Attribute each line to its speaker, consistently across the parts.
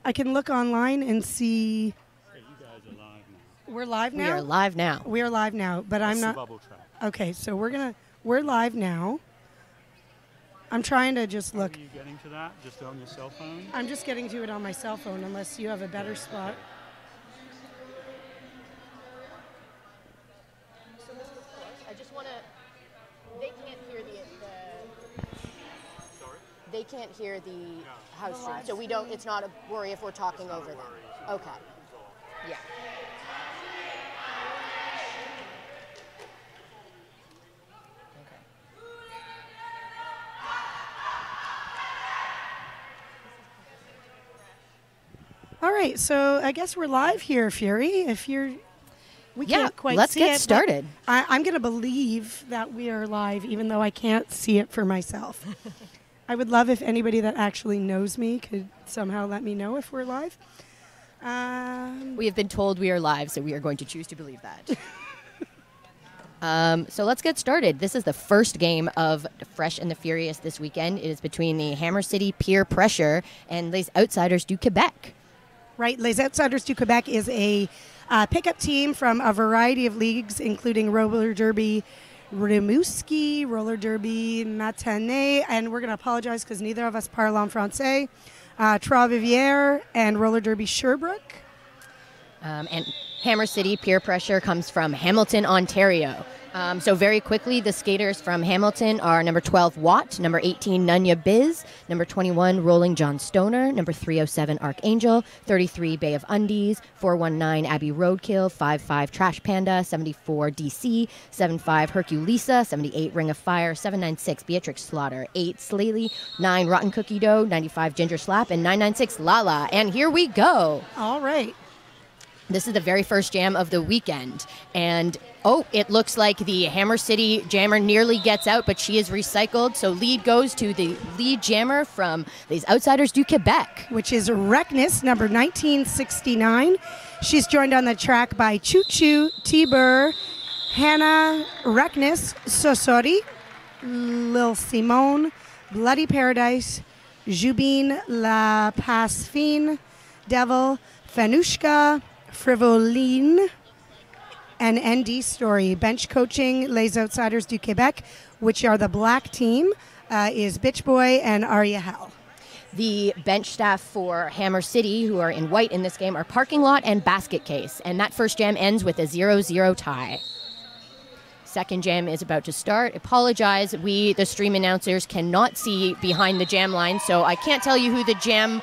Speaker 1: I can look online and see.
Speaker 2: Hey, you guys are live now.
Speaker 1: We're live now?
Speaker 3: We are live now.
Speaker 1: We are live now, but I'm not.
Speaker 2: The bubble track.
Speaker 1: Okay, so we're live now. I'm trying to just look.
Speaker 2: How are you getting to that? Just on your cell phone?
Speaker 1: I'm just getting to it on my cell phone, unless you have a better spot.
Speaker 3: So this is close. I just want to. They can't hear
Speaker 2: Sorry?
Speaker 3: They can't hear the house stream, so we don't. It's not a worry if we're talking over them. Okay. Yeah.
Speaker 1: All right, so I guess we're live here, Fury. If you're, we
Speaker 3: Yeah,
Speaker 1: can't quite
Speaker 3: let's
Speaker 1: see
Speaker 3: get
Speaker 1: it,
Speaker 3: started.
Speaker 1: I'm going to believe that we are live, even though I can't see it for myself. I would love if anybody that actually knows me could somehow let me know if we're live.
Speaker 3: We have been told we are live, so we are going to choose to believe that. So let's get started. This is the first game of Fresh and the Furious this weekend. It is between the Hammer City Peer Pressure and Les Outsiders du Quebec.
Speaker 1: Right, Les Outsiders du Quebec is a pickup team from a variety of leagues, including roller derby Rimouski, roller derby Matinee, and we're going to apologize because neither of us parle en français, Trois-Rivières, and roller derby Sherbrooke.
Speaker 3: And Hammer City Peer Pressure comes from Hamilton, Ontario. So very quickly, the skaters from Hamilton are number 12, Watt, number 18, Nunya Biz, number 21, Rolling John Stoner, number 307, Archangel, 33, Bay of Undies, 419, Abbey Roadkill, 55, Trash Panda, 74, DC, 75, Herculesa, 78, Ring of Fire, 796, Beatrix Slaughter, 8, Slaley, 9, Rotten Cookie Dough, 95, Ginger Slap, and 996, Lala. And here we go.
Speaker 1: All right.
Speaker 3: This is the very first jam of the weekend. And, it looks like the Hammer City jammer nearly gets out, but she is recycled. So lead goes to the lead jammer from Les Outsiders du Quebec,
Speaker 1: which is Reckness, number 1969. She's joined on the track by Choo Choo, T-Burr, Hannah Reckness, Sosori, Lil Simone, Bloody Paradise, Jubine La Pasfine, Devil, Fanushka, Frivoline, and ND Story. Bench coaching Les Outsiders du Quebec, which are the black team, is Bitch Boy and Arya Hell.
Speaker 3: The bench staff for Hammer City, who are in white in this game, are Parking Lot and Basket Case. And that first jam ends with a 0-0 tie. Second jam is about to start. Apologize, we, the stream announcers, cannot see behind the jam line, so I can't tell you who the jammers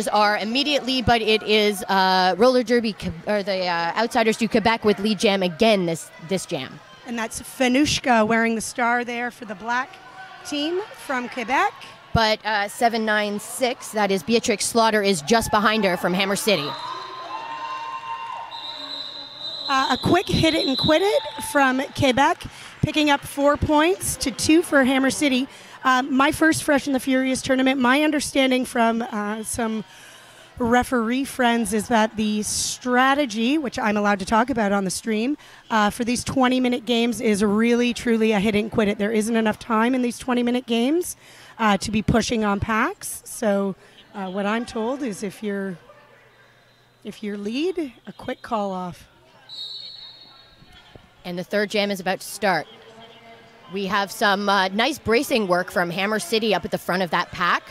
Speaker 3: are immediately, but it is Roller Derby, or the Outsiders du Quebec with lead jam again this jam.
Speaker 1: And that's Fanushka wearing the star there for the black team from Quebec.
Speaker 3: But 796, that is Beatrix Slaughter, is just behind her from Hammer City.
Speaker 1: A quick hit it and quit it from Quebec, picking up 4 points to 2 for Hammer City. My first Fresh and the Furious tournament, my understanding from some referee friends is that the strategy, which I'm allowed to talk about on the stream, for these 20-minute games is really, truly a hit and quit it. There isn't enough time in these 20-minute games to be pushing on packs. So what I'm told is if you're lead, a quick call off.
Speaker 3: And the third jam is about to start. We have some nice bracing work from Hammer City up at the front of that pack.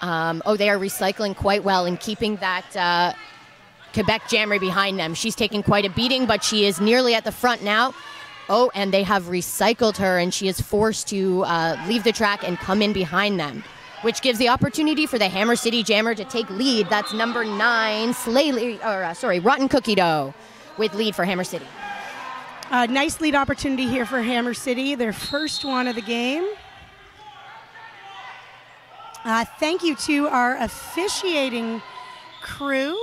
Speaker 3: They are recycling quite well and keeping that Quebec jammer behind them. She's taking quite a beating, but she is nearly at the front now. And they have recycled her, and she is forced to leave the track and come in behind them, which gives the opportunity for the Hammer City jammer to take lead. That's number 9, Rotten Cookie Dough, with lead for Hammer City.
Speaker 1: Nice lead opportunity here for Hammer City, their first one of the game. Thank you to our officiating crew.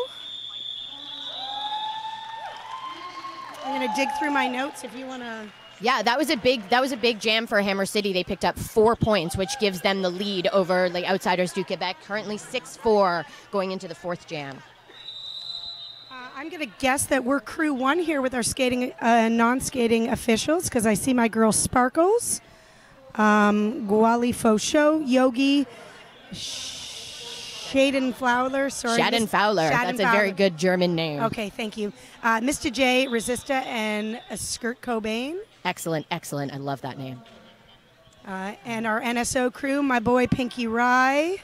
Speaker 1: I'm going to dig through my notes if you want to.
Speaker 3: Yeah, that was a big jam for Hammer City. They picked up 4 points, which gives them the lead over the Outsiders du Quebec. Currently 6-4 going into the fourth jam.
Speaker 1: I'm going to guess that we're crew 1 here with our skating, non-skating officials, because I see my girl Sparkles, Guali Fosho, Yogi, Shaden Fowler. Sorry.
Speaker 3: Shaden Fowler. That's a very good German name.
Speaker 1: Okay, thank you. Mr. J, Resista, and Skirt Cobain.
Speaker 3: Excellent, excellent. I love that name.
Speaker 1: And our NSO crew, my boy Pinky Rye,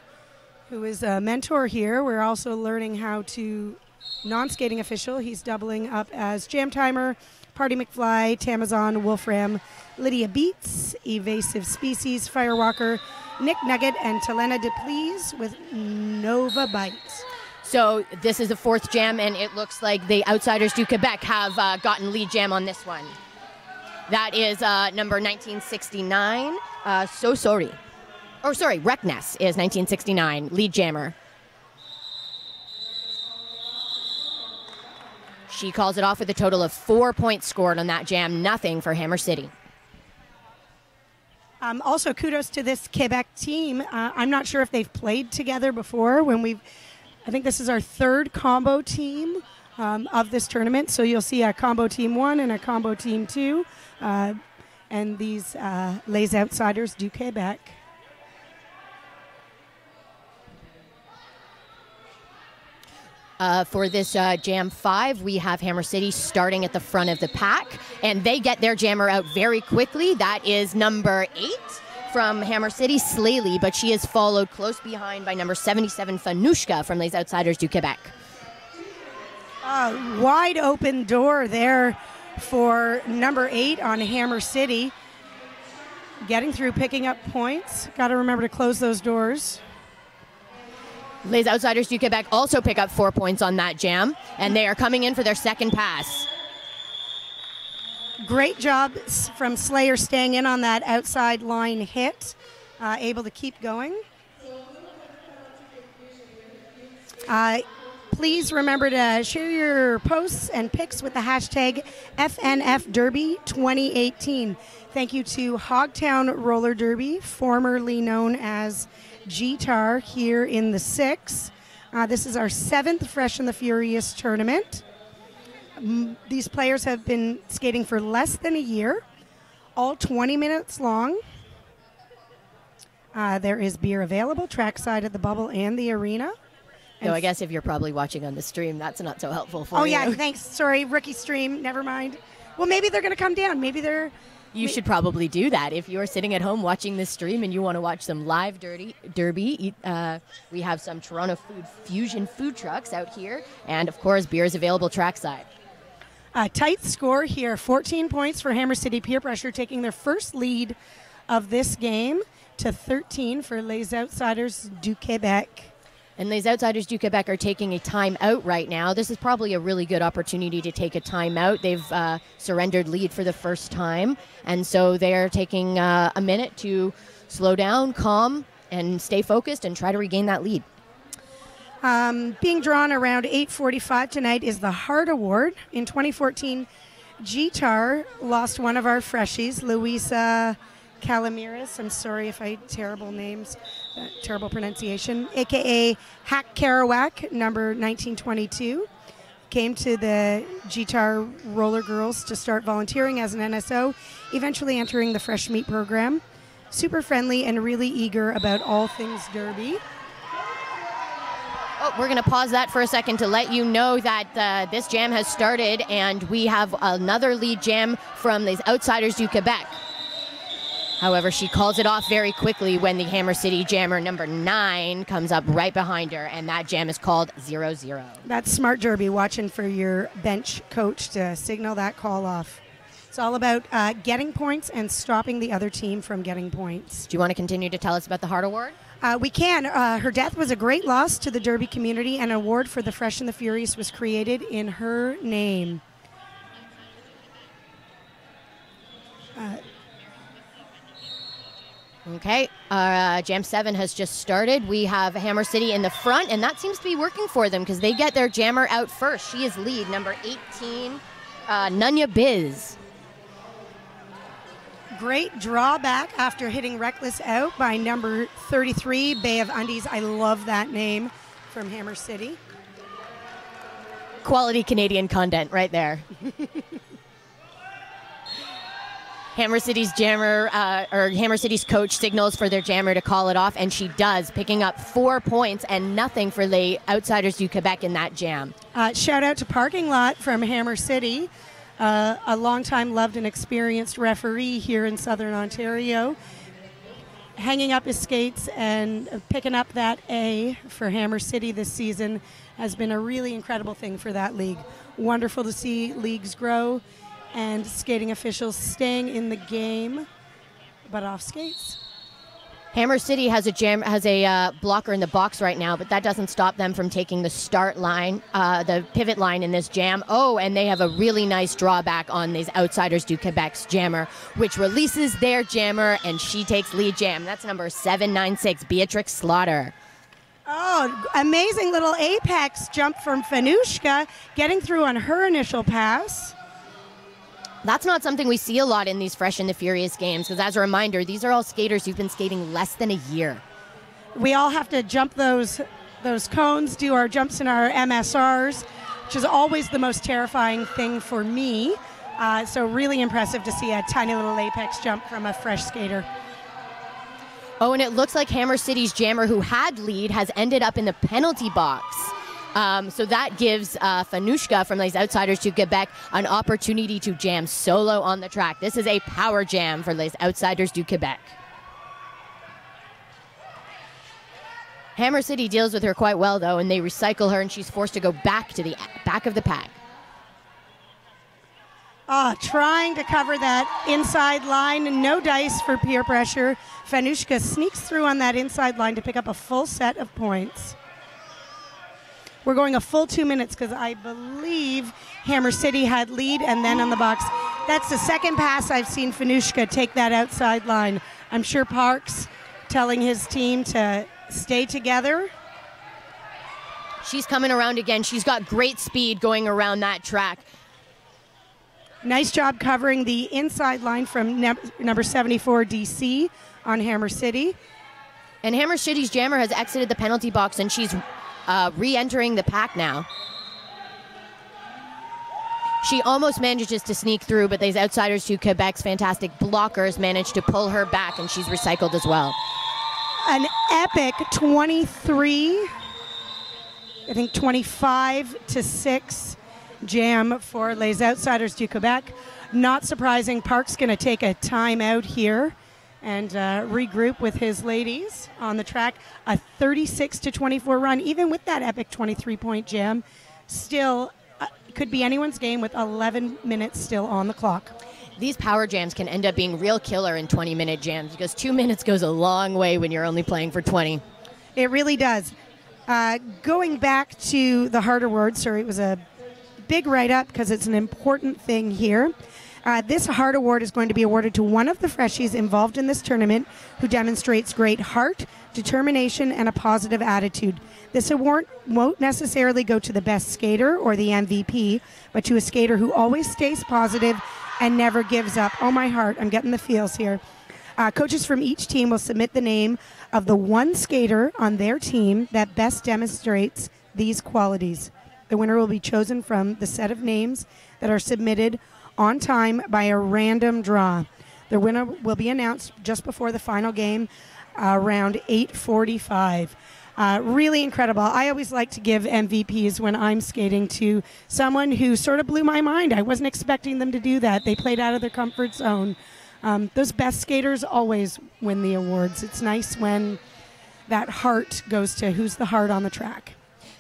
Speaker 1: who is a mentor here. We're also learning how to non-skating official. He's doubling up as Jam Timer, Party McFly, Tamazon, Wolfram, Lydia Beats, Evasive Species, Firewalker, Nick Nugget, and Telena DePlease with Nova Bite.
Speaker 3: So this is the fourth jam, and it looks like the Outsiders du Quebec have gotten lead jam on this one. That is number 1969, So Sorry. Oh, sorry, Reckness is 1969, lead jammer. She calls it off with a total of 4 points scored on that jam, nothing for Hammer City.
Speaker 1: Also, kudos to this Quebec team. I'm not sure if they've played together before. I think this is our third combo team of this tournament. So you'll see a combo team 1 and a combo team 2. And these Les Outsiders du Quebec.
Speaker 3: For this Jam 5, we have Hammer City starting at the front of the pack, and they get their jammer out very quickly. That is number 8 from Hammer City, Slaley, but she is followed close behind by number 77, Fanushka from Les Outsiders du Quebec.
Speaker 1: Wide open door there for number 8 on Hammer City. Getting through, picking up points. Got to remember to close those doors.
Speaker 3: Les Outsiders du Quebec also pick up 4 points on that jam, and they are coming in for their second pass.
Speaker 1: Great job from Slayer staying in on that outside line hit, able to keep going. Please remember to share your posts and pics with the hashtag FNFDerby2018. Thank you to Hogtown Roller Derby, formerly known as G-Tar, here in the 6. This is our 7th Fresh and the Furious tournament. These players have been skating for less than a year, all 20 minutes long. There is beer available trackside at the bubble and the arena.
Speaker 3: No, I guess if you're probably watching on the stream, that's not so helpful for you.
Speaker 1: Oh, yeah, thanks. Sorry, rookie stream. Never mind. Well, maybe they're going to come down. Maybe they're...
Speaker 3: You should probably do that. If you're sitting at home watching this stream and you want to watch some live derby, we have some Toronto Fusion food trucks out here. And, of course, beer is available trackside.
Speaker 1: A tight score here. 14 points for Hammer City Peer Pressure, taking their first lead of this game to 13 for Les Outsiders du Québec.
Speaker 3: And Les Outsiders du Québec are taking a timeout right now. This is probably a really good opportunity to take a timeout. They've surrendered lead for the first time, and so they're taking a minute to slow down, calm, and stay focused and try to regain that lead.
Speaker 1: Being drawn around 8:45 tonight is the Hart Award. In 2014, G-Tar lost one of our freshies, Luisa Calamiris. I'm sorry if I terrible names, terrible pronunciation, a.k.a. Hack Kerouac, number 1922. Came to the G-Tar Roller Girls to start volunteering as an NSO, eventually entering the Fresh Meat program. Super friendly and really eager about all things derby.
Speaker 3: Oh, we're going to pause that for a second to let you know that this jam has started, and we have another lead jam from Les Outsiders du Québec. However, she calls it off very quickly when the Hammer City jammer number 9 comes up right behind her, and that jam is called 0-0.
Speaker 1: That's smart derby, watching for your bench coach to signal that call off. It's all about getting points and stopping the other team from getting points.
Speaker 3: Do you want to continue to tell us about the Hart Award?
Speaker 1: We can. Her death was a great loss to the derby community. An award for the Fresh and the Furious was created in her name.
Speaker 3: Okay, Jam 7 has just started. We have Hammer City in the front, and that seems to be working for them because they get their jammer out first. She is lead, number 18, Nunya Biz.
Speaker 1: Great drawback after hitting Reckless out by number 33, Bay of Undies. I love that name from Hammer City.
Speaker 3: Quality Canadian content right there. Hammer City's jammer, or Hammer City's coach signals for their jammer to call it off, and she does, picking up 4 points and nothing for the Outsiders du Quebec in that jam.
Speaker 1: Shout out to Parking Lot from Hammer City, a longtime loved and experienced referee here in Southern Ontario. Hanging up his skates and picking up that A for Hammer City this season has been a really incredible thing for that league. Wonderful to see leagues grow and skating officials staying in the game, but off skates.
Speaker 3: Hammer City has a blocker in the box right now, but that doesn't stop them from taking the start line, the pivot line in this jam. Oh, and they have a really nice drawback on these Outsiders du Quebec's jammer, which releases their jammer, and she takes lead jam. That's number 796, Beatrix Slaughter.
Speaker 1: Oh, amazing little apex jump from Fanushka, getting through on her initial pass.
Speaker 3: That's not something we see a lot in these Fresh and the Furious games, because as a reminder, these are all skaters who've been skating less than a year.
Speaker 1: We all have to jump those cones, do our jumps in our MSRs, which is always the most terrifying thing for me. So really impressive to see a tiny little apex jump from a fresh skater.
Speaker 3: Oh, and it looks like Hammer City's jammer, who had lead, has ended up in the penalty box. So that gives Fanushka from these Outsiders to Quebec an opportunity to jam solo on the track. This is a power jam for les Outsiders du Quebec. Hammer City deals with her quite well, though, and they recycle her, and she's forced to go back to the back of the pack.
Speaker 1: Trying to cover that inside line. No dice for peer pressure. Fanushka sneaks through on that inside line to pick up a full set of points. We're going a full 2 minutes because I believe Hammer City had lead and then on the box. That's the second pass I've seen Fanushka take that outside line. I'm sure Parks telling his team to stay together.
Speaker 3: She's coming around again. She's got great speed going around that track.
Speaker 1: Nice job covering the inside line from number 74, DC, on Hammer City.
Speaker 3: And Hammer City's jammer has exited the penalty box, and she's re-entering the pack now. She almost manages to sneak through, but these Outsiders to Quebec's fantastic blockers managed to pull her back, and she's recycled as well.
Speaker 1: An epic 23, I think 25-6 jam for Les Outsiders du Quebec. Not surprising, Park's going to take a timeout here and regroup with his ladies on the track. A 36-24 run, even with that epic 23-point jam, still could be anyone's game with 11 minutes still on the clock.
Speaker 3: These power jams can end up being real killer in 20-minute jams, because 2 minutes goes a long way when you're only playing for 20.
Speaker 1: It really does. Going back to the Hart Award, sorry, it was a big write-up because it's an important thing here. This Hart Award is going to be awarded to one of the freshies involved in this tournament who demonstrates great heart, determination, and a positive attitude. This award won't necessarily go to the best skater or the MVP, but to a skater who always stays positive and never gives up. Oh, my heart, I'm getting the feels here. Coaches from each team will submit the name of the one skater on their team that best demonstrates these qualities. The winner will be chosen from the set of names that are submitted on time by a random draw. The winner will be announced just before the final game, around 8:45. Really incredible. I always like to give MVPs when I'm skating to someone who sort of blew my mind. I wasn't expecting them to do that. They played out of their comfort zone. Those best skaters always win the awards. It's nice when that heart goes to who's the heart on the track.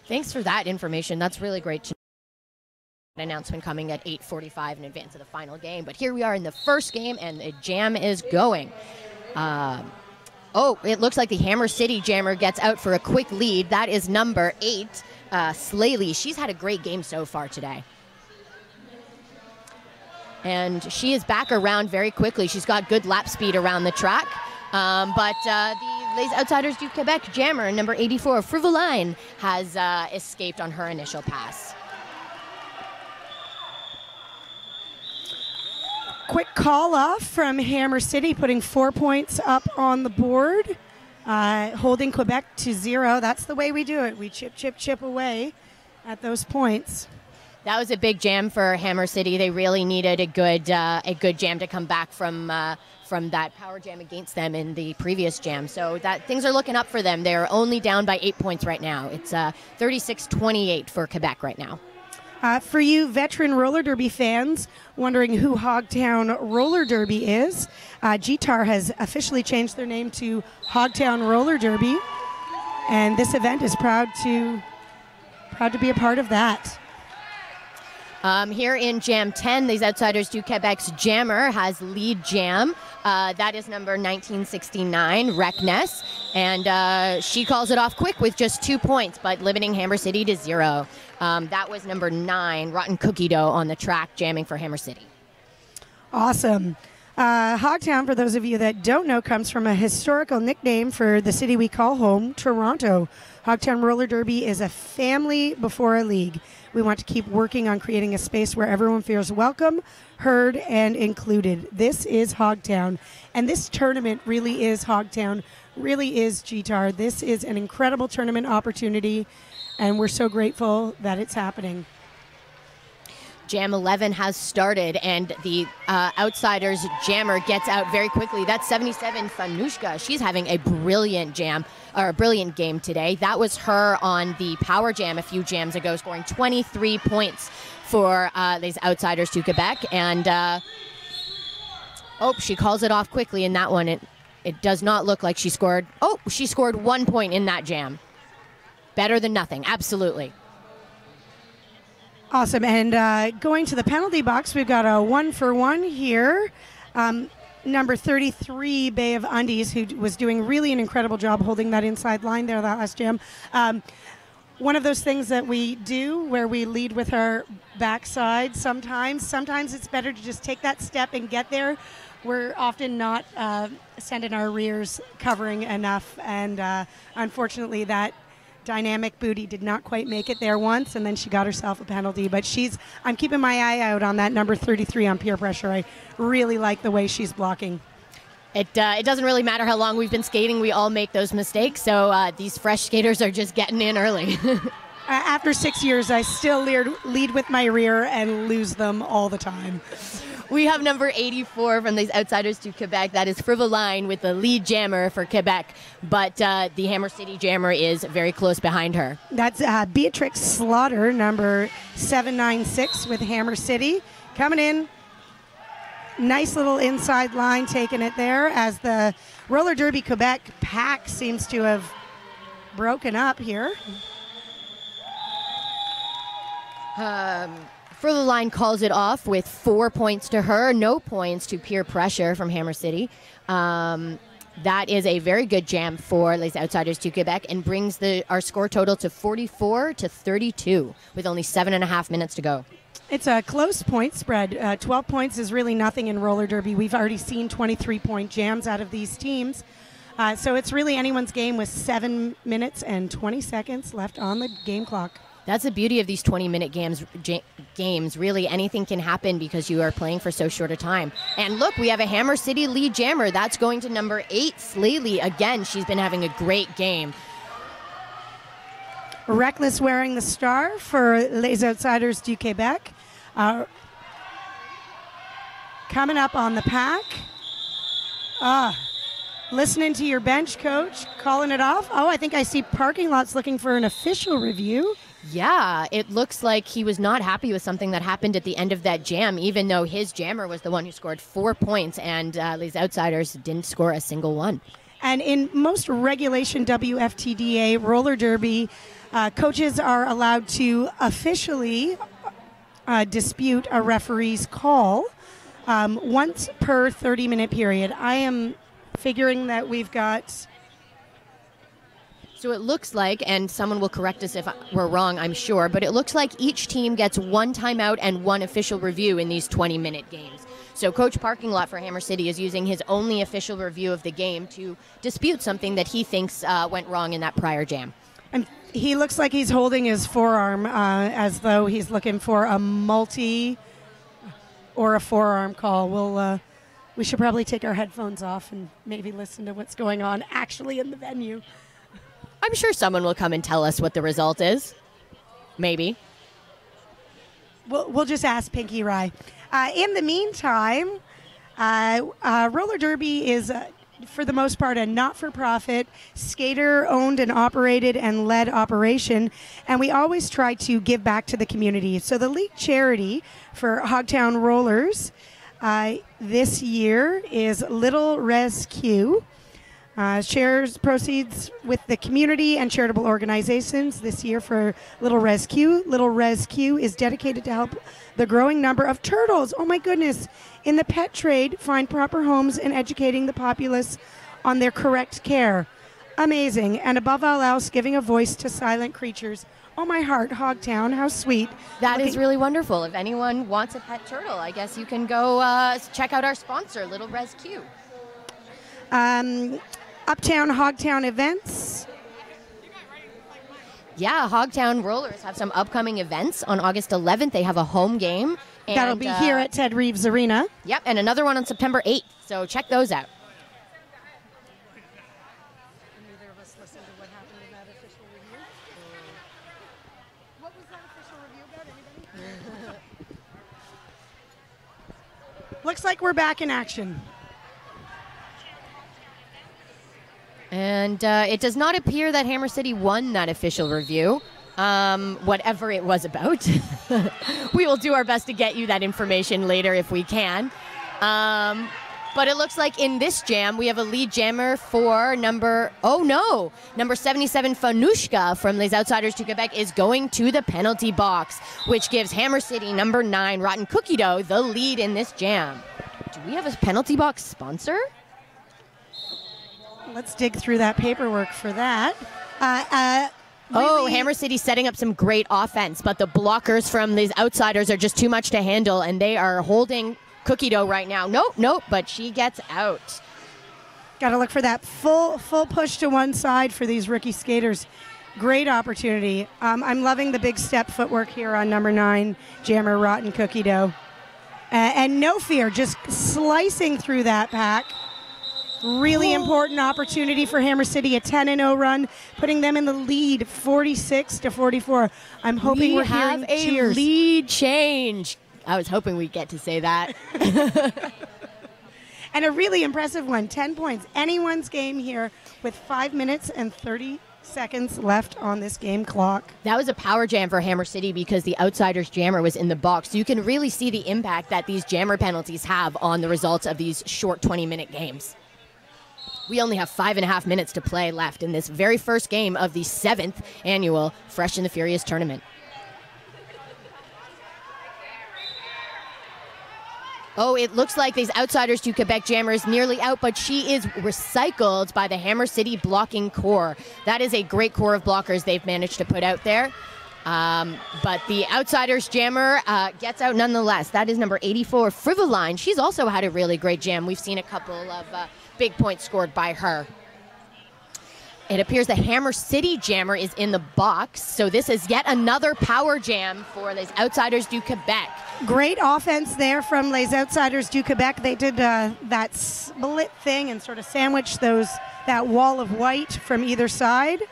Speaker 3: Thanks for that information. That's really great to know. Announcement coming at 8:45 in advance of the final game. But here we are in the first game, and the jam is going. It looks like the Hammer City jammer gets out for a quick lead. That is number 8, Slaley. She's had a great game so far today. And she is back around very quickly. She's got good lap speed around the track. But the Les Outsiders du Quebec jammer, number 84, Frivoline, has escaped on her initial pass.
Speaker 1: Quick call off from Hammer City, putting 4 points up on the board, holding Quebec to 0. That's the way we do it. We chip away at those points.
Speaker 3: That was a big jam for Hammer City. They really needed a good jam to come back from that power jam against them in the previous jam. So that things are looking up for them. They're only down by 8 points right now. It's 36-28 for Quebec right now.
Speaker 1: For you veteran roller derby fans wondering who Hogtown Roller Derby is, GTAR has officially changed their name to Hogtown Roller Derby, and this event is proud to be a part of that.
Speaker 3: Here in Jam 10, these Outsiders du Quebec's jammer has lead jam. That is number 1969, Reckness. And she calls it off quick with just 2 points, but limiting Hammer City to 0. That was number 9, Rotten Cookie Dough, on the track jamming for Hammer City.
Speaker 1: Awesome. Hogtown, for those of you that don't know, comes from a historical nickname for the city we call home, Toronto. Hogtown Roller Derby is a family before a league. We want to keep working on creating a space where everyone feels welcome, heard, and included. This is Hogtown, and this tournament really is Hogtown, really is GTAR. This is an incredible tournament opportunity, and we're so grateful that it's happening.
Speaker 3: Jam 11 has started, and the Outsiders jammer gets out very quickly. That's 77, Fanushka. She's having a brilliant jam, or a brilliant game today. That was her on the power jam a few jams ago, scoring 23 points for these Outsiders to Quebec. And she calls it off quickly in that one. It does not look like she scored. Oh, she scored 1 point in that jam. Better than nothing, absolutely.
Speaker 1: Awesome, and going to the penalty box, we've got a 1-for-1 here. Number 33, Bay of Undies, who was doing really an incredible job holding that inside line there that last jam. One of those things that we do where we lead with our backside sometimes. Sometimes it's better to just take that step and get there. We're often not sending our rears covering enough, and unfortunately that dynamic booty did not quite make it there once, and then she got herself a penalty. But I'm keeping my eye out on that number 33 on peer pressure. I really like the way she's blocking.
Speaker 3: It doesn't really matter how long we've been skating. We all make those mistakes, so these fresh skaters are just getting in early.
Speaker 1: After 6 years, I still lead with my rear and lose them all the time.
Speaker 3: We have number 84 from these Outsiders to Quebec. That is Frivoline with the lead jammer for Quebec, but the Hammer City jammer is very close behind her.
Speaker 1: That's Beatrix Slaughter, number 796 with Hammer City. Coming in, nice little inside line, taking it there as the Roller Derby Quebec pack seems to have broken up here.
Speaker 3: Frivoline calls it off with 4 points to her, no points to peer pressure from Hammer City. That is a very good jam for Les Outsiders to Quebec and brings our score total to 44-32 with only 7.5 minutes to go.
Speaker 1: It's a close point spread. 12 points is really nothing in roller derby. We've already seen 23-point jams out of these teams. So it's really anyone's game with 7 minutes and 20 seconds left on the game clock.
Speaker 3: That's the beauty of these 20-minute games. Really, anything can happen because you are playing for so short a time. And look, we have a Hammer City lead jammer. That's going to number 8, Slaley. Again, she's been having a great game.
Speaker 1: Reckless wearing the star for Les Outsiders du Québec. Coming up on the pack. Listening to your bench coach, calling it off. Oh, I think I see parking lots looking for an official review.
Speaker 3: Yeah, it looks like he was not happy with something that happened at the end of that jam, even though his jammer was the one who scored 4 points, and Les Outsiders didn't score a single one.
Speaker 1: And in most regulation WFTDA roller derby, coaches are allowed to officially dispute a referee's call once per 30-minute period. I am figuring that we've got...
Speaker 3: So it looks like, and someone will correct us if we're wrong, I'm sure, but it looks like each team gets 1 timeout and 1 official review in these 20-minute games. So Coach Parking Lot for Hammer City is using his only official review of the game to dispute something that he thinks went wrong in that prior jam.
Speaker 1: And he looks like he's holding his forearm as though he's looking for a multi or a forearm call. We should probably take our headphones off and maybe listen to what's going on actually in the venue.
Speaker 3: I'm sure someone will come and tell us what the result is. Maybe.
Speaker 1: We'll just ask Pinky Rye. In the meantime, roller derby is, for the most part, a not-for-profit, skater-owned and operated and led operation, and we always try to give back to the community. So the league charity for Hogtown Rollers this year is Little Rescue. Shares proceeds with the community and charitable organizations this year for Little Rescue. Little Rescue is dedicated to help the growing number of turtles, oh my goodness, in the pet trade find proper homes and educating the populace on their correct care. Amazing. And above all else, giving a voice to silent creatures. Oh my heart, Hogtown, how sweet.
Speaker 3: That is really wonderful. If anyone wants a pet turtle, I guess you can go check out our sponsor, Little Rescue.
Speaker 1: Uptown Hogtown events.
Speaker 3: Yeah, Hogtown Rollers have some upcoming events. On August 11th, they have a home game. And,
Speaker 1: that'll be here at Ted Reeves Arena.
Speaker 3: Yep, and another one on September 8th. So check those out.
Speaker 1: Neither of us listened to what happened in that official review. What was that official review about, anybody? Looks like we're back in action.
Speaker 3: And it does not appear that Hammer City won that official review, whatever it was about. We will do our best to get you that information later if we can. But it looks like in this jam, we have a lead jammer for number 77, Fanushka from Les Outsiders du Quebec is going to the penalty box, which gives Hammer City number 9, Rotten Cookie Dough, the lead in this jam. Do we have a penalty box sponsor?
Speaker 1: Let's dig through that paperwork for that.
Speaker 3: Hammer City setting up some great offense, but the blockers from these outsiders are just too much to handle, and they are holding Cookie Dough right now. Nope, but she gets out.
Speaker 1: Got to look for that full push to one side for these rookie skaters. Great opportunity. I'm loving the big step footwork here on number 9, jammer Rotten Cookie Dough. And no fear, just slicing through that pack. Really important opportunity for Hammer City, a 10-0 run, putting them in the lead, 46-44. I'm hoping we're hearing cheers.
Speaker 3: We have a lead change. I was hoping we'd get to say that.
Speaker 1: And a really impressive one, 10 points. Anyone's game here with 5 minutes and 30 seconds left on this game clock.
Speaker 3: That was a power jam for Hammer City because the Outsiders jammer was in the box. So you can really see the impact that these jammer penalties have on the results of these short 20-minute games. We only have 5.5 minutes to play left in this very first game of the 7th annual Fresh and the Furious tournament. Oh, it looks like these Outsiders to Quebec jammer is nearly out, but she is recycled by the Hammer City blocking core. That is a great core of blockers they've managed to put out there. But the Outsiders jammer gets out nonetheless. That is number 84, Frivoline. She's also had a really great jam. We've seen a couple of big points scored by her. It appears the Hammer City jammer is in the box, so this is yet another power jam for Les Outsiders du Quebec.
Speaker 1: Great offense there from Les Outsiders du Quebec. They did that split thing and sort of sandwiched that wall of white from either side.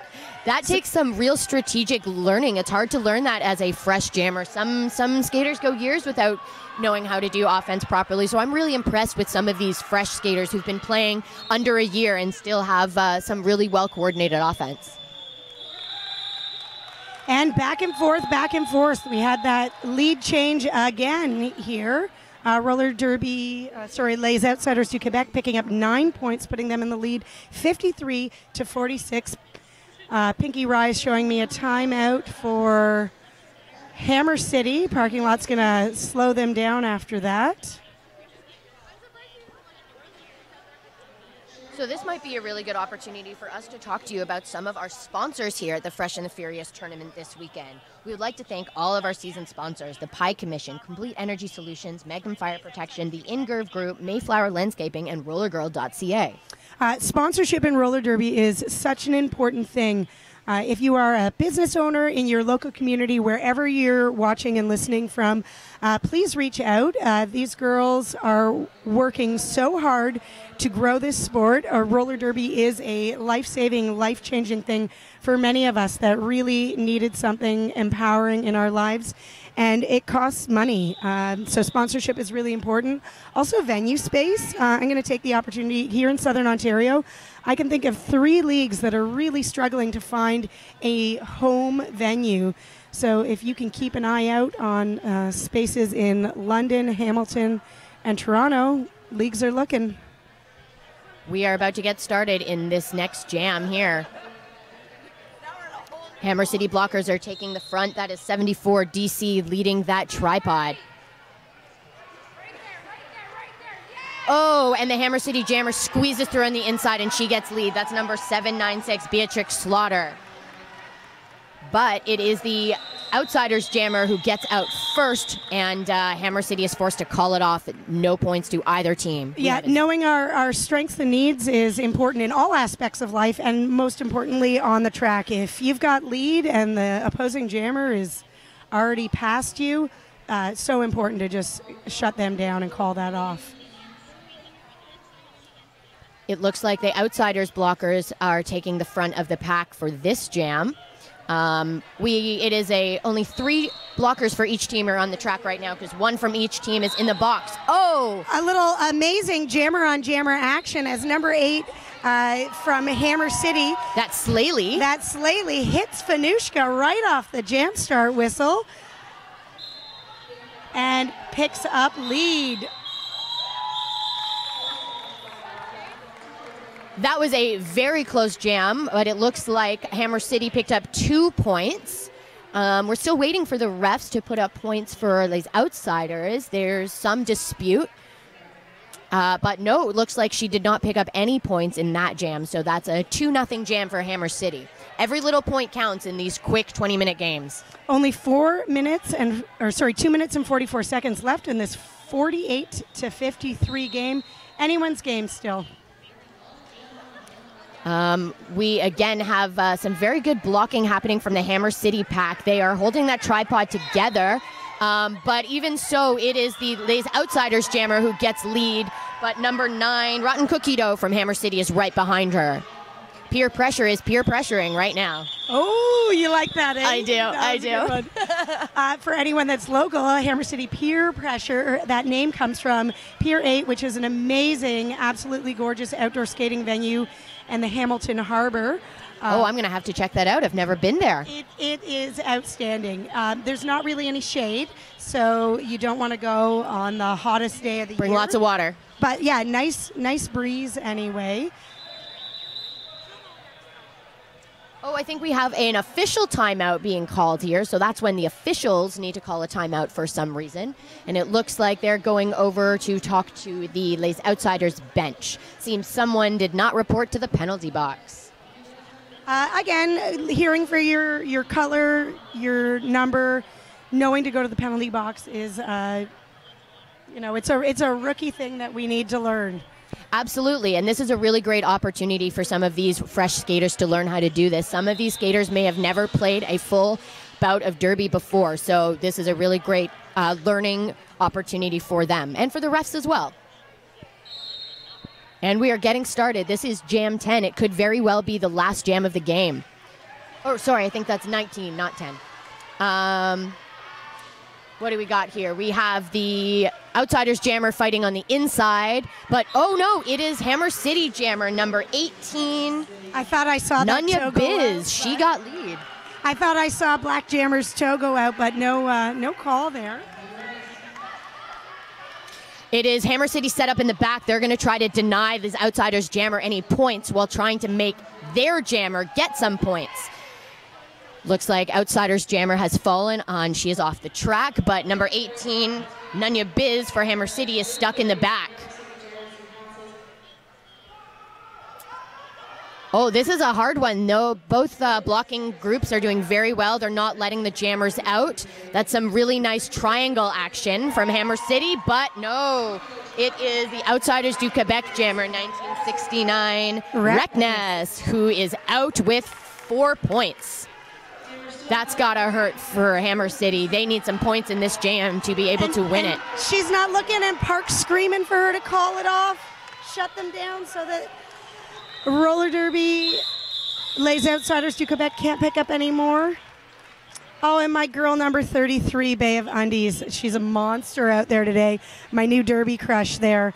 Speaker 3: That takes some real strategic learning. It's hard to learn that as a fresh jammer. Some skaters go years without knowing how to do offense properly. So I'm really impressed with some of these fresh skaters who've been playing under a year and still have some really well-coordinated offense.
Speaker 1: And back and forth. We had that lead change again here. Roller Derby, Les Outsiders du Quebec picking up 9 points, putting them in the lead 53-46. Pinky Rye showing me a timeout for Hammer City. Parking lot's going to slow them down after that.
Speaker 3: So this might be a really good opportunity for us to talk to you about some of our sponsors here at the Fresh and the Furious tournament this weekend. We would like to thank all of our season sponsors, the Pie Commission, Complete Energy Solutions, Magnum Fire Protection, the Ingirv Group, Mayflower Landscaping, and RollerGirl.ca.
Speaker 1: Sponsorship in roller derby is such an important thing. If you are a business owner in your local community, wherever you're watching and listening from, please reach out. These girls are working so hard to grow this sport. Roller derby is a life-saving, life-changing thing for many of us that really needed something empowering in our lives. and it costs money. So sponsorship is really important. Also venue space. I'm going to take the opportunity here in Southern Ontario. I can think of 3 leagues that are really struggling to find a home venue. So if you can keep an eye out on spaces in London, Hamilton, and Toronto, leagues are looking.
Speaker 3: We are about to get started in this next jam here. Hammer City blockers are taking the front. That is 74 DC leading that tripod. Oh, and the Hammer City jammer squeezes through on the inside and she gets lead. That's number 796, Beatrix Slaughter. But it is the Outsiders jammer who gets out first, and Hammer City is forced to call it off. No points to either team.
Speaker 1: Yeah, knowing our strengths and needs is important in all aspects of life, and most importantly on the track. If you've got lead and the opposing jammer is already past you, it's so important to just shut them down and call that off.
Speaker 3: It looks like the Outsiders blockers are taking the front of the pack for this jam. It is only 3 blockers for each team are on the track right now because 1 from each team is in the box. Oh!
Speaker 1: A little amazing jammer on jammer action as number 8 from Hammer City.
Speaker 3: That's Slaley.
Speaker 1: That Slaley hits Fanushka right off the jam start whistle and picks up lead.
Speaker 3: That was a very close jam, but it looks like Hammer City picked up 2 points. We're still waiting for the refs to put up points for these Outsiders. There's some dispute. But no, it looks like she did not pick up any points in that jam, so that's a 2-0 jam for Hammer City. Every little point counts in these quick 20-minute games.
Speaker 1: Only 2 minutes and 44 seconds left in this 48-53 game. Anyone's game still.
Speaker 3: We again have some very good blocking happening from the Hammer City pack. They are holding that tripod together, but even so, it is these Outsiders jammer who gets lead, but number 9, Rotten Cookie Dough from Hammer City is right behind her. Peer pressure is peer pressuring right now.
Speaker 1: Oh, you like that, eh?
Speaker 3: I do.
Speaker 1: For anyone that's local, Hammer City Peer Pressure, that name comes from Pier 8, which is an amazing, absolutely gorgeous outdoor skating venue and the Hamilton Harbor.
Speaker 3: I'm going to have to check that out. I've never been there.
Speaker 1: It is outstanding. There's not really any shade, so you don't want to go on the hottest day of the year.
Speaker 3: Bring lots of water.
Speaker 1: But yeah, nice breeze anyway.
Speaker 3: Oh, I think we have an official timeout being called here, so that's when the officials need to call a timeout for some reason. And it looks like they're going over to talk to the Les Outsiders bench. Seems someone did not report to the penalty box.
Speaker 1: Again, hearing for your color, your number, knowing to go to the penalty box is, it's a rookie thing that we need to learn.
Speaker 3: Absolutely, and this is a really great opportunity for some of these fresh skaters to learn how to do this. Some of these skaters may have never played a full bout of derby before, so this is a really great learning opportunity for them and for the refs as well. And we are getting started. This is Jam 10. It could very well be the last jam of the game. Oh, sorry, I think that's 19, not 10. What do we got here? We have the Outsiders jammer fighting on the inside, but oh no, it is Hammer City jammer number 18.
Speaker 1: I thought I saw
Speaker 3: Nunya Biz. She got lead.
Speaker 1: I thought I saw Black Jammer's toe go out, but no call there.
Speaker 3: It is Hammer City set up in the back. They're going to try to deny this Outsiders jammer any points while trying to make their jammer get some points. Looks like Outsiders jammer has fallen on. She is off the track, but number 18, Nunya Biz for Hammer City is stuck in the back. Oh, this is a hard one. No, both blocking groups are doing very well. They're not letting the jammers out. That's some really nice triangle action from Hammer City, but no. It is the Outsiders du Quebec jammer, 1969, Reckness, who is out with 4 points. That's got to hurt for Hammer City. They need some points in this jam to be able to win it.
Speaker 1: She's not looking, and Park's screaming for her to call it off, shut them down so that roller derby, Les Outsiders du Quebec can't pick up anymore. Oh, and my girl number 33, Bay of Undies. She's a monster out there today. My new derby crush there.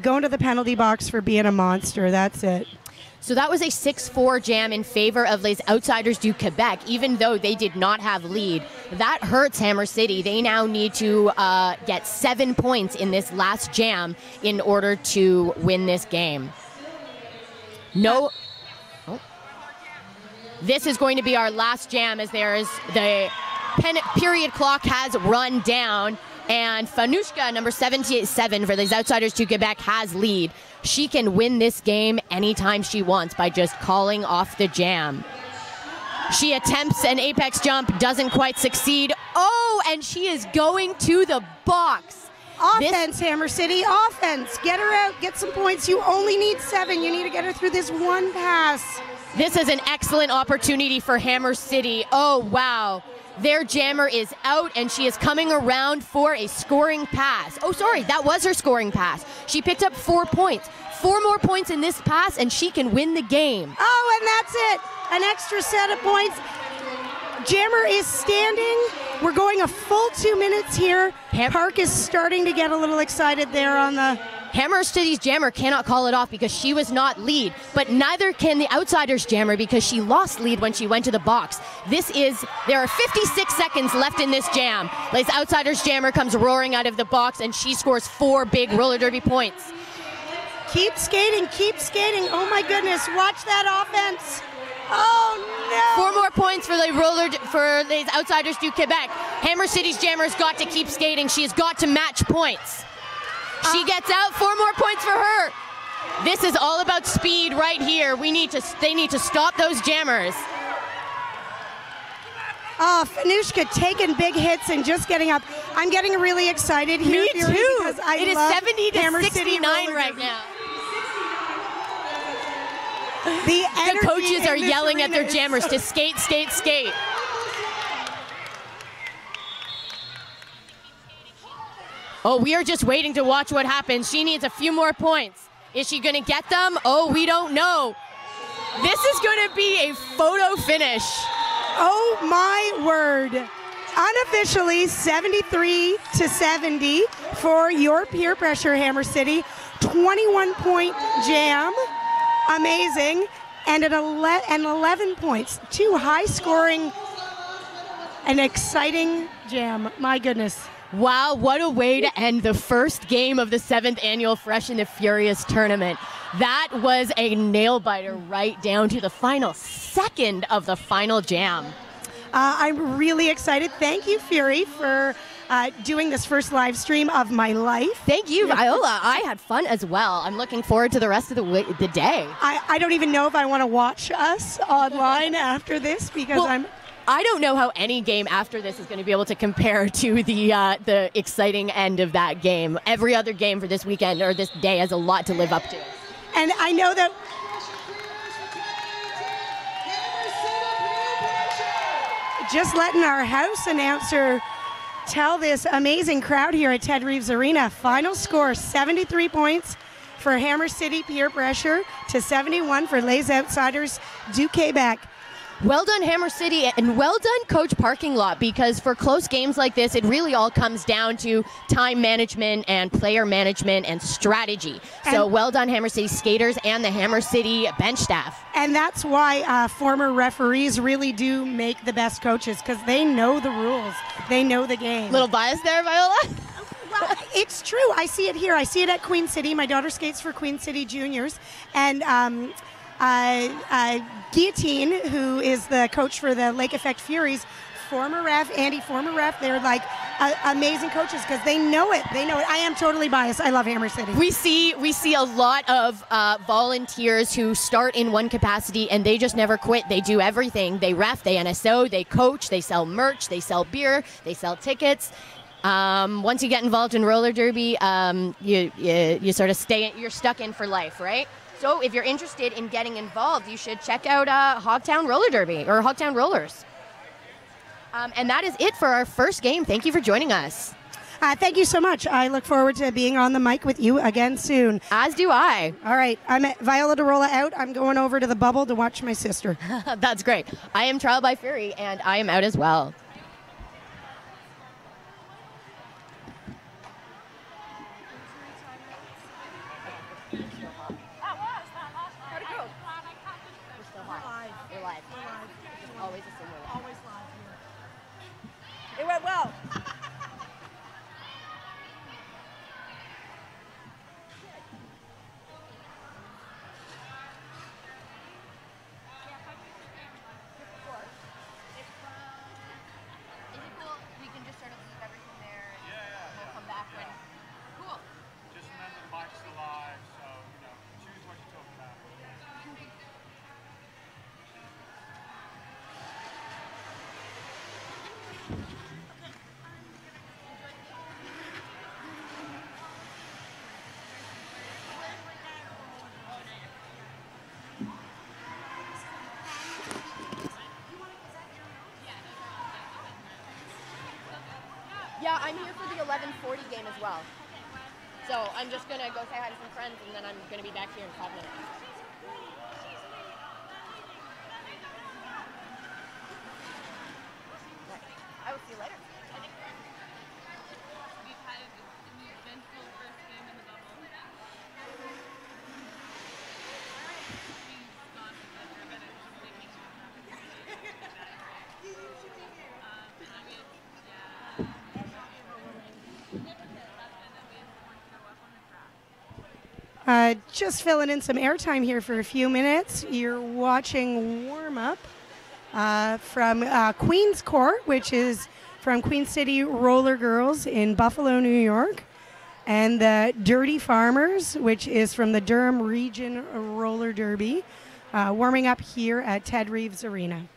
Speaker 1: Going to the penalty box for being a monster. That's it.
Speaker 3: So that was a 6-4 jam in favor of Les Outsiders du Quebec, even though they did not have lead. That hurts Hammer City. They now need to get 7 points in this last jam in order to win this game. No. Oh. This is going to be our last jam, as there is the period clock has run down, and Fanushka, number 77 for Les Outsiders du Quebec, has lead. She can win this game anytime she wants by just calling off the jam. She attempts an apex jump, doesn't quite succeed. Oh, and she is going to the box.
Speaker 1: Offense, Hammer City, offense. Get her out, get some points. You only need 7. You need to get her through this one pass.
Speaker 3: This is an excellent opportunity for Hammer City. Oh, wow. Their jammer is out, and she is coming around for a scoring pass. Oh, sorry, that was her scoring pass. She picked up 4 points. 4 more points in this pass, and she can win the game.
Speaker 1: Oh, and that's it. An extra set of points. Jammer is standing. We're going a full 2 minutes here. Park is starting to get a little excited there on the...
Speaker 3: Hammer City's jammer cannot call it off because she was not lead, but neither can the Outsiders jammer because she lost lead when she went to the box. There are 56 seconds left in this jam. Les Outsiders jammer comes roaring out of the box, and she scores 4 big roller derby points.
Speaker 1: Keep skating, keep skating. Oh my goodness, watch that offense. Oh no!
Speaker 3: 4 more points for Les Outsiders du Quebec. Hammer City's jammer's got to keep skating. She has got to match points. She gets out. 4 more points for her. This is all about speed right here. They need to stop those jammers.
Speaker 1: Oh, Fanushka taking big hits and just getting up. I'm getting really excited here.
Speaker 3: Me too.
Speaker 1: Because
Speaker 3: it is 70 to 69 right now. The coaches are yelling at their jammers to skate, skate, skate. Oh, we are just waiting to watch what happens. She needs a few more points. Is she going to get them? Oh, we don't know. This is going to be a photo finish.
Speaker 1: Oh, my word. Unofficially, 73 to 70 for your peer pressure, Hammer City. 21-point jam. Amazing. And 11 points. 2 high-scoring and exciting jam. My goodness.
Speaker 3: Wow, what a way to end the first game of the 7th annual Fresh and the Furious tournament. That was a nail-biter right down to the final second of the final jam.
Speaker 1: I'm really excited. Thank you, Fury, for doing this first live stream of my life.
Speaker 3: Thank you, Viola. I had fun as well. I'm looking forward to the rest of the day.
Speaker 1: I don't even know if I want to watch us online after this because
Speaker 3: I don't know how any game after this is going to be able to compare to the exciting end of that game. Every other game for this weekend or this day has a lot to live up to.
Speaker 1: And I know that just letting our house announcer tell this amazing crowd here at Ted Reeves Arena. Final score, 73 points for Hammer City Peer Pressure to 71 for Les Outsiders du Quebec.
Speaker 3: Well done, Hammer City, and well done, Coach Parking Lot, because for close games like this, it really all comes down to time management and player management and strategy. So well done, Hammer City skaters and the Hammer City bench staff. And
Speaker 1: that's why former referees really do make the best coaches, because they know the rules. They know the game.
Speaker 3: Little bias there, Viola?
Speaker 1: Well, it's true. I see it here. I see it at Queen City. My daughter skates for Queen City Juniors. And Guillotine, who is the coach for the Lake Effect Furies, former ref, they're like amazing coaches because they know it. They know it. I am totally biased. I love Hammer City.
Speaker 3: We see a lot of volunteers who start in one capacity and they just never quit. They do everything. They ref, they NSO, they coach, they sell merch, they sell beer, they sell tickets. Once you get involved in roller derby, you sort of you're stuck in for life, right? So if you're interested in getting involved, you should check out Hogtown Roller Derby or Hogtown Rollers. And that is it for our first game. Thank you for joining us.
Speaker 1: Thank you so much. I look forward to being on the mic with you again soon.
Speaker 3: As do I.
Speaker 1: All right. I'm at Viola DeRolla out. I'm going over to the bubble to watch my sister.
Speaker 3: That's great. I am Trial by Fury, and I am out as well. We're still hot. How'd it go? We're still hot. We're live. Just always assume we're live.
Speaker 1: Always live here. It went well.
Speaker 3: Is it cool? We can just sort of leave everything there and we'll come back when. Cool.
Speaker 2: Just remember the mic's alive, so, you know, choose what you talk about.
Speaker 3: Yeah, I'm here for the 11:40 game as well. So I'm just gonna go say hi to some friends and then I'm gonna be back here in 5 minutes. Right. I will see you later.
Speaker 4: We've had an eventful first game in the bubble. He's gone for the ribbon and just making sure and I mean,
Speaker 1: Just filling in some airtime here for a few minutes. You're watching warm-up from Queens Court, which is from Queen City Roller Girls in Buffalo, New York, and the Dirty Farmers, which is from the Durham Region Roller Derby, warming up here at Ted Reeves Arena.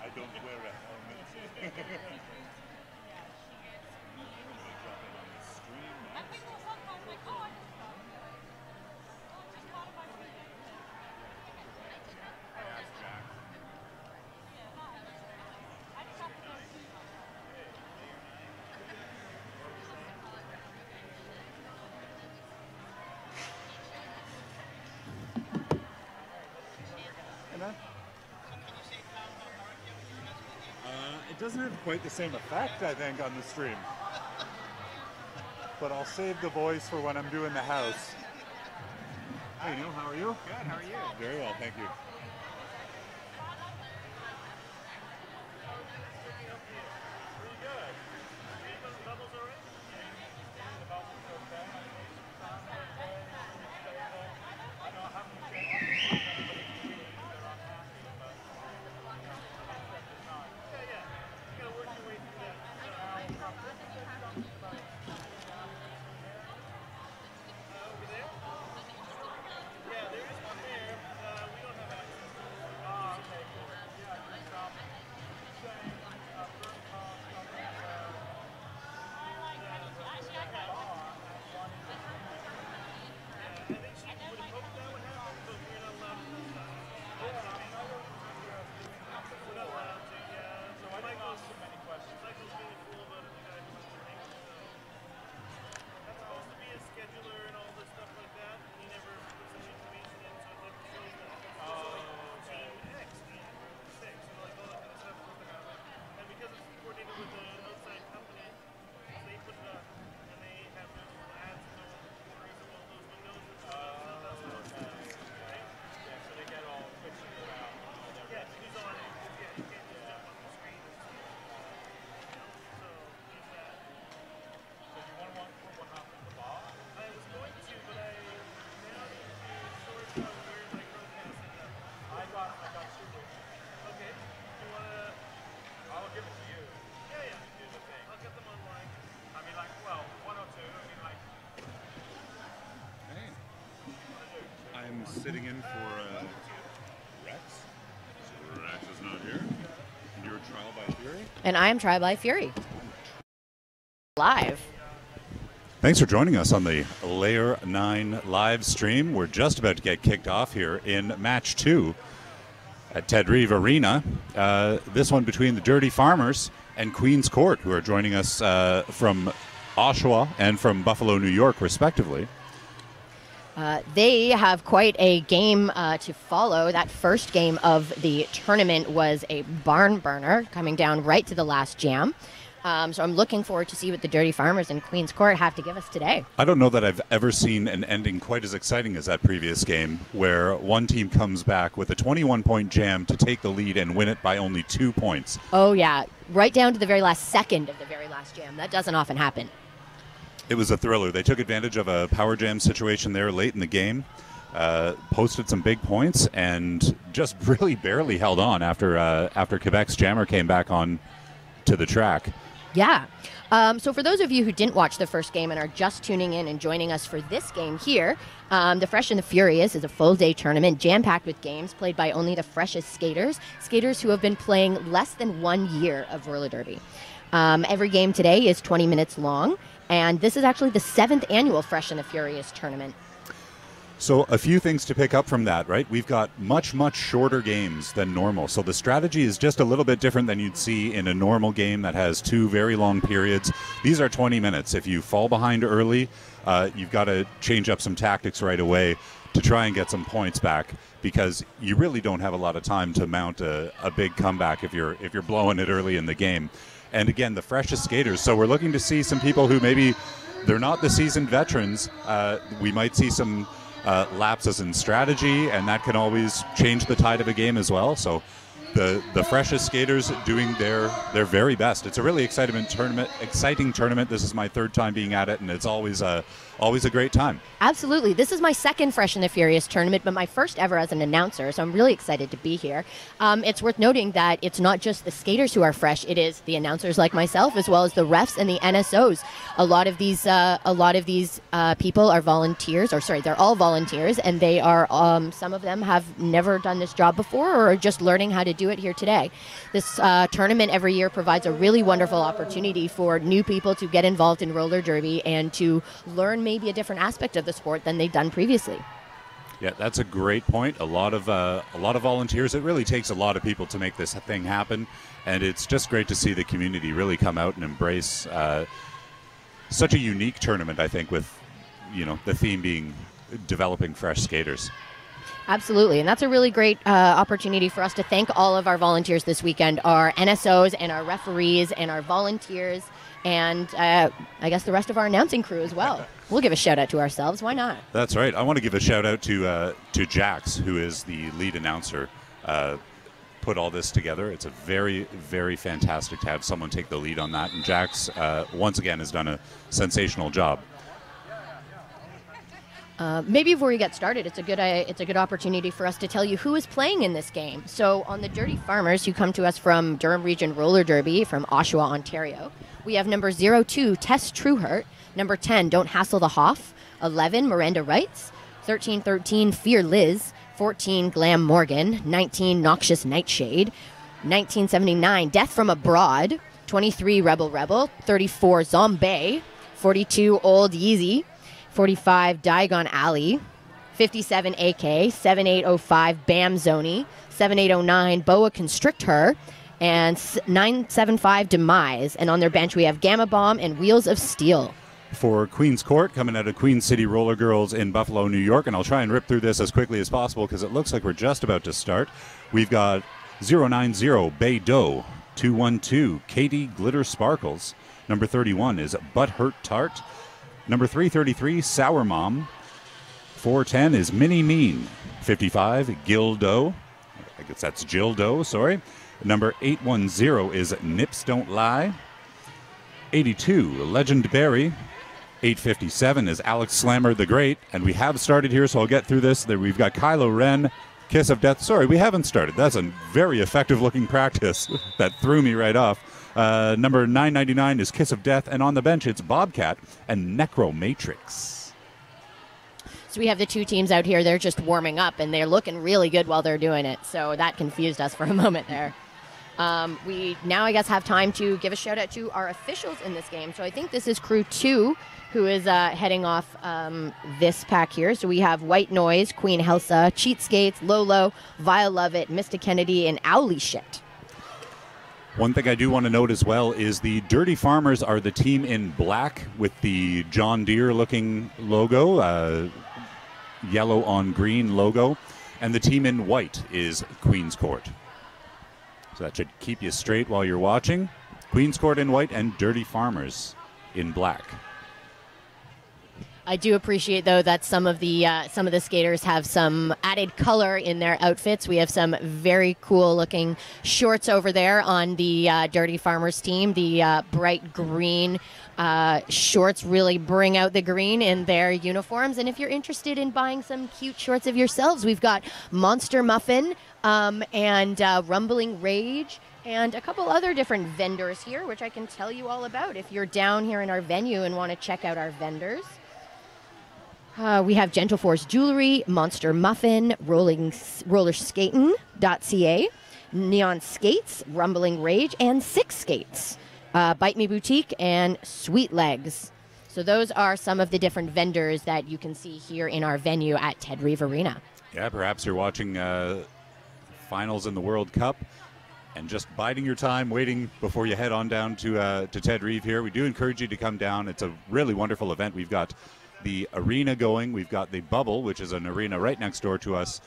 Speaker 5: I don't wear a helmet. It doesn't have quite the same effect, I think, on the stream. But I'll save the voice for when I'm doing the house. Hey, Neil, how are you?
Speaker 2: Good, how are you?
Speaker 5: Very well, thank you. I'm sitting in for Rex. So Rex is not here. And you're Trial by Fury.
Speaker 3: And I am Trial by Fury. Live.
Speaker 5: Thanks for joining us on the Layer 9 live stream. We're just about to get kicked off here in match 2 at Ted Reeve Arena. This one between the Dirty Farmers and Queens Court, who are joining us from Oshawa and from Buffalo, New York, respectively.
Speaker 3: They have quite a game to follow. That first game of the tournament was a barn burner, coming down right to the last jam. So I'm looking forward to see what the Dirty Farmers and Queens Court have to give us today.
Speaker 5: I don't know that I've ever seen an ending quite as exciting as that previous game, where one team comes back with a 21-point jam to take the lead and win it by only 2 points.
Speaker 3: Oh, yeah. Right down to the very last second of the very last jam. That doesn't often happen.
Speaker 5: It was a thriller. They took advantage of a power jam situation there late in the game, posted some big points, and just really barely held on after Quebec's jammer came back on to the track.
Speaker 3: Yeah. So for those of you who didn't watch the first game and are just tuning in and joining us for this game here, the Fresh and the Furious is a full-day tournament jam-packed with games played by only the freshest skaters who have been playing less than 1 year of roller derby. Every game today is 20 minutes long, and this is actually the 7th annual Fresh and the Furious tournament.
Speaker 5: So a few things to pick up from that, right? We've got much, much shorter games than normal. So the strategy is just a little bit different than you'd see in a normal game that has 2 very long periods. These are 20 minutes. If you fall behind early, you've got to change up some tactics right away to try and get some points back, because you really don't have a lot of time to mount a big comeback if you're blowing it early in the game. And again, the freshest skaters. So we're looking to see some people who maybe they're not the seasoned veterans. We might see some lapses in strategy, and that can always change the tide of a game as well. So the freshest skaters doing their very best. It's a really exciting tournament. This is my 3rd time being at it, and it's always a great time.
Speaker 3: Absolutely. This is my 2nd Fresh and the Furious tournament, but my 1st ever as an announcer, so I'm really excited to be here. It's worth noting that it's not just the skaters who are fresh, it is the announcers like myself, as well as the refs and the NSOs. A lot of these people are volunteers, they're all volunteers, and they are, some of them have never done this job before or are just learning how to do it here today. This tournament every year provides a really wonderful opportunity for new people to get involved in roller derby and to learn maybe a different aspect of the sport than they've done previously.
Speaker 5: Yeah, that's a great point. A lot of volunteers. It really takes a lot of people to make this thing happen, and it's just great to see the community really come out and embrace such a unique tournament. I think with the theme being developing fresh skaters.
Speaker 3: Absolutely, and that's a really great opportunity for us to thank all of our volunteers this weekend, our NSOs and our referees and our volunteers, and I guess the rest of our announcing crew as well. We'll give a shout out to ourselves. Why not?
Speaker 5: That's right. I want to give a shout out to Jax, who is the lead announcer. Put all this together. It's a very, very fantastic to have someone take the lead on that, and Jax once again has done a sensational job.
Speaker 3: Maybe before we get started, it's a good opportunity for us to tell you who is playing in this game. So on the Dirty Farmers, who come to us from Durham Region Roller Derby from Oshawa, Ontario, we have number 02, Tess Truehart, number 10, Don't Hassle the Hoff, 11, Miranda Wrights, 13, Fear Liz, 14, Glam Morgan, 19, Noxious Nightshade, 1979, Death from Abroad, 23, Rebel, 34, Zombie, 42, Old Yeezy, 45, Diagon Alley, 57, AK, 7805, Bam Zoni, 7809, Boa Constrictor, and 975, Demise. And on their bench, we have Gamma Bomb and Wheels of Steel.
Speaker 5: For Queens Court, coming out of Queen City Roller Girls in Buffalo, New York, and I'll try and rip through this as quickly as possible because it looks like we're just about to start. We've got 090, Bay Doe, 212, Katie Glitter Sparkles. Number 31 is Butthurt Tart. Number 333, Sour Mom. 410 is Mini Mean. 55, Gildo. I guess that's Jill Doe, sorry. Number 810 is Nips Don't Lie. 82, Legend Berry. 857 is Alex Slammer the Great. And we have started here, so I'll get through this. There we've got Kylo Ren, Kiss of Death. Sorry, we haven't started. That's a very effective looking practice. That threw me right off. Number 999 is Kiss of Death. And on the bench, it's Bobcat and Necromatrix.
Speaker 3: So we have the two teams out here. They're just warming up, and they're looking really good while they're doing it. So that confused us for a moment there. We now, I guess, have time to give a shout out to our officials in this game. So I think this is Crew 2 who is heading off this pack here. So we have White Noise, Queen Helsa, Cheat Skates, Lolo, Vile Lovett, Mr. Kennedy, and Owly Shit.
Speaker 5: One thing I do want to note as well is the Dirty Farmers are the team in black with the John Deere looking logo, yellow on green logo, and the team in white is Queen's Court. So that should keep you straight while you're watching. Queen's Court in white and Dirty Farmers in black.
Speaker 3: I do appreciate, though, that some of the skaters have some added color in their outfits. We have some very cool-looking shorts over there on the Dirty Farmers team. The bright green shorts really bring out the green in their uniforms. And if you're interested in buying some cute shorts of yourselves, we've got Monster Muffin and Rumbling Rage and a couple other different vendors here, which I can tell you all about if you're down here in our venue and want to check out our vendors. We have Gentle Force Jewelry, Monster Muffin, Rollerskating.ca, Neon Skates, Rumbling Rage, and Six Skates, Bite Me Boutique, and Sweet Legs. So those are some of the different vendors that you can see here in our venue at Ted Reeve Arena.
Speaker 5: Yeah, perhaps you're watching finals in the World Cup and just biding your time, waiting before you head on down to Ted Reeve here. We do encourage you to come down. It's a really wonderful event. We've got the arena going. We've got the Bubble, which is an arena right next door to us,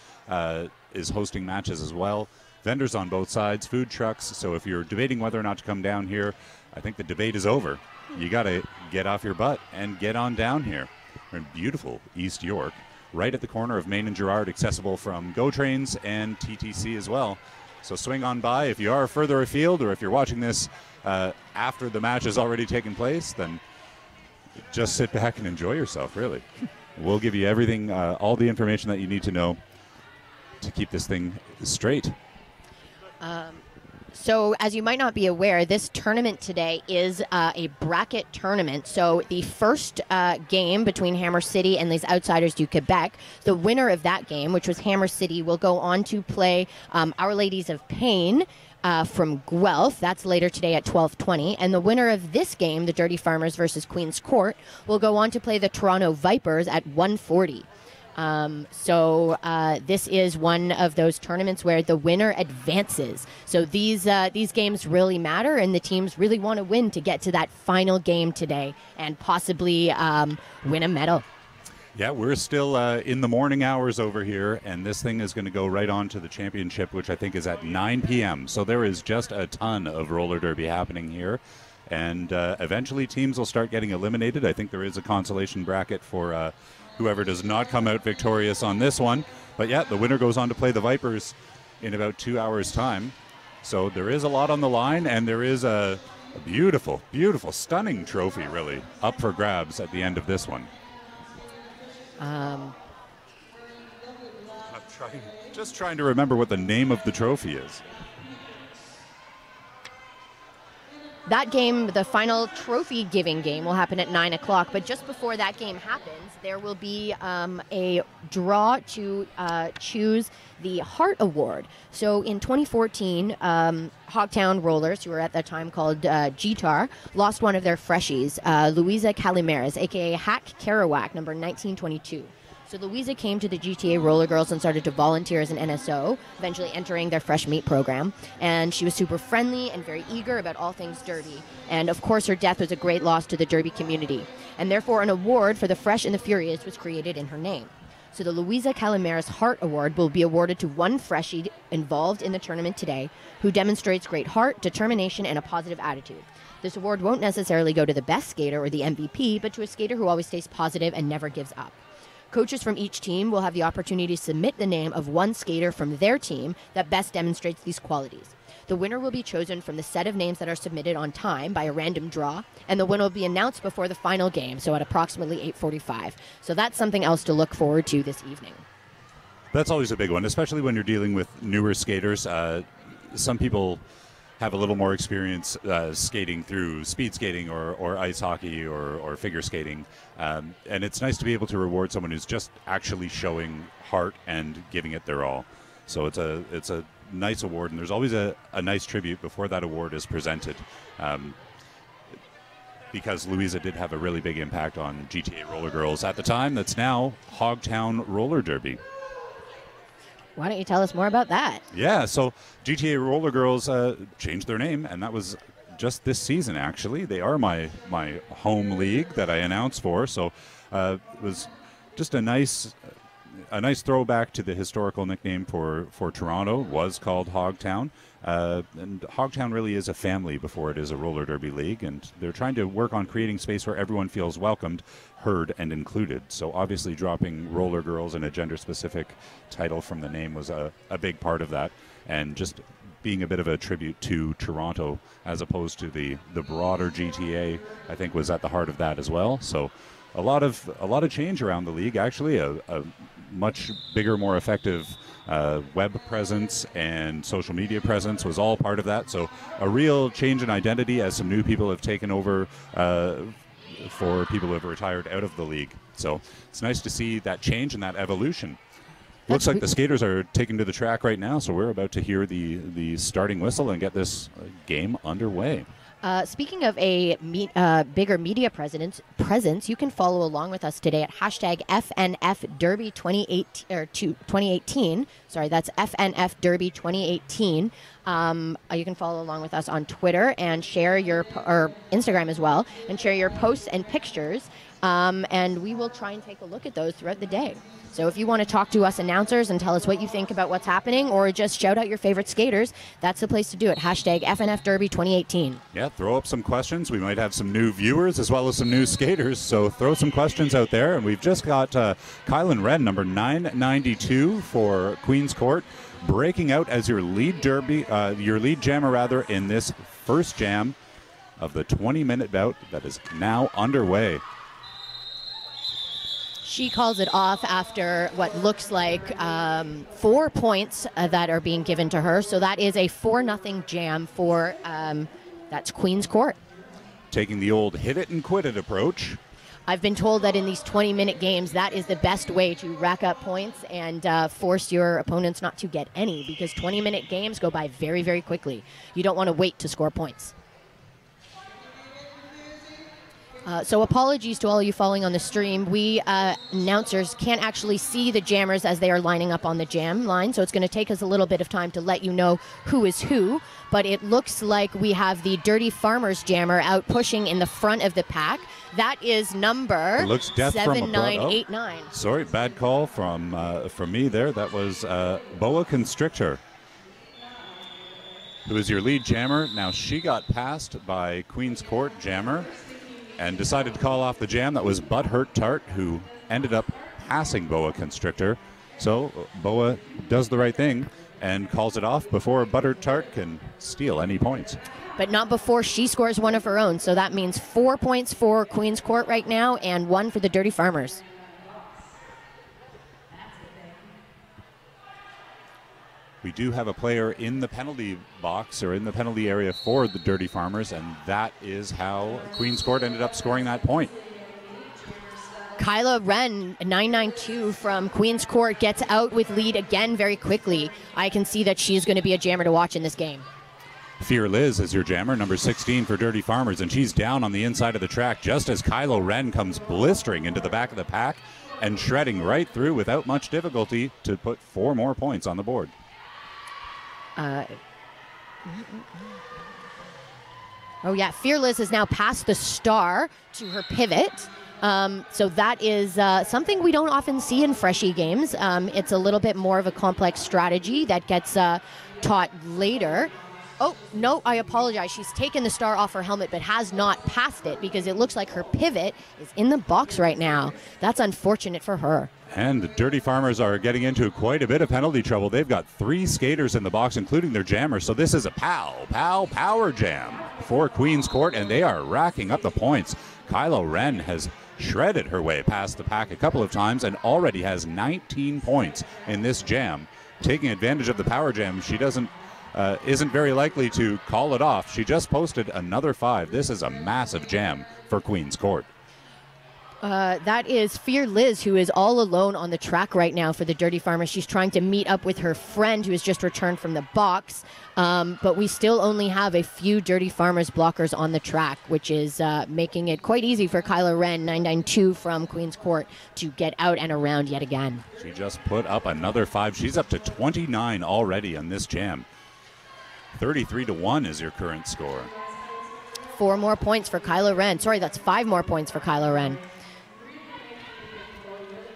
Speaker 5: is hosting matches as well. Vendors on both sides, food trucks. So if you're debating whether or not to come down here, I think the debate is over. You got to get off your butt and get on down here. We're in beautiful East York, right at the corner of Main and Girard, accessible from GO Trains and TTC as well. So swing on by. If you are further afield, or if you're watching this after the match has already taken place, then just sit back and enjoy yourself, really. We'll give you everything, all the information that you need to know to keep this thing straight.
Speaker 3: So as you might not be aware, this tournament today is a bracket tournament. So the first game between Hammer City and these outsiders du Quebec, the winner of that game, which was Hammer City, will go on to play Our Ladies of Pain from Guelph. That's later today at 12:20. And the winner of this game, the Dirty Farmers versus Queen's Court, will go on to play the Toronto Vipers at 1:40. This is one of those tournaments where the winner advances. So these games really matter, and the teams really want to win to get to that final game today and possibly win a medal.
Speaker 5: Yeah, we're still in the morning hours over here, and this thing is going to go right on to the championship, which I think is at 9 p.m. So there is just a ton of roller derby happening here. And eventually teams will start getting eliminated. I think there is a consolation bracket for whoever does not come out victorious on this one. But yeah, the winner goes on to play the Vipers in about 2 hours' time. So there is a lot on the line, and there is a beautiful, beautiful, stunning trophy, really, up for grabs at the end of this one. I'm just trying to remember what the name of the trophy is.
Speaker 3: That game, the final trophy giving game, will happen at 9 o'clock. But just before that game happens, there will be a draw to choose the Heart Award. So in 2014, Hogtown Rollers, who were at that time called GTAR, lost one of their freshies, Louisa Calimares, a.k.a. Hack Kerouac, number 1922. So Louisa came to the GTA Roller Girls and started to volunteer as an NSO, eventually entering their Fresh Meat program. And she was super friendly and very eager about all things derby. And of course, her death was a great loss to the derby community. And therefore, an award for the Fresh and the Furious was created in her name. So the Louisa Calimares Heart Award will be awarded to one freshie involved in the tournament today who demonstrates great heart, determination, and a positive attitude. This award won't necessarily go to the best skater or the MVP, but to a skater who always stays positive and never gives up. Coaches from each team will have the opportunity to submit the name of one skater from their team that best demonstrates these qualities. The winner will be chosen from the set of names that are submitted on time by a random draw, and the winner will be announced before the final game, so at approximately 8:45. So that's something else to look forward to this evening.
Speaker 5: That's always a big one, especially when you're dealing with newer skaters. Some people have a little more experience skating through speed skating or ice hockey or figure skating. And it's nice to be able to reward someone who's just actually showing heart and giving it their all. So it's a nice award, and there's always a nice tribute before that award is presented. Because Louisa did have a really big impact on GTA Roller Girls at the time. That's now Hogtown Roller Derby.
Speaker 3: Why don't you tell us more about that?
Speaker 5: Yeah, so GTA Roller Girls changed their name, and that was just this season, actually. They are my home league that I announced for, so it was just a nice throwback to the historical nickname for Toronto. Was called Hogtown. And Hogtown really is a family before it is a roller derby league, and they're trying to work on creating space where everyone feels welcomed, heard, and included. So obviously dropping Roller Girls and a gender-specific title from the name was a big part of that, and just being a bit of a tribute to Toronto as opposed to the broader GTA, I think, was at the heart of that as well. So a lot of change around the league, actually. A much bigger, more effective web presence and social media presence was all part of that. So a real change in identity as some new people have taken over for people who have retired out of the league. So it's nice to see that change and that evolution. Looks like the skaters are taken to the track right now, so we're about to hear the starting whistle and get this game underway.
Speaker 3: Speaking of a bigger media presence, you can follow along with us today at hashtag FNF Derby 2018. Sorry, that's FNF Derby 2018. You can follow along with us on Twitter and share or Instagram as well, and share your posts and pictures. And we will try and take a look at those throughout the day. So if you want to talk to us announcers and tell us what you think about what's happening, or just shout out your favorite skaters, that's the place to do it. Hashtag FNF Derby 2018.
Speaker 5: Yeah, throw up some questions. We might have some new viewers as well as some new skaters, so throw some questions out there. And we've just got Kylan Wren, number 992 for Queen's Court, breaking out as your lead jammer rather, in this first jam of the 20-minute bout that is now underway.
Speaker 3: She calls it off after what looks like 4 points that are being given to her. So that is a 4-0 jam for that's Queen's Court.
Speaker 5: Taking the old hit it and quit it approach.
Speaker 3: I've been told that in these 20-minute games, that is the best way to rack up points and force your opponents not to get any, because 20-minute games go by very, very quickly. You don't want to wait to score points. So apologies to all you following on the stream. We announcers can't actually see the jammers as they are lining up on the jam line, so it's going to take us a little bit of time to let you know who is who. But it looks like we have the Dirty Farmers jammer out pushing in the front of the pack. That is number 7989.
Speaker 5: Oh, sorry, bad call from me there. That was Boa Constrictor, who is your lead jammer. Now she got passed by Queen's Court jammer and decided to call off the jam. That was Butthurt Tart, who ended up passing Boa Constrictor. So Boa does the right thing and calls it off before Butthurt Tart can steal any points.
Speaker 3: But not before she scores one of her own. So that means 4 points for Queen's Court right now and 1 for the Dirty Farmers.
Speaker 5: We do have a player in the penalty box, or in the penalty area, for the Dirty Farmers, and that is how Queen's Court ended up scoring that point.
Speaker 3: Kyla Wren, 992 from Queen's Court, gets out with lead again very quickly. I can see that she's going to be a jammer to watch in this game.
Speaker 5: Fear Liz is your jammer, number 16 for Dirty Farmers, and she's down on the inside of the track just as Kylo Wren comes blistering into the back of the pack and shredding right through without much difficulty to put 4 more points on the board.
Speaker 3: Oh yeah, Fearless is now past the star to her pivot. So that is something we don't often see in freshie games. It's a little bit more of a complex strategy that gets taught later. Oh, no, I apologize. She's taken the star off her helmet but has not passed it, because it looks like her pivot is in the box right now. That's unfortunate for her.
Speaker 5: And the Dirty Farmers are getting into quite a bit of penalty trouble. They've got 3 skaters in the box, including their jammer. So this is a power jam for Queen's Court, and they are racking up the points. Kylo Wren has shredded her way past the pack a couple of times and already has 19 points in this jam. Taking advantage of the power jam, she doesn't isn't very likely to call it off. She just posted another 5. This is a massive jam for Queen's Court.
Speaker 3: That is Fear Liz, who is all alone on the track right now for the Dirty Farmers. She's trying to meet up with her friend who has just returned from the box. But we still only have a few Dirty Farmers blockers on the track, which is making it quite easy for Kyla Wren, 992 from Queen's Court, to get out and around yet again.
Speaker 5: She just put up another 5. She's up to 29 already on this jam. 33-1 is your current score.
Speaker 3: 4 more points for Kyla Wren. Sorry, that's 5 more points for Kyla Wren.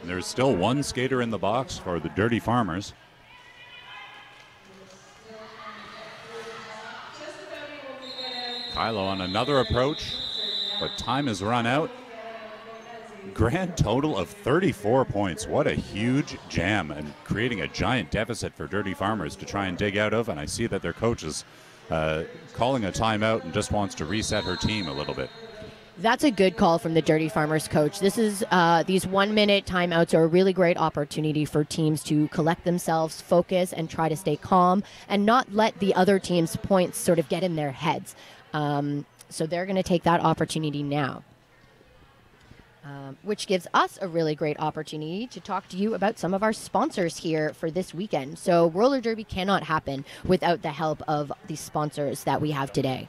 Speaker 5: There's still one skater in the box for the Dirty Farmers. Kylo on another approach, but time has run out. Grand total of 34 points. What a huge jam, and creating a giant deficit for Dirty Farmers to try and dig out of. And I see that their coach is calling a timeout and just wants to reset her team a little bit.
Speaker 3: That's a good call from the Dirty Farmers coach. This is these 1-minute timeouts are a really great opportunity for teams to collect themselves, focus, and try to stay calm and not let the other team's points sort of get in their heads. So they're going to take that opportunity now, which gives us a really great opportunity to talk to you about some of our sponsors here for this weekend. So Roller Derby cannot happen without the help of the sponsors that we have today.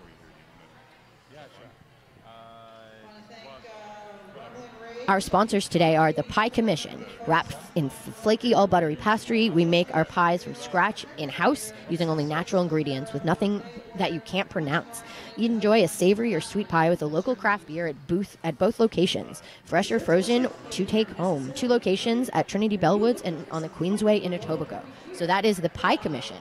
Speaker 3: Our sponsors today are the Pie Commission. Wrapped in flaky all-buttery pastry, we make our pies from scratch in-house using only natural ingredients with nothing that you can't pronounce. You enjoy a savory or sweet pie with a local craft beer at both locations. Fresh or frozen to take home. 2 locations at Trinity Bellwoods and on the Queensway in Etobicoke. So that is the Pie Commission.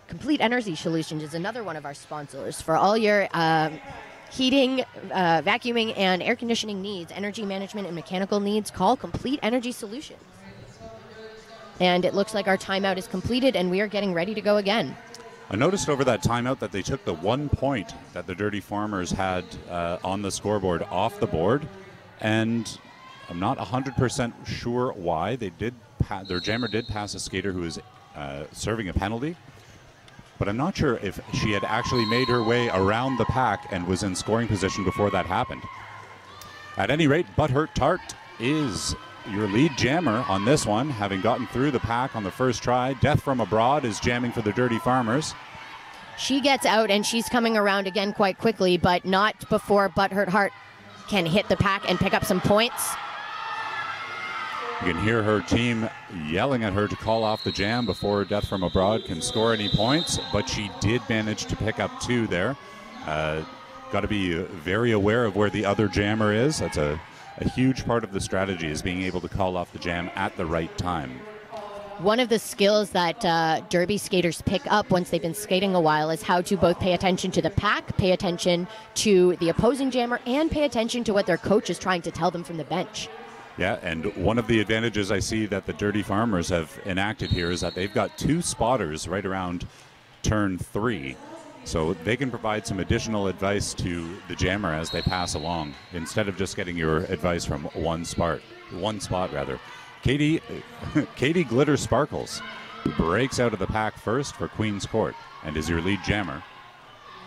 Speaker 3: Complete Energy Solutions is another one of our sponsors. For all your heating, vacuuming, and air conditioning needs, energy management, and mechanical needs, call Complete Energy Solutions. And it looks like our timeout is completed, and we are getting ready to go again.
Speaker 5: I noticed over that timeout that they took the 1 point that the Dirty Farmers had on the scoreboard off the board, and I'm not 100% sure why. They did. Their jammer did pass a skater who was serving a penalty. But I'm not sure if she had actually made her way around the pack and was in scoring position before that happened. At any rate, Butthurt Tart is your lead jammer on this one, having gotten through the pack on the first try. Death from Abroad is jamming for the Dirty Farmers.
Speaker 3: She gets out, and she's coming around again quite quickly, but not before Butthurt Heart can hit the pack and pick up some points.
Speaker 5: You can hear her team yelling at her to call off the jam before Death from Abroad can score any points, but she did manage to pick up 2 there. Got to be very aware of where the other jammer is. That's a huge part of the strategy, is being able to call off the jam at the right time.
Speaker 3: One of the skills that derby skaters pick up once they've been skating a while is how to both pay attention to the pack, pay attention to the opposing jammer, and pay attention to what their coach is trying to tell them from the bench.
Speaker 5: Yeah, and one of the advantages I see that the Dirty Farmers have enacted here is that they've got 2 spotters right around turn 3. So they can provide some additional advice to the jammer as they pass along, instead of just getting your advice from one spot. Katie Glitter Sparkles breaks out of the pack first for Queen's Court and is your lead jammer.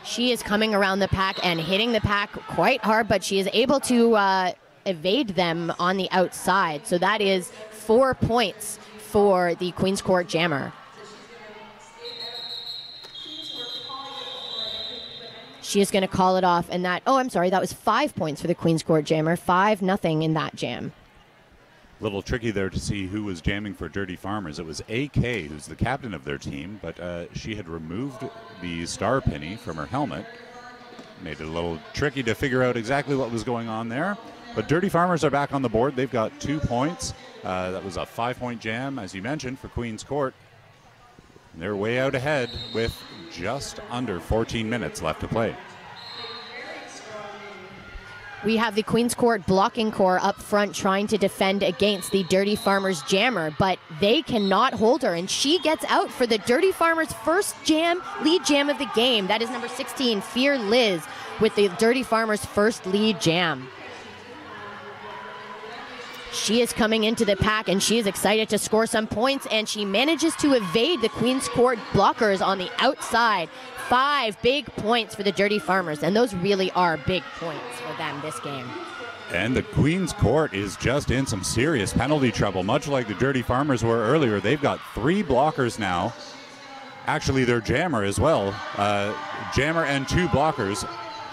Speaker 3: She is coming around the pack and hitting the pack quite hard, but she is able to evade them on the outside. So that is 4 points for the Queen's Court jammer. She is going to call it off, and that was 5 points for the Queen's Court jammer. 5-0 in that jam.
Speaker 5: Little tricky there to see who was jamming for Dirty Farmers. It was AK, who's the captain of their team, but she had removed the star penny from her helmet. Made it a little tricky to figure out exactly what was going on there. But Dirty Farmers are back on the board. They've got 2 points. That was a 5-point jam, as you mentioned, for Queen's Court. And they're way out ahead with just under 14 minutes left to play.
Speaker 3: We have the Queen's Court blocking core up front trying to defend against the Dirty Farmers jammer, but they cannot hold her, and she gets out for the Dirty Farmers' first lead jam of the game. That is number 16, Fear Liz, with the Dirty Farmers' first lead jam. She is coming into the pack, and she is excited to score some points, and she manages to evade the Queen's Court blockers on the outside. 5 big points for the Dirty Farmers, and those really are big points for them this game.
Speaker 5: And the Queen's Court is just in some serious penalty trouble, much like the Dirty Farmers were earlier. They've got 3 blockers now. Actually, their jammer as well. Jammer and 2 blockers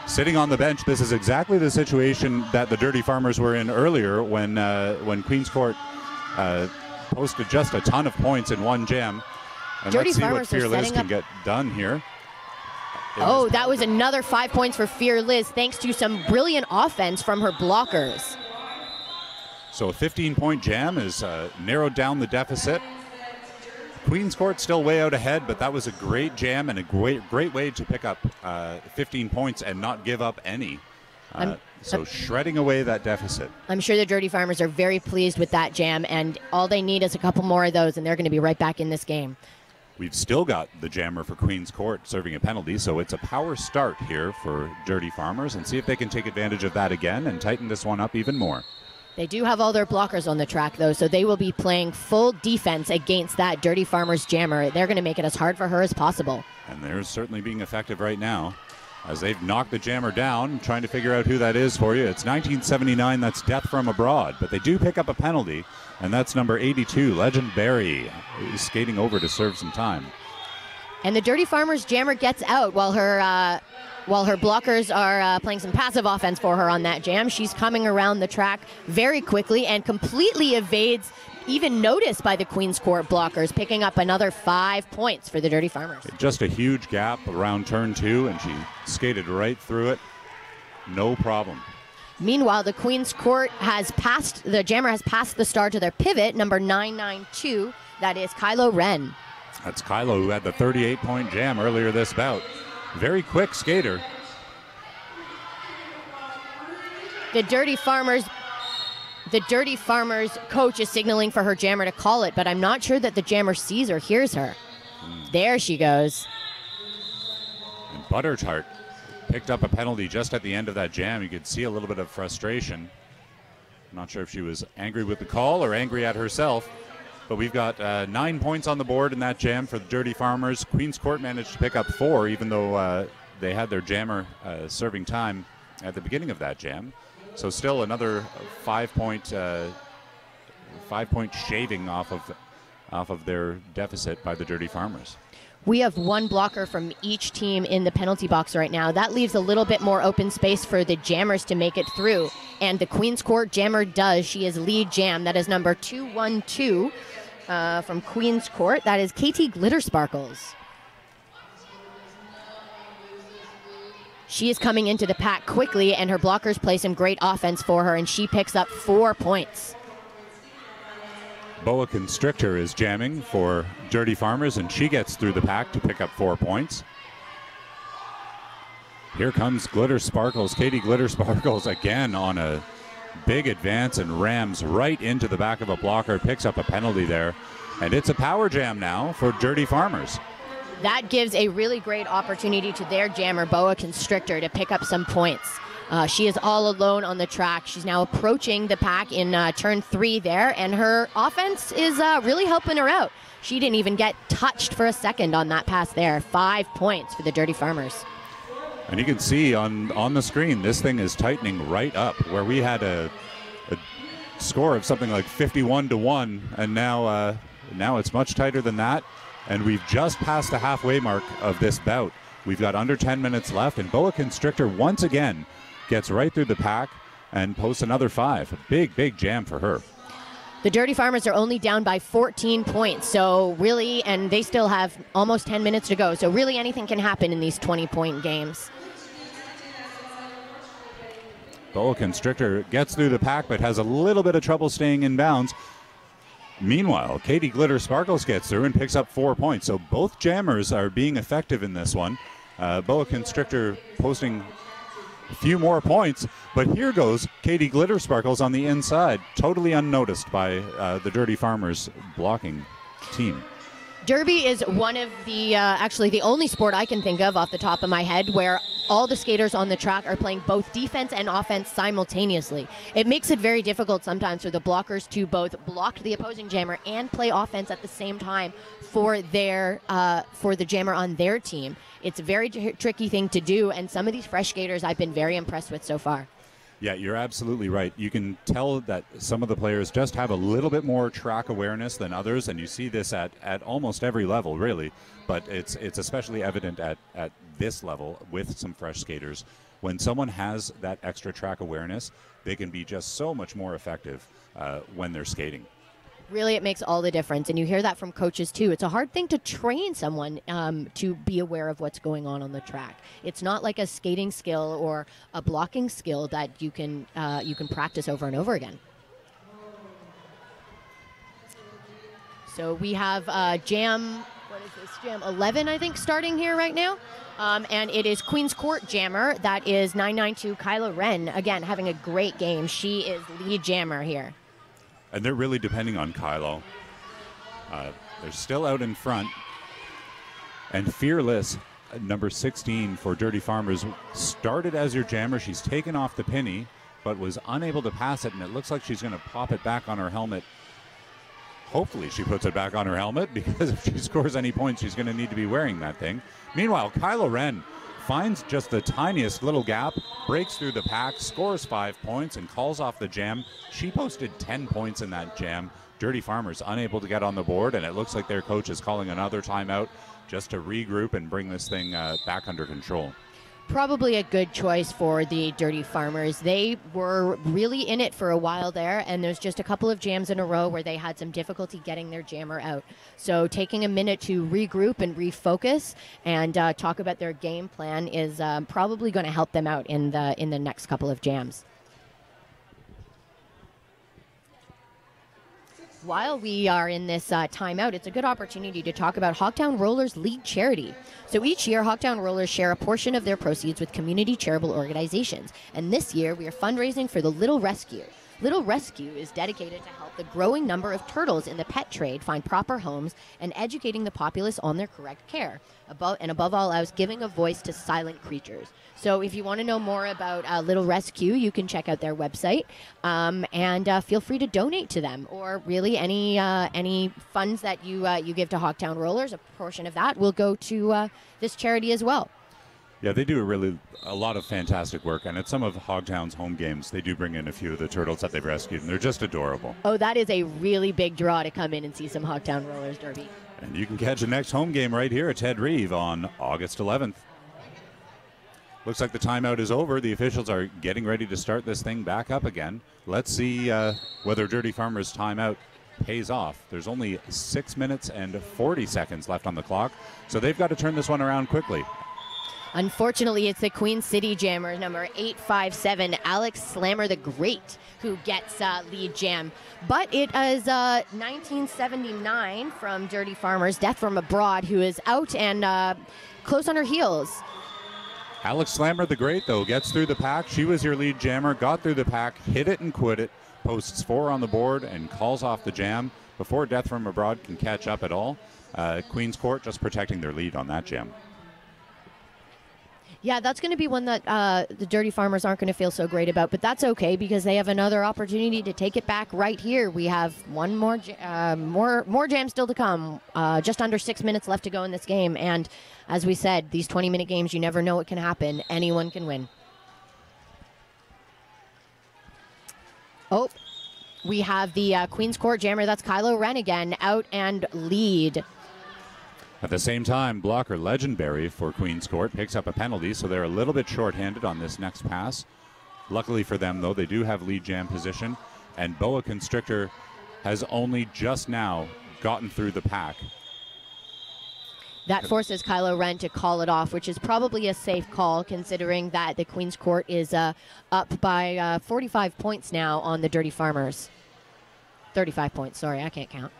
Speaker 5: sitting on the bench. This is exactly the situation that the Dirty Farmers were in earlier when Queen's Court posted just a ton of points in one jam. And
Speaker 3: Dirty
Speaker 5: let's see
Speaker 3: Farmers
Speaker 5: what
Speaker 3: are
Speaker 5: Fearless
Speaker 3: setting
Speaker 5: can
Speaker 3: up-
Speaker 5: get done here.
Speaker 3: Oh, that was another 5 points for Fear Liz, thanks to some brilliant offense from her blockers.
Speaker 5: So a 15-point jam has narrowed down the deficit. Queen's Court still way out ahead, but that was a great jam and a great way to pick up 15 points and not give up any. So shredding away that deficit.
Speaker 3: I'm sure the Dirty Farmers are very pleased with that jam, and all they need is a couple more of those, and they're going to be right back in this game.
Speaker 5: We've still got the jammer for Queen's Court serving a penalty, so it's a power start here for Dirty Farmers, and see if they can take advantage of that again and tighten this one up even more.
Speaker 3: They do have all their blockers on the track, though, so they will be playing full defense against that Dirty Farmers jammer. They're going to make it as hard for her as possible.
Speaker 5: And they're certainly being effective right now as they've knocked the jammer down, trying to figure out who that is for you. It's 1979, that's Death from Abroad, but they do pick up a penalty, and that's number 82, Legend Barry, who's skating over to serve some time.
Speaker 3: And the Dirty Farmers jammer gets out while her blockers are playing some passive offense for her on that jam. She's coming around the track very quickly and completely evades even notice by the Queen's Court blockers, picking up another 5 points for the Dirty Farmers.
Speaker 5: Just a huge gap around turn 2, and she skated right through it. No problem.
Speaker 3: Meanwhile, the Queen's Court the jammer has passed the star to their pivot, number 992. That is Kylo Ren.
Speaker 5: That's Kylo, who had the 38-point jam earlier this bout. Very quick skater.
Speaker 3: The Dirty Farmers coach is signaling for her jammer to call it, but I'm not sure that the jammer sees or hears her. There she goes.
Speaker 5: And Buttertart picked up a penalty just at the end of that jam. You could see a little bit of frustration. I'm not sure if she was angry with the call or angry at herself, but we've got 9 points on the board in that jam for the Dirty Farmers. Queen's Court managed to pick up 4, even though they had their jammer serving time at the beginning of that jam. So still another 5-point shaving off of their deficit by the Dirty Farmers.
Speaker 3: We have 1 blocker from each team in the penalty box right now. That leaves a little bit more open space for the jammers to make it through. And the Queen's Court jammer does. She is lead jam. That is number 212 from Queen's Court. That is Katie Glittersparkles. She is coming into the pack quickly, and her blockers play some great offense for her, and she picks up 4 points.
Speaker 5: Boa Constrictor is jamming for Dirty Farmers, and she gets through the pack to pick up 4 points. Here comes Glitter Sparkles. Katie Glitter Sparkles again on a big advance and rams right into the back of a blocker, picks up a penalty there. And it's a power jam now for Dirty Farmers.
Speaker 3: That gives a really great opportunity to their jammer, Boa Constrictor, to pick up some points. She is all alone on the track. She's now approaching the pack in turn 3 there, and her offense is really helping her out. She didn't even get touched for a second on that pass there. 5 points for the Dirty Farmers.
Speaker 5: And you can see on the screen, this thing is tightening right up, where we had a score of something like 51-1, and now it's much tighter than that. And we've just passed the halfway mark of this bout. We've got under 10 minutes left, and Boa Constrictor once again gets right through the pack and posts another 5. A big jam for her.
Speaker 3: The Dirty Farmers are only down by 14 points, so really, and they still have almost 10 minutes to go, so really anything can happen in these 20-point games.
Speaker 5: Boa Constrictor gets through the pack, but has a little bit of trouble staying in bounds. Meanwhile, Katie Glitter Sparkles gets through and picks up 4 points. So both jammers are being effective in this one. Boa Constrictor posting a few more points, but here goes Katie Glitter Sparkles on the inside, totally unnoticed by the Dirty Farmers blocking team.
Speaker 3: Derby is one of the, actually the only sport I can think of off the top of my head where all the skaters on the track are playing both defense and offense simultaneously. It makes it very difficult sometimes for the blockers to both block the opposing jammer and play offense at the same time for the jammer on their team. It's a very tricky thing to do, and some of these fresh skaters I've been very impressed with so far.
Speaker 5: Yeah, you're absolutely right. You can tell that some of the players just have a little bit more track awareness than others, and you see this at almost every level, really. But it's especially evident at this level with some fresh skaters. When someone has that extra track awareness, they can be just so much more effective when they're skating.
Speaker 3: Really, it makes all the difference, and you hear that from coaches too. It's a hard thing to train someone to be aware of what's going on the track. It's not like a skating skill or a blocking skill that you can practice over and over again. So we have jam. What is this? Jam 11, I think, starting here right now. And it is Queen's Court jammer. That is 992 Kyla Wren. Again, having a great game. She is lead jammer here.
Speaker 5: And they're really depending on Kylo. They're still out in front. And Fearless, number 16 for Dirty Farmers, started as your jammer. She's taken off the penny, but was unable to pass it, and it looks like she's going to pop it back on her helmet. Hopefully she puts it back on her helmet, because if she scores any points, she's going to need to be wearing that thing. Meanwhile, Kylo Wren finds just the tiniest little gap, breaks through the pack, scores 5 points, and calls off the jam. She posted 10 points in that jam. Dirty Farmers unable to get on the board, and it looks like their coach is calling another timeout just to regroup and bring this thing back under control.
Speaker 3: Probably a good choice for the Dirty Farmers. They were really in it for a while there, and there's just a couple of jams in a row where they had some difficulty getting their jammer out. So taking a minute to regroup and refocus and talk about their game plan is probably going to help them out in the next couple of jams. While we are in this timeout, it's a good opportunity to talk about Hogtown Rollers League Charity. So each year, Hogtown Rollers share a portion of their proceeds with community charitable organizations. And this year, we are fundraising for the Little Rescue. Little Rescue is dedicated to help the growing number of turtles in the pet trade find proper homes and educating the populace on their correct care. Above all else, giving a voice to silent creatures. So if you want to know more about Little Rescue, you can check out their website and feel free to donate to them. Or really any funds that you give to Hogtown Rollers, a portion of that will go to this charity as well.
Speaker 5: Yeah, they do a lot of fantastic work, and at some of Hogtown's home games, they do bring in a few of the turtles that they've rescued, and they're just adorable.
Speaker 3: Oh, that is a really big draw to come in and see some Hogtown Rollers derby.
Speaker 5: And you can catch the next home game right here at Ted Reeve on August 11th. Looks like the timeout is over. The officials are getting ready to start this thing back up again. Let's see whether Dirty Farmers' timeout pays off. There's only 6 minutes and 40 seconds left on the clock, so they've got to turn this one around quickly.
Speaker 3: Unfortunately, it's the Queen City Jammer, number 857, Alex Slammer the Great, who gets lead jam. But it is 1979 from Dirty Farmers, Death from Abroad, who is out and close on her heels.
Speaker 5: Alex Slammer the Great, though, gets through the pack. She was your lead jammer, got through the pack, hit it and quit it, posts 4 on the board, and calls off the jam before Death from Abroad can catch up at all. Queen's Court just protecting their lead on that jam.
Speaker 3: Yeah, that's going to be one that the Dirty Farmers aren't going to feel so great about, but that's okay because they have another opportunity to take it back right here. We have one more jam still to come. Just under 6 minutes left to go in this game, and as we said, these 20-minute games, you never know what can happen. Anyone can win. Oh, we have the Queen's Court jammer. That's Kylo Wren again, out and lead.
Speaker 5: At the same time, blocker Legendary for Queen's Court picks up a penalty, so they're a little bit shorthanded on this next pass. Luckily for them, though, they do have lead jam position, and Boa Constrictor has only just now gotten through the pack.
Speaker 3: That forces Kylo Wren to call it off, which is probably a safe call considering that the Queen's Court is up by 45 points now on the Dirty Farmers. 35 points, sorry, I can't count.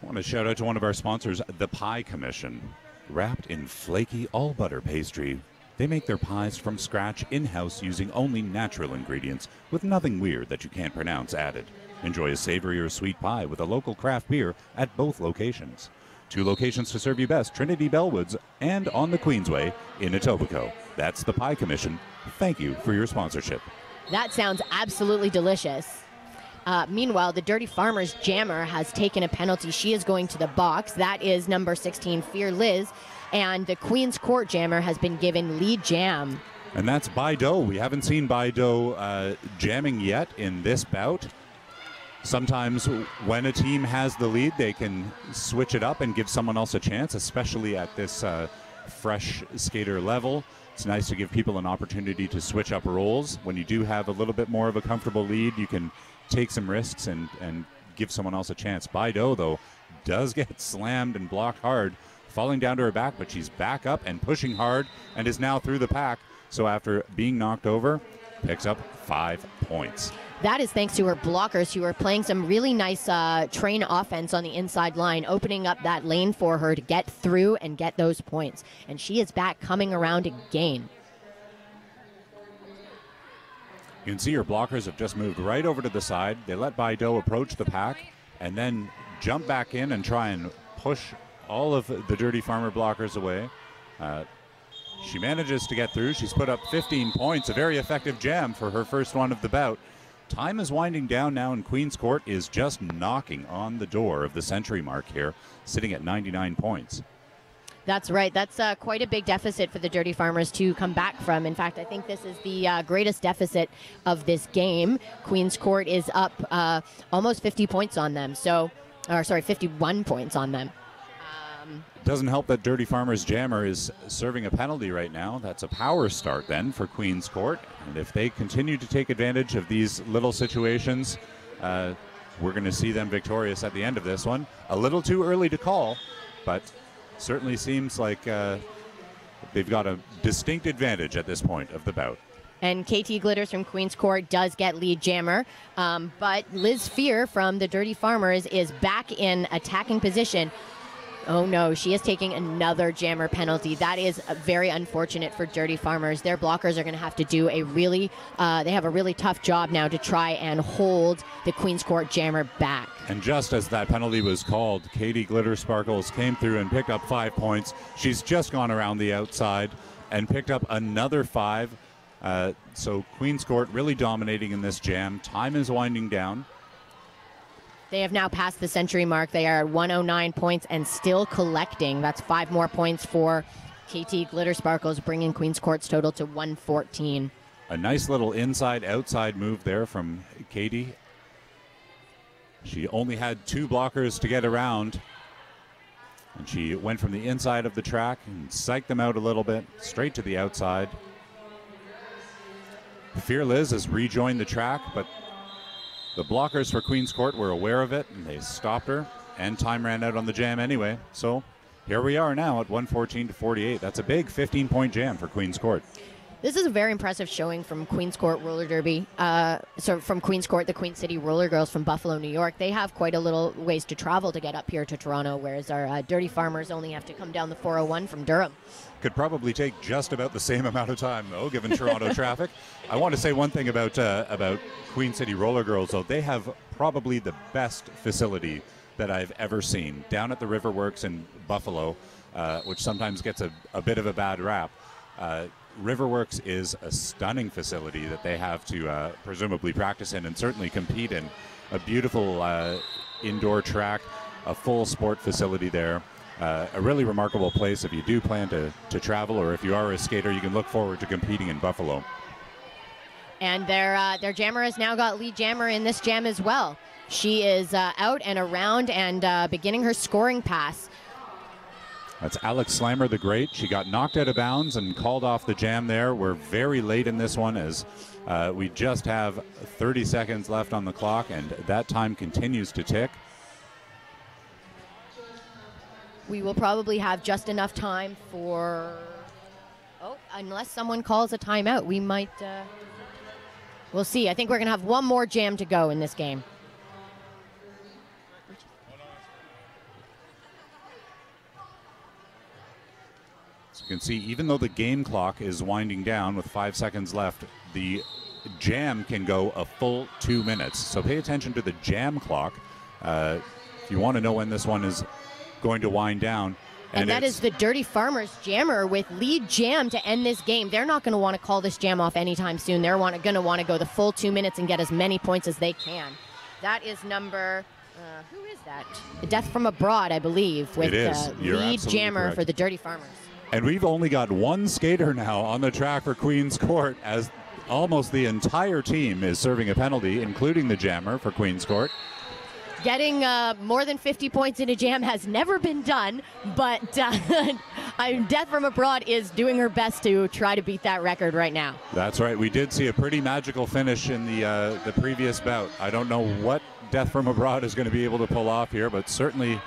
Speaker 5: I want to shout out to one of our sponsors, the Pie Commission. Wrapped in flaky all-butter pastry, they make their pies from scratch in-house using only natural ingredients with nothing weird that you can't pronounce added. Enjoy a savory or sweet pie with a local craft beer at both locations. 2 locations to serve you best, Trinity Bellwoods and on the Queensway in Etobicoke. That's the Pie Commission. Thank you for your sponsorship.
Speaker 3: That sounds absolutely delicious. Meanwhile, the Dirty Farmers jammer has taken a penalty. She is going to the box. That is number 16, Fear Liz. And the Queen's Court jammer has been given lead jam.
Speaker 5: And that's Baido. We haven't seen Baido jamming yet in this bout. Sometimes when a team has the lead, they can switch it up and give someone else a chance, especially at this fresh skater level. It's nice to give people an opportunity to switch up roles. When you do have a little bit more of a comfortable lead, you can take some risks and give someone else a chance. Baido, though, does get slammed and blocked hard, falling down to her back, but she's back up and pushing hard and is now through the pack. So after being knocked over, picks up 5 points.
Speaker 3: That is thanks to her blockers, who are playing some really nice train offense on the inside line, opening up that lane for her to get through and get those points. And she is back coming around again.
Speaker 5: You can see her blockers have just moved right over to the side. They let Baido approach the pack and then jump back in and try and push all of the Dirty Farmer blockers away. She manages to get through. She's put up 15 points, a very effective jam for her first one of the bout. Time is winding down now, and Queen's Court is just knocking on the door of the century mark here, sitting at 99 points.
Speaker 3: That's right. That's quite a big deficit for the Dirty Farmers to come back from. In fact, I think this is the greatest deficit of this game. Queen's Court is up almost 50 points on them. 51 points on them.
Speaker 5: It doesn't help that Dirty Farmers Jammer is serving a penalty right now. That's a power start then for Queen's Court. And if they continue to take advantage of these little situations, we're going to see them victorious at the end of this one. A little too early to call, but certainly seems like they've got a distinct advantage at this point of the bout.
Speaker 3: And KT Glitters from Queen's Court does get lead jammer. But Liz Fear from the Dirty Farmers is back in attacking position. Oh no, she is taking another jammer penalty. That is very unfortunate for Dirty Farmers. Their blockers are going to have to do they have a really tough job now to try and hold the Queen's Court jammer back.
Speaker 5: And just as that penalty was called, Katie Glitter Sparkles came through and picked up 5 points. She's just gone around the outside and picked up another 5. So Queen's Court really dominating in this jam. Time is winding down.
Speaker 3: They have now passed the century mark. They are at 109 points and still collecting. That's 5 more points for KT Glitter Sparkles, bringing Queen's Court's total to 114.
Speaker 5: A nice little inside-outside move there from Katie. She only had 2 blockers to get around, and she went from the inside of the track and psyched them out a little bit, straight to the outside. Fear Liz has rejoined the track, but the blockers for Queen's Court were aware of it, and they stopped her, and time ran out on the jam anyway. So here we are now at 114-48. That's a big 15-point jam for Queen's Court.
Speaker 3: This is a very impressive showing from Queen's Court Roller Derby. From Queen's Court, the Queen City Roller Girls from Buffalo, New York. They have quite a little ways to travel to get up here to Toronto, whereas our Dirty Farmers only have to come down the 401 from Durham.
Speaker 5: Could probably take just about the same amount of time, though, given Toronto traffic. I want to say one thing about Queen City Roller Girls, though. They have probably the best facility that I've ever seen down at the Riverworks in Buffalo, which sometimes gets a bit of a bad rap. Riverworks is a stunning facility that they have to presumably practice in and certainly compete in. A beautiful indoor track, a full sport facility there. A really remarkable place if you do plan to travel, or if you are a skater, you can look forward to competing in Buffalo.
Speaker 3: And their jammer has now got lead jammer in this jam as well. She is out and around and beginning her scoring pass.
Speaker 5: That's Alex Slammer the Great. She got knocked out of bounds and called off the jam there. We're very late in this one as we just have 30 seconds left on the clock, and that time continues to tick.
Speaker 3: We will probably have just enough time for... Oh, unless someone calls a timeout, we might... We'll see. I think we're going to have one more jam to go in this game.
Speaker 5: So you can see, even though the game clock is winding down with 5 seconds left, the jam can go a full 2 minutes. So pay attention to the jam clock. If you want to know when this one is going to wind down.
Speaker 3: And that is the Dirty Farmers jammer with lead jam to end this game. They're not going to want to call this jam off anytime soon. They're going to want to go the full 2 minutes and get as many points as they can. That is number, who is that? Death from Abroad, I believe, with lead jammer
Speaker 5: correct.
Speaker 3: for the Dirty Farmers.
Speaker 5: And we've only got one skater now on the track for Queen's Court, as almost the entire team is serving a penalty, including the jammer for Queen's Court.
Speaker 3: Getting more than 50 points in a jam has never been done, but Death from Abroad is doing her best to try to beat that record right now.
Speaker 5: That's right. We did see a pretty magical finish in the previous bout. I don't know what Death from Abroad is going to be able to pull off here, but certainly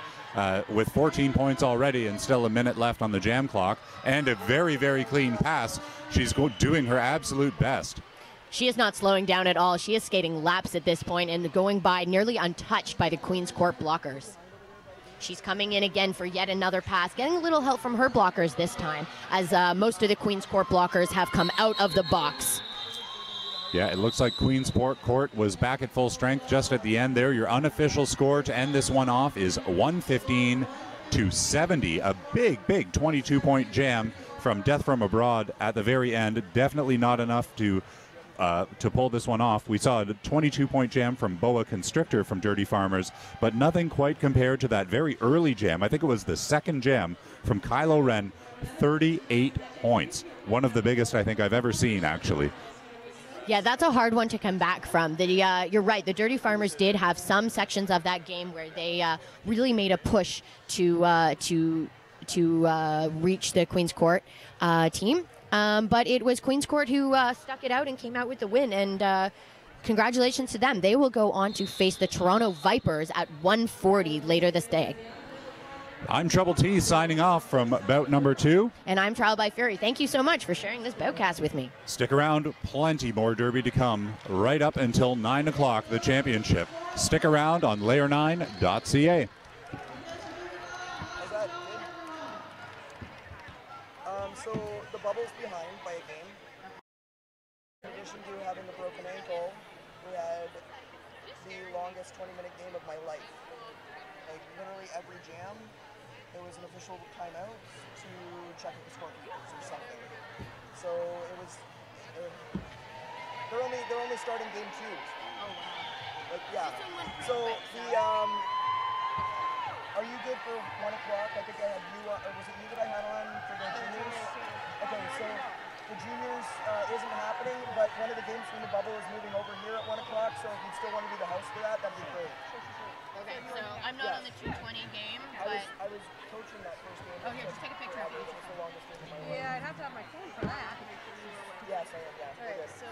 Speaker 5: with 14 points already and still a minute left on the jam clock and a very, very clean pass, she's doing her absolute best.
Speaker 3: She is not slowing down at all. She is skating laps at this point and going by nearly untouched by the Queen's Court blockers. She's coming in again for yet another pass, getting a little help from her blockers this time, as most of the Queen's Court blockers have come out of the box.
Speaker 5: Yeah, it looks like Queen's Court was back at full strength just at the end there. Your unofficial score to end this one off is 115-70. A big, big 22-point jam from Death from Abroad at the very end. Definitely not enough to pull this one off. We saw a 22-point jam from Boa Constrictor from Dirty Farmers, but nothing quite compared to that very early jam. I think it was the second jam from Kylo Ren, 38 points. One of the biggest I think I've ever seen, actually.
Speaker 3: Yeah, that's a hard one to come back from. You're right. The Dirty Farmers did have some sections of that game where they really made a push to reach the Queen's Court team. But it was Queen's Court who stuck it out and came out with the win. And congratulations to them. They will go on to face the Toronto Vipers at 1:40 later this day.
Speaker 5: I'm Trouble T signing off from bout number 2.
Speaker 3: And I'm Trial by Fury. Thank you so much for sharing this boutcast with me.
Speaker 5: Stick around. Plenty more Derby to come right up until 9 o'clock, the championship. Stick around on layer9.ca.
Speaker 6: So the bubble's behind by a game. In addition to having a broken ankle, we had the longest 20-minute game of my life. Like literally every jam, there was an official timeout to check with the scorekeepers or something. So it was. They're only starting game 2.
Speaker 4: Oh wow.
Speaker 6: Like yeah. So the Are you good for 1 o'clock? I think I had you on, or was it you that I had on for the juniors? Okay, so the juniors isn't happening, but one of the games from the bubble is moving over here at 1 o'clock, so if you still want to be the host for that, that'd be great.
Speaker 4: Okay, so I'm not on the 220 game, but
Speaker 6: I was coaching that first game.
Speaker 4: oh here, just take a picture of it.
Speaker 6: Which was the longest game of my life.
Speaker 7: Yeah, I'd have to have my phone for that.
Speaker 6: Yes, I am, yeah.
Speaker 7: Alright, so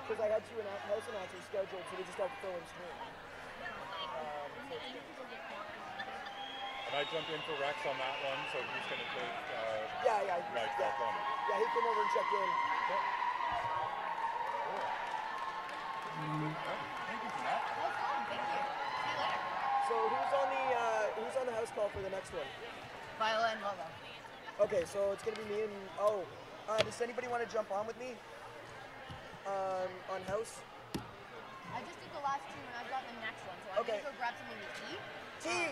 Speaker 6: Because I had 2 house announcers scheduled, so we just have to fill in screen. So it's good.
Speaker 2: And I jumped in for Rex on that one, so he's going to take
Speaker 6: Yeah.
Speaker 2: Rex back on.
Speaker 6: Yeah, he came over and checked in.
Speaker 2: Thank you for that.
Speaker 6: So who's on the house call for the next one?
Speaker 7: Viola and Lola.
Speaker 6: Okay, so it's gonna be me and does anybody want to jump on with me? On house?
Speaker 3: I just did the last 2 and I've got the next one, so I'm
Speaker 6: Okay.
Speaker 3: going to go grab something to eat.
Speaker 6: T.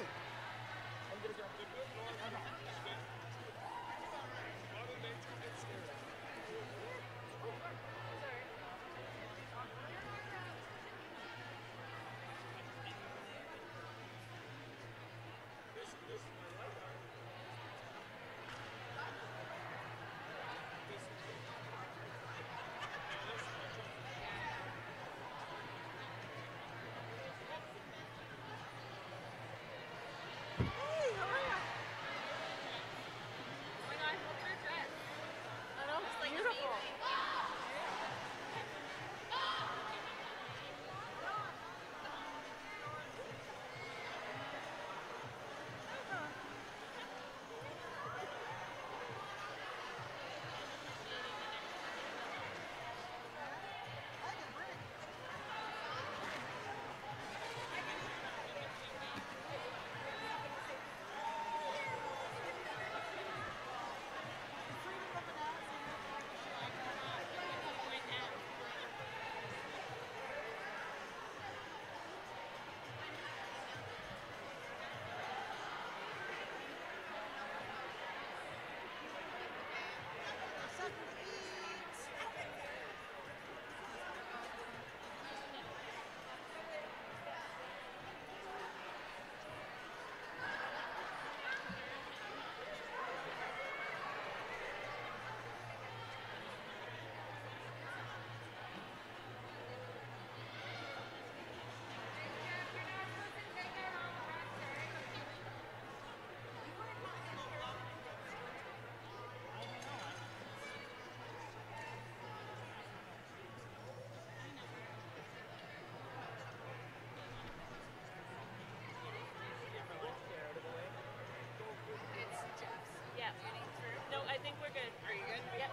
Speaker 4: think we're good. Are you good? Yep.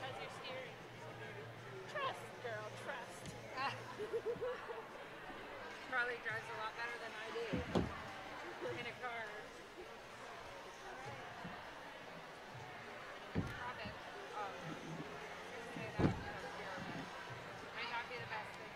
Speaker 4: How's your steering? Trust, girl, trust. Charlie drives a lot better than I do in a car. Stop it. Say that because might not be the best thing.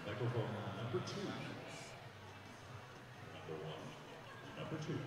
Speaker 8: Microphone number 2. Number 1. Number 2.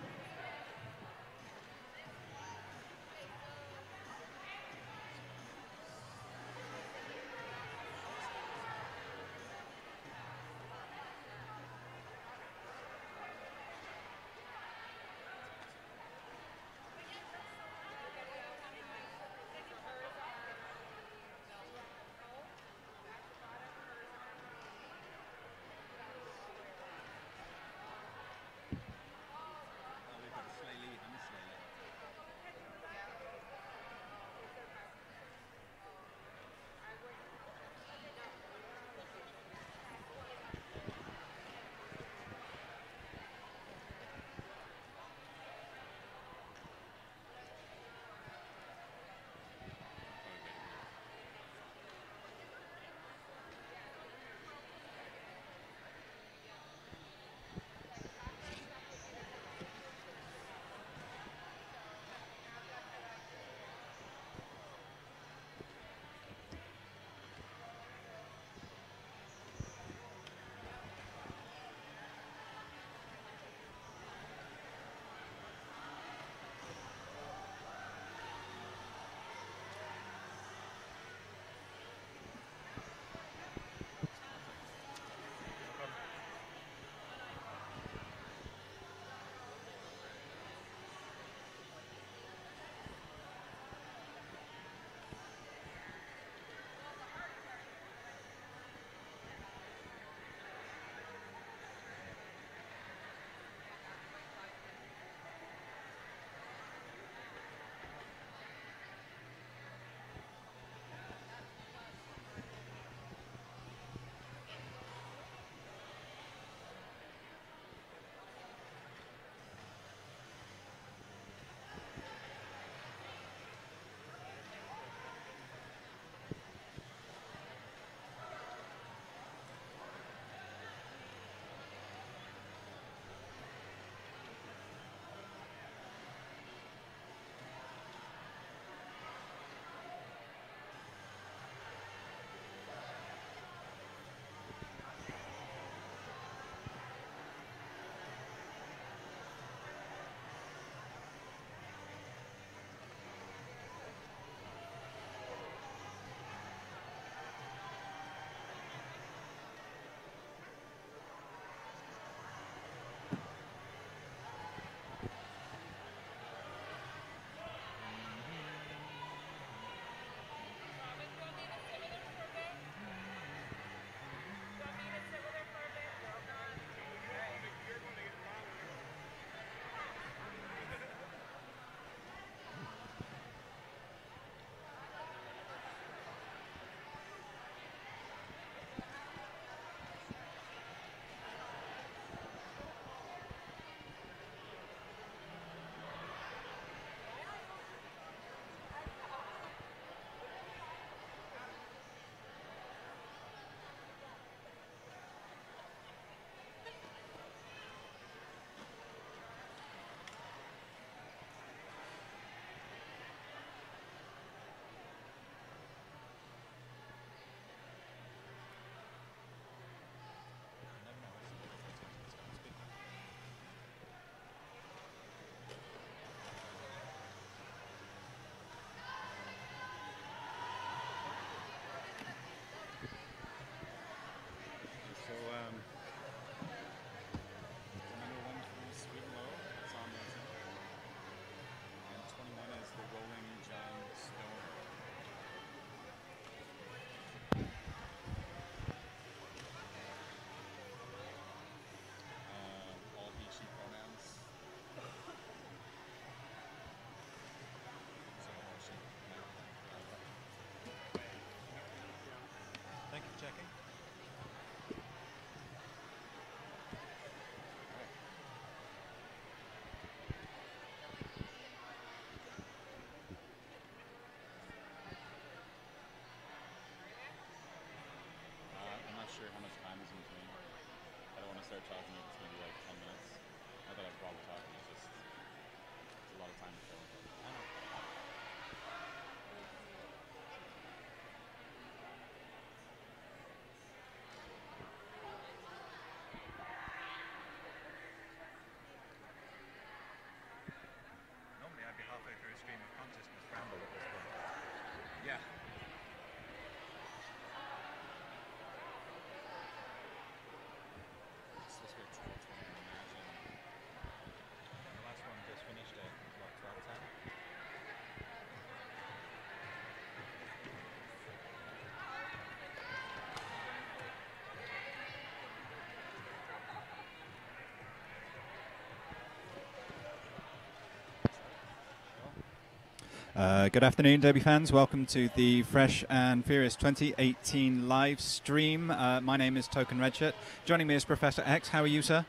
Speaker 9: Good afternoon, Derby fans. Welcome to the Fresh and Furious 2018 live stream. My name is Token Redshirt. Joining me is Professor X. How are you, sir?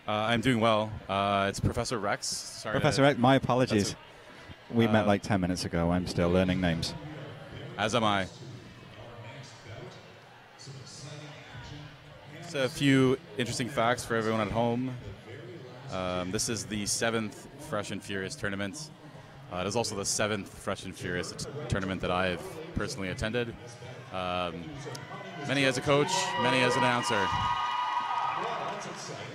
Speaker 10: I'm doing well. It's Professor Rex. Sorry,
Speaker 9: Professor X, my apologies. We met like 10 minutes ago. I'm still learning names.
Speaker 10: As am I. Just a few interesting facts for everyone at home. This is the 7th Fresh and Furious tournament. It is also the 7th Fresh and Furious tournament that I have personally attended. Many as a coach, many as an announcer.
Speaker 8: That's exciting.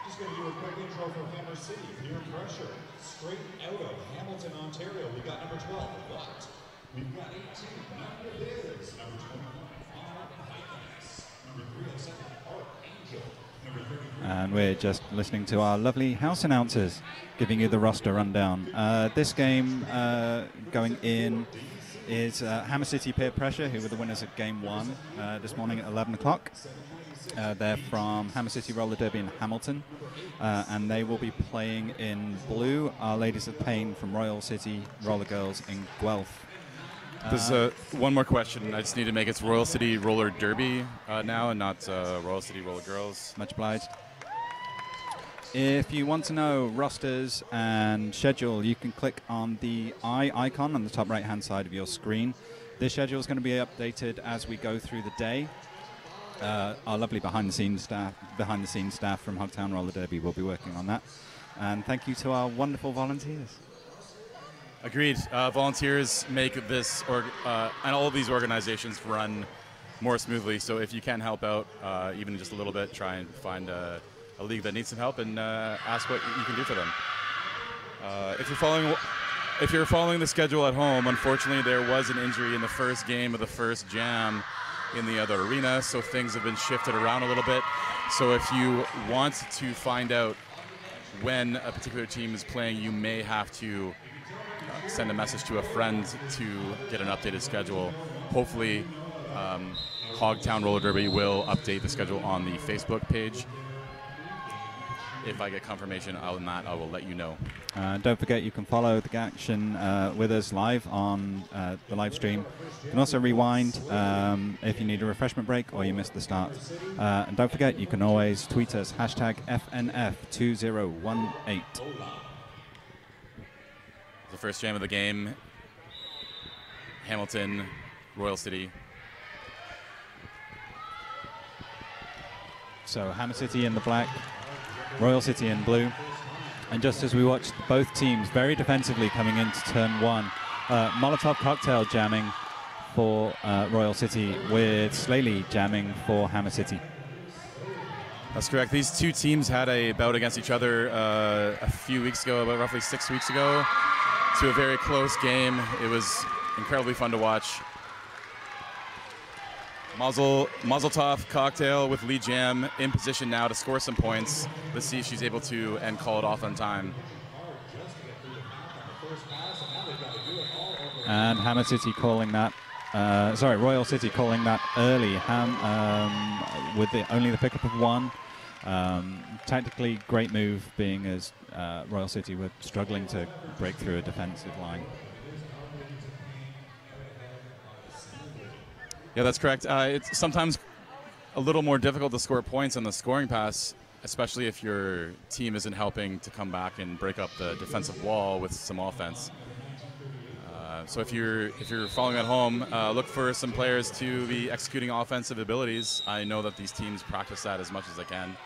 Speaker 8: Just going to do a quick intro for Hammer City. Peer pressure. Straight out of Hamilton, Ontario. We got number 12, Watt. We've got 18, number Biz. Number 21, Hikings. Number 307, Archangel. Number 33.
Speaker 9: And we're just listening to our lovely house announcers giving you the roster rundown. This game going in is Hammer City Peer Pressure, who were the winners of Game 1 this morning at 11 o'clock. They're from Hammer City Roller Derby in Hamilton, and they will be playing in blue, Our Ladies of Pain from Royal City Roller Girls in Guelph.
Speaker 10: There's one more question. I just need to make it's Royal City Roller Derby now and not Royal City Roller Girls.
Speaker 9: Much obliged. If you want to know rosters and schedule, you can click on the eye icon on the top right-hand side of your screen. This schedule is going to be updated as we go through the day. Our lovely behind-the-scenes staff from Hogtown Roller Derby will be working on that. And thank you to our wonderful volunteers.
Speaker 10: Agreed. Volunteers make this and all of these organizations run more smoothly. So if you can help out, even just a little bit, try and find a league that needs some help and ask what you can do for them. If you're following the schedule at home, unfortunately there was an injury in the first game of the first jam in the other arena, so things have been shifted around a little bit. So if you want to find out when a particular team is playing, you may have to send a message to a friend to get an updated schedule. Hopefully Hogtown Roller Derby will update the schedule on the Facebook page. If I get confirmation on that, I will let you know.
Speaker 9: Don't forget, you can follow the action with us live on the live stream. You can also rewind if you need a refreshment break or you missed the start. And don't forget, you can always tweet us, #FNF2018.
Speaker 10: The first jam of the game, Hamilton, Royal City.
Speaker 9: So Hammer City in the black, Royal City in blue. And just as we watched both teams very defensively coming into turn 1, Molotov Cocktail jamming for Royal City with Slaley jamming for Hammer City.
Speaker 10: That's correct. These two teams had a bout against each other a few weeks ago, about roughly 6 weeks ago, to a very close game. It was incredibly fun to watch. Mazel Tov Cocktail with lead jam in position now to score some points. Let's see if she's able to and call it off on time.
Speaker 9: And Hammer City calling that, Royal City calling that early. With only the pickup of 1. Tactically great move, being as Royal City were struggling to break through a defensive line.
Speaker 10: Yeah, that's correct. It's sometimes a little more difficult to score points on the scoring pass, especially if your team isn't helping to come back and break up the defensive wall with some offense. So if you're following at home, look for some players to be executing offensive abilities. I know that these teams practice that as much as they can.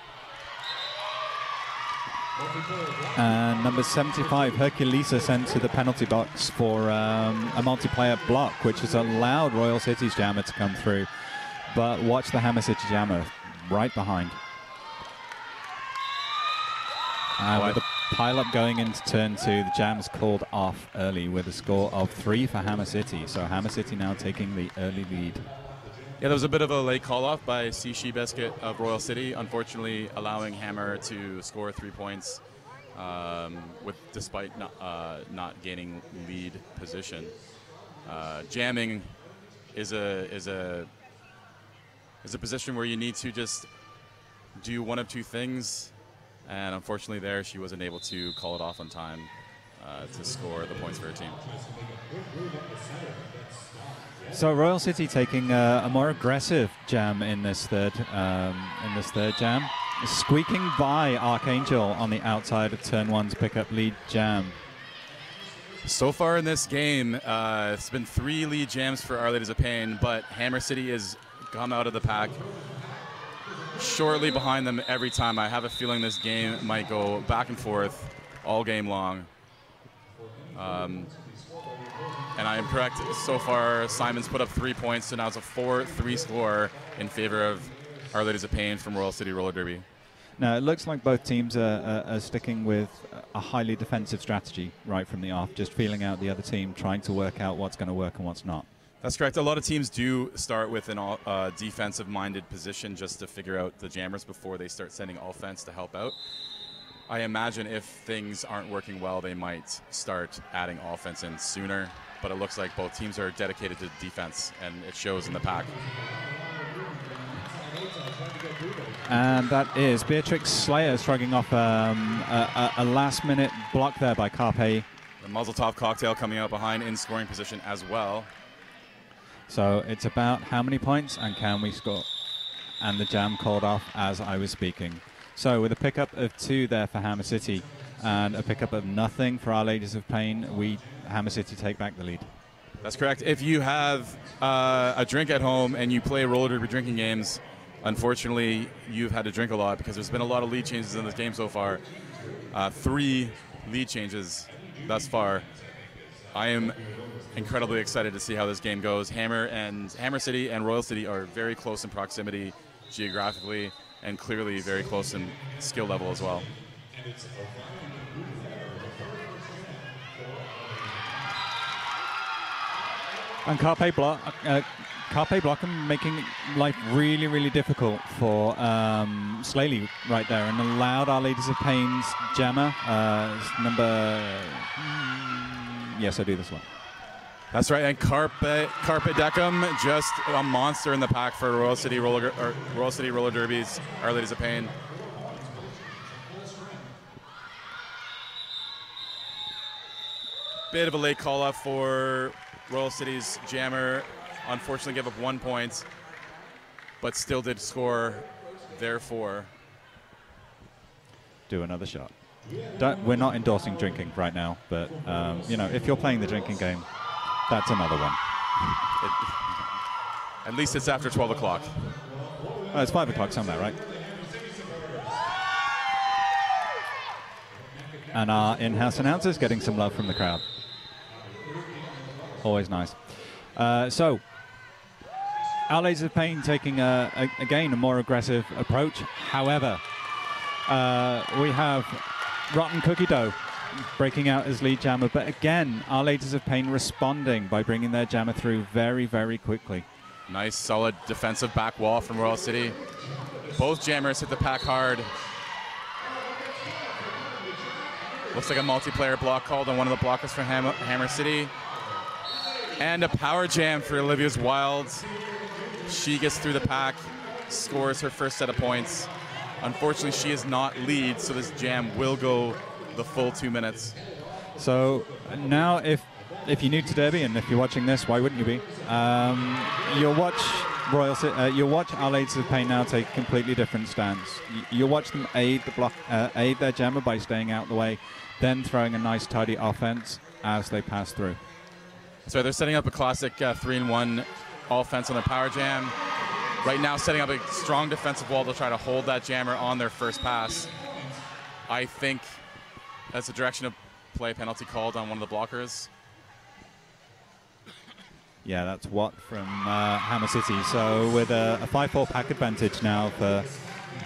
Speaker 9: And number 75, Herculesa, sent to the penalty box for a multiplayer block, which has allowed Royal City's jammer to come through. But watch the Hammer City jammer right behind. With the pile-up going into turn 2, the jam's called off early with a score of 3 for Hammer City. So Hammer City now taking the early lead.
Speaker 10: Yeah, there was a bit of a late call-off by C. Biscuit of Royal City, unfortunately allowing Hammer to score 3 points despite not gaining lead position. Jamming is a position where you need to just do one of two things, and unfortunately there she wasn't able to call it off on time. to score the points for her team.
Speaker 9: So Royal City taking a more aggressive jam in this third jam, squeaking by Archangel on the outside of turn 1 to pick up lead jam.
Speaker 10: So far in this game, it's been 3 lead jams for Our Ladies of Pain, but Hammer City has come out of the pack shortly behind them every time. I have a feeling this game might go back and forth all game long. And I am correct. So far, Simon's put up 3 points, so now it's a 4-3 score in favor of Our Ladies of Pain from Royal City Roller Derby.
Speaker 9: Now, it looks like both teams are sticking with a highly defensive strategy right from the off, just feeling out the other team, trying to work out what's going to work and what's not.
Speaker 10: That's correct. A lot of teams do start with an defensive-minded position just to figure out the jammers before they start sending offense to help out. I imagine if things aren't working well, they might start adding offense in sooner, but it looks like both teams are dedicated to defense, and it shows in the pack.
Speaker 9: And that is Beatrix Slayer striking off a last-minute block there by Carpe.
Speaker 10: The Muzzletop Cocktail coming out behind in scoring position as well.
Speaker 9: So it's about how many points and can we score? And the jam called off as I was speaking. So with a pickup of 2 there for Hammer City and a pickup of nothing for Our Ladies of Pain, Hammer City take back the lead.
Speaker 10: That's correct. If you have a drink at home and you play roller derby drinking games, unfortunately, you've had to drink a lot because there's been a lot of lead changes in this game so far. 3 lead changes thus far. I am incredibly excited to see how this game goes. Hammer City and Royal City are very close in proximity geographically and clearly very close in skill level as well.
Speaker 9: And Carpe Blockham making life really, really difficult for Slaley right there, and allowed Our Ladies of Pain's jammer, yes, I do this one.
Speaker 10: That's right, and Carpe Deckham, just a monster in the pack for Royal City Roller Derby's Our Ladies of Pain. Bit of a late call up for Royal City's jammer. Unfortunately gave up 1 point, but still did score, therefore.
Speaker 9: Do another shot. We're not endorsing drinking right now, but you know, if you're playing the drinking game, that's another one.
Speaker 10: At least it's after 12 o'clock.
Speaker 9: Oh, it's 5 o'clock somewhere, right? And our in-house announcers getting some love from the crowd. Always nice. So, Our Ladies of Pain taking, again, a more aggressive approach. However, we have Rotten Cookie Dough breaking out as lead jammer. But again, Our Ladies of Pain responding by bringing their jammer through very, very quickly.
Speaker 10: Nice, solid defensive back wall from Royal City. Both jammers hit the pack hard. Looks like a multiplayer block called on one of the blockers for Hammer City. And a power jam for Olivia's Wild. She gets through the pack, scores her first set of points. Unfortunately, she is not lead, so this jam will go the full 2 minutes.
Speaker 9: So now if you're new to Derby, and if you're watching this, why wouldn't you be? You'll watch you'll watch Our Ladies of Pain now take a completely different stance. You'll watch them aid their jammer by staying out the way, then throwing a nice tidy offense as they pass through.
Speaker 10: So they're setting up a classic 3-in-1 offense on their power jam. Right now setting up a strong defensive wall to try to hold that jammer on their first pass. I think that's a direction of play penalty called on one of the blockers.
Speaker 9: Yeah, that's Watt from Hammer City. So with a 5-4 pack advantage now for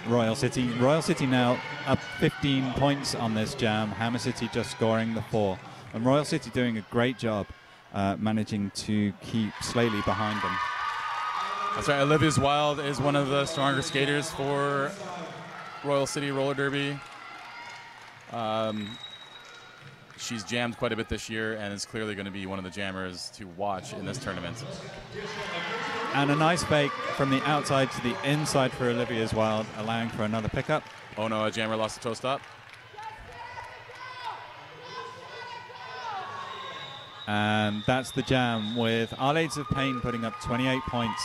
Speaker 9: Royal City. Royal City now up 15 points on this jam. Hammer City just scoring the 4. And Royal City doing a great job managing to keep Slaley behind them.
Speaker 10: That's right. Olivia's Wild is one of the stronger skaters for Royal City Roller Derby. She's jammed quite a bit this year and is clearly going to be one of the jammers to watch in this tournament.
Speaker 9: And a nice fake from the outside to the inside for Olivia's Wild, allowing for another pickup.
Speaker 10: Oh no, a jammer lost the toe stop.
Speaker 9: And that's the jam, with Our Ladies of Pain putting up 28 points.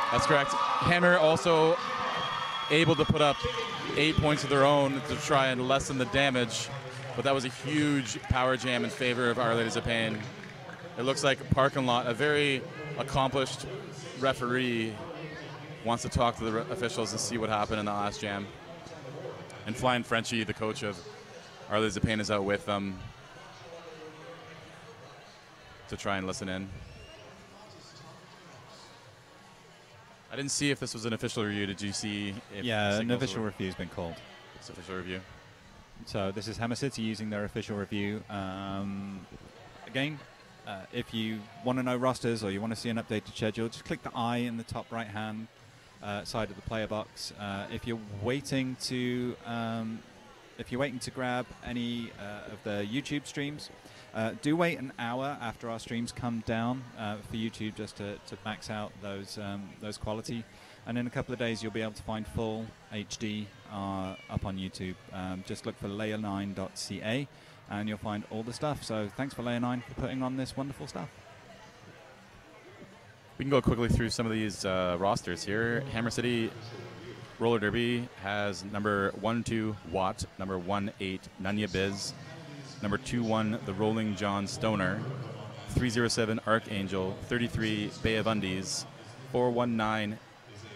Speaker 10: That's correct. Hammer also able to put up 8 points of their own to try and lessen the damage, but that was a huge power jam in favor of Our Ladies of Pain. It looks like Parking Lot, a very accomplished referee, wants to talk to the officials and see what happened in the last jam. And Flying Frenchie, the coach of Our Ladies of Pain, is out with them to try and listen in. I didn't see if this was an official review. Did you see? If
Speaker 9: an official review has been called.
Speaker 10: It's an official review.
Speaker 9: So this is Hammer City using their official review. Again, if you want to know rosters or you want to see an updated schedule, just click the I in the top right-hand side of the player box. If you're waiting to grab any of the YouTube streams, do wait an hour after our streams come down for YouTube, just to max out those quality. And in a couple of days, you'll be able to find full HD up on YouTube. Just look for layer9.ca and you'll find all the stuff. So thanks for Layer9 for putting on this wonderful stuff.
Speaker 10: We can go quickly through some of these rosters here. Hammer City Roller Derby has number 1-2 Watt, number 1-8 Nunya Biz, number 2-1 the Rolling John Stoner, 307 Archangel, 33 Bay of Undies, 419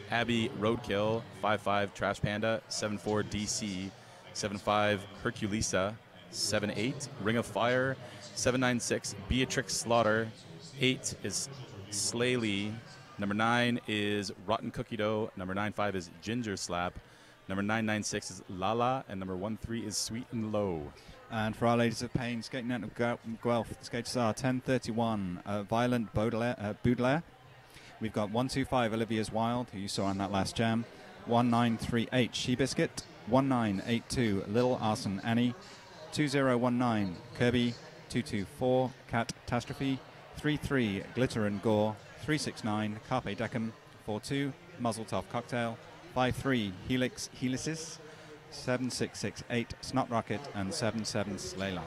Speaker 10: Abbey Roadkill, 55 Trash Panda, 74 DC, 75 Herculesa, 78 Ring of Fire, 796 Beatrix Slaughter, 8 is Slaylee, number 9 is Rotten Cookie Dough, number 95 is Ginger Slap, number 996 is Lala, and number 13 is Sweet and Low.
Speaker 9: And for Our Ladies of Pain, skating out of Guelph, the skaters are 1031 Violent Baudelaire. We've got 125 Olivia's Wild, who you saw on that last jam, 1938 She Biscuit, 1982 Little Arson Annie, 2019 Kirby, 224 Catastrophe, 33 Glitter and Gore, 369 Carpe Decem, 42 Muzzletop Cocktail, 53 Helicis, 7668 Snot Rocket, and 77 Slayla.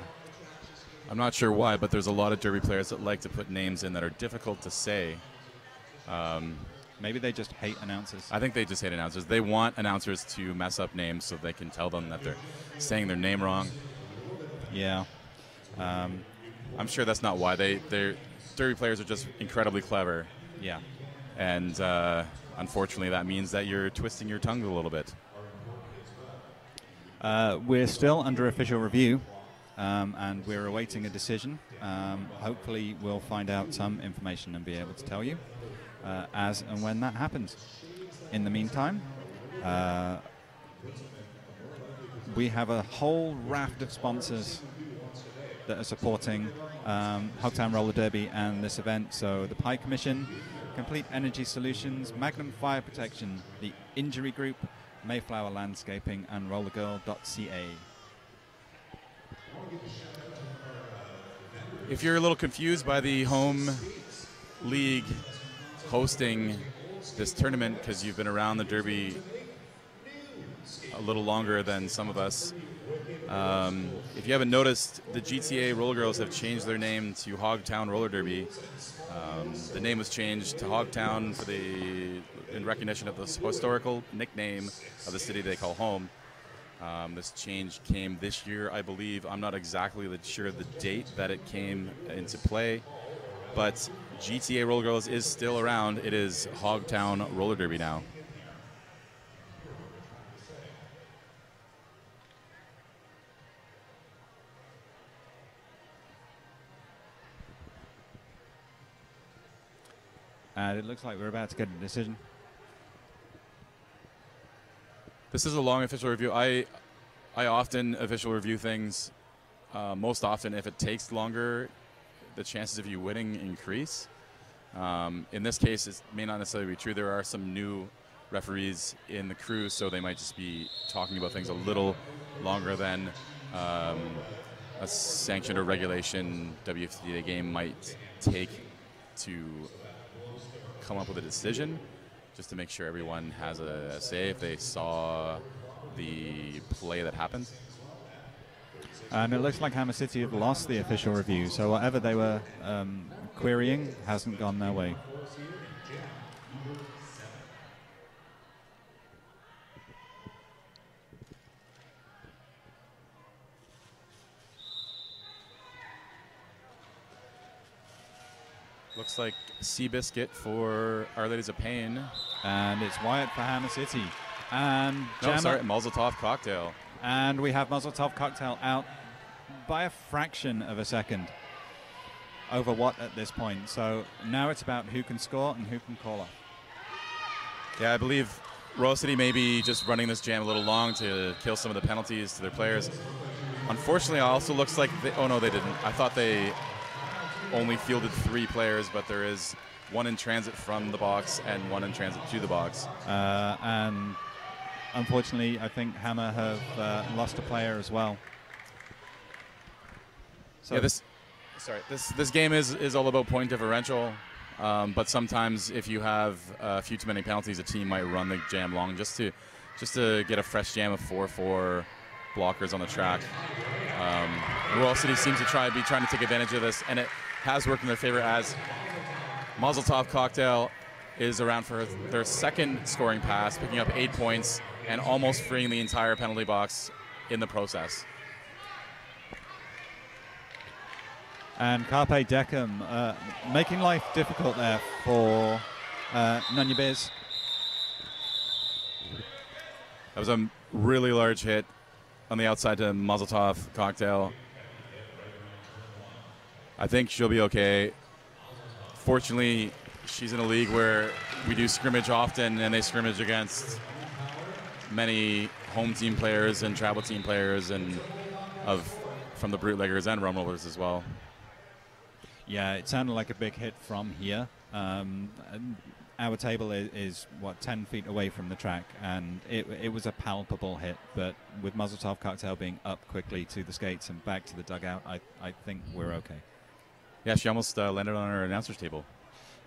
Speaker 10: I'm not sure why, but there's a lot of Derby players that like to put names in that are difficult to say.
Speaker 9: Maybe they just hate announcers.
Speaker 10: I think they just hate announcers. They want announcers to mess up names so they can tell them that they're saying their name wrong.
Speaker 9: Yeah.
Speaker 10: I'm sure that's not why. They're Derby players are just incredibly clever.
Speaker 9: Yeah.
Speaker 10: And unfortunately, that means that you're twisting your tongue a little bit.
Speaker 9: We're still under official review, and we're awaiting a decision. Hopefully, we'll find out some information and be able to tell you as and when that happens. In the meantime, we have a whole raft of sponsors that are supporting Hogtown Roller Derby and this event. So the Pie Commission, Complete Energy Solutions, Magnum Fire Protection, the Injury Group, Mayflower Landscaping, and rollergirl.ca.
Speaker 10: If you're a little confused by the home league hosting this tournament because you've been around the Derby a little longer than some of us, if you haven't noticed, the GTA Roller Girls have changed their name to Hogtown Roller Derby. The name was changed to Hogtown in recognition of the historical nickname of the city they call home. This change came this year, I believe. I'm not exactly sure the date that it came into play, but GTA Roller Girls is still around. It is Hogtown Roller Derby now.
Speaker 9: And it looks like we're about to get a decision.
Speaker 10: This is a long official review. I often official review things. Most often, if it takes longer, the chances of you winning increase. In this case, it may not necessarily be true. There are some new referees in the crew, so they might just be talking about things a little longer than a sanctioned or regulation WFCA game might take to come up with a decision, just to make sure everyone has a say if they saw the play that happened.
Speaker 9: And it looks like Hammer City have lost the official review, so whatever they were querying hasn't gone their way.
Speaker 10: Looks like Seabiscuit for Our Ladies of Pain.
Speaker 9: And it's Wyatt for Hammer City. And
Speaker 10: no, sorry, Mazel Tov Cocktail.
Speaker 9: And we have Mazel Tov Cocktail out by a fraction of a second over Watt at this point. So now it's about who can score and who can call off.
Speaker 10: Yeah, I believe Royal City may be just running this jam a little long to kill some of the penalties to their players. Unfortunately, it also looks like oh no, they didn't. I thought they only fielded 3 players, but there is 1 in transit from the box and 1 in transit to the box.
Speaker 9: And unfortunately, I think Hammer have lost a player as well. So
Speaker 10: yeah, this game is all about point differential, but sometimes if you have a few too many penalties, a team might run the jam long just to get a fresh jam of 4-4 blockers on the track. Royal City seems to be trying to take advantage of this, and it has worked in their favor as Mazel Tov Cocktail is around for their second scoring pass, picking up 8 points and almost freeing the entire penalty box in the process.
Speaker 9: And Carpe Decem making life difficult there for Nunya Biz.
Speaker 10: That was a really large hit on the outside to Mazel Tov Cocktail. I think she'll be okay. Fortunately, she's in a league where we do scrimmage often, and they scrimmage against many home team players and travel team players, and from the bootleggers and rum rollers as well.
Speaker 9: Yeah, it sounded like a big hit from here. Our table is what, 10 feet away from the track, and it was a palpable hit. But with Mazel Tov Cocktail being up quickly to the skates and back to the dugout, I think we're okay.
Speaker 10: Yeah, she almost landed on her announcer's table.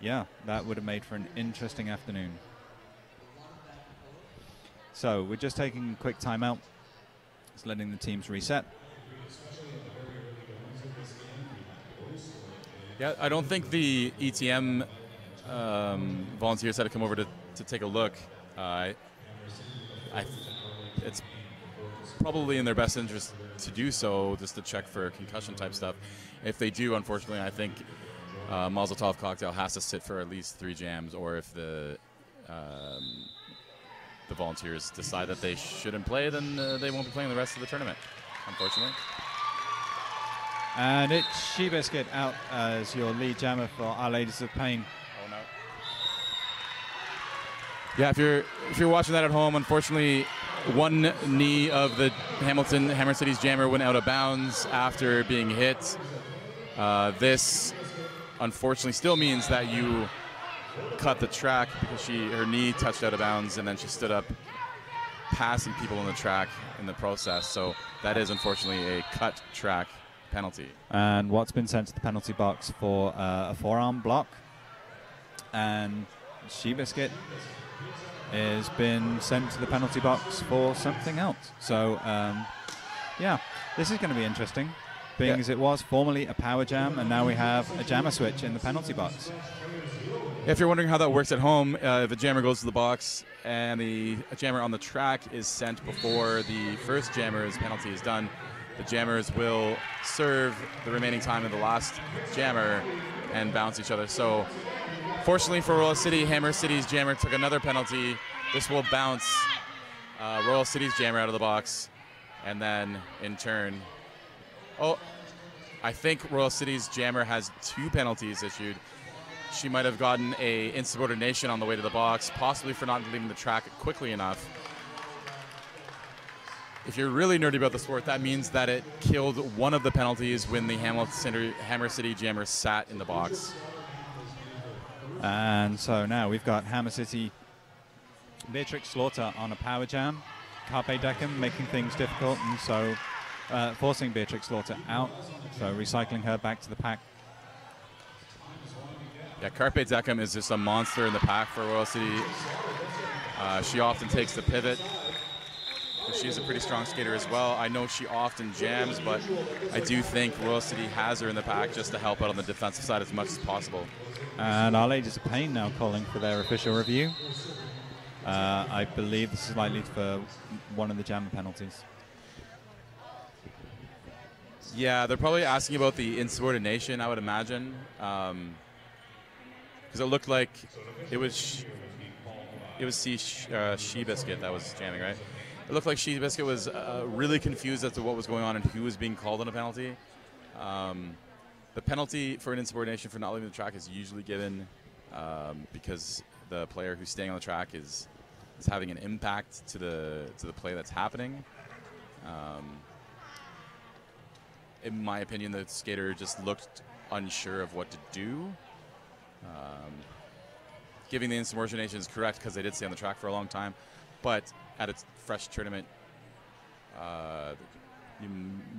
Speaker 9: Yeah, that would have made for an interesting afternoon. So we're just taking a quick timeout. Just letting the teams reset.
Speaker 10: Yeah, I don't think the ETM volunteers had to come over to take a look. It's probably in their best interest to do so, just to check for concussion type stuff. If they do, unfortunately, I think Mazel Tov Cocktail has to sit for at least 3 jams, or if the volunteers decide that they shouldn't play, then they won't be playing the rest of the tournament, unfortunately.
Speaker 9: And it's Seabiscuit out as your lead jammer for Our Ladies of Pain.
Speaker 10: Oh no. Yeah, if you're watching that at home, unfortunately, one knee of the Hammer City's jammer went out of bounds after being hit. This unfortunately still means that you cut the track because her knee touched out of bounds, and then she stood up passing people on the track in the process. So that is unfortunately a cut track penalty.
Speaker 9: And Watt's been sent to the penalty box for a forearm block. And Seabiscuit has been sent to the penalty box for something else. So, yeah, this is going to be interesting, being as it was formerly a power jam, and now we have a jammer switch in the penalty box.
Speaker 10: If you're wondering how that works at home, the jammer goes to the box, and the jammer on the track is sent before the first jammer's penalty is done. The jammers will serve the remaining time of the last jammer and bounce each other. So, fortunately for Royal City, Hammer City's jammer took another penalty. This will bounce Royal City's jammer out of the box, and then in turn, I think Royal City's jammer has 2 penalties issued. She might have gotten a insubordination on the way to the box, possibly for not leaving the track quickly enough. If you're really nerdy about the sport, that means that it killed one of the penalties when the Hammer City jammer sat in the box.
Speaker 9: And so now we've got Hammer City Beatrix Slaughter on a power jam. Carpe Decem making things difficult, and so forcing Beatrix Slaughter out, so recycling her back to the pack.
Speaker 10: Yeah, Carpe Decem is just a monster in the pack for Royal City. She often takes the pivot She's a pretty strong skater as well. I know she often jams, but I do think Royal City has her in the pack just to help out on the defensive side as much as possible.
Speaker 9: And Our Ladies of Pain now calling for their official review. I believe this is likely for one of the jam penalties.
Speaker 10: Yeah, they're probably asking about the insubordination, I would imagine. Because it looked like it was She-Biscuit that was jamming, right? It looked like She-Biscuit was really confused as to what was going on and who was being called on a penalty. The penalty for an insubordination for not leaving the track is usually given because the player who's staying on the track is having an impact to the play that's happening. In my opinion, the skater just looked unsure of what to do. Giving the insubordination is correct because they did stay on the track for a long time, but at a fresh tournament, you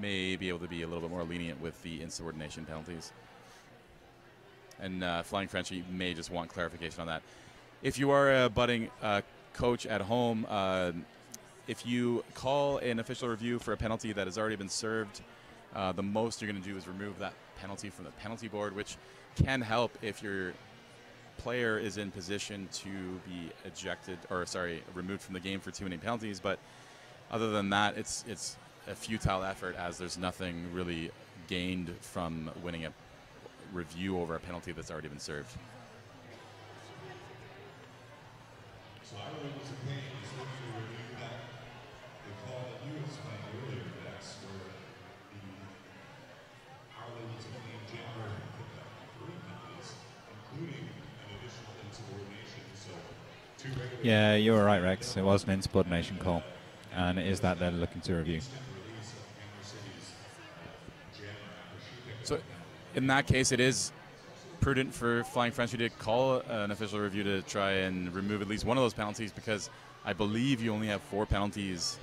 Speaker 10: may be able to be a little bit more lenient with the insubordination penalties. And Flying Frenchie may just want clarification on that. If you are a budding coach at home, if you call an official review for a penalty that has already been served, the most you're going to do is remove that penalty from the penalty board, which can help if your player is in position to be removed from the game for too many penalties. But other than that, it's a futile effort, as there's nothing really gained from winning a review over a penalty that's already been served.
Speaker 8: So Our Ladies of Pain is looking to review that. The call that you explained earlier, Dex, where Our Ladies of Pain jammer picked up 3 penalties, including an additional insubordination. So 2 regular.
Speaker 9: Yeah, you were right, Rex. It was an insubordination call, and it is that they're looking to review.
Speaker 10: So in that case, it is prudent for Flying Frenchie to call an official review to try and remove at least one of those penalties, because I believe you only have 4 penalties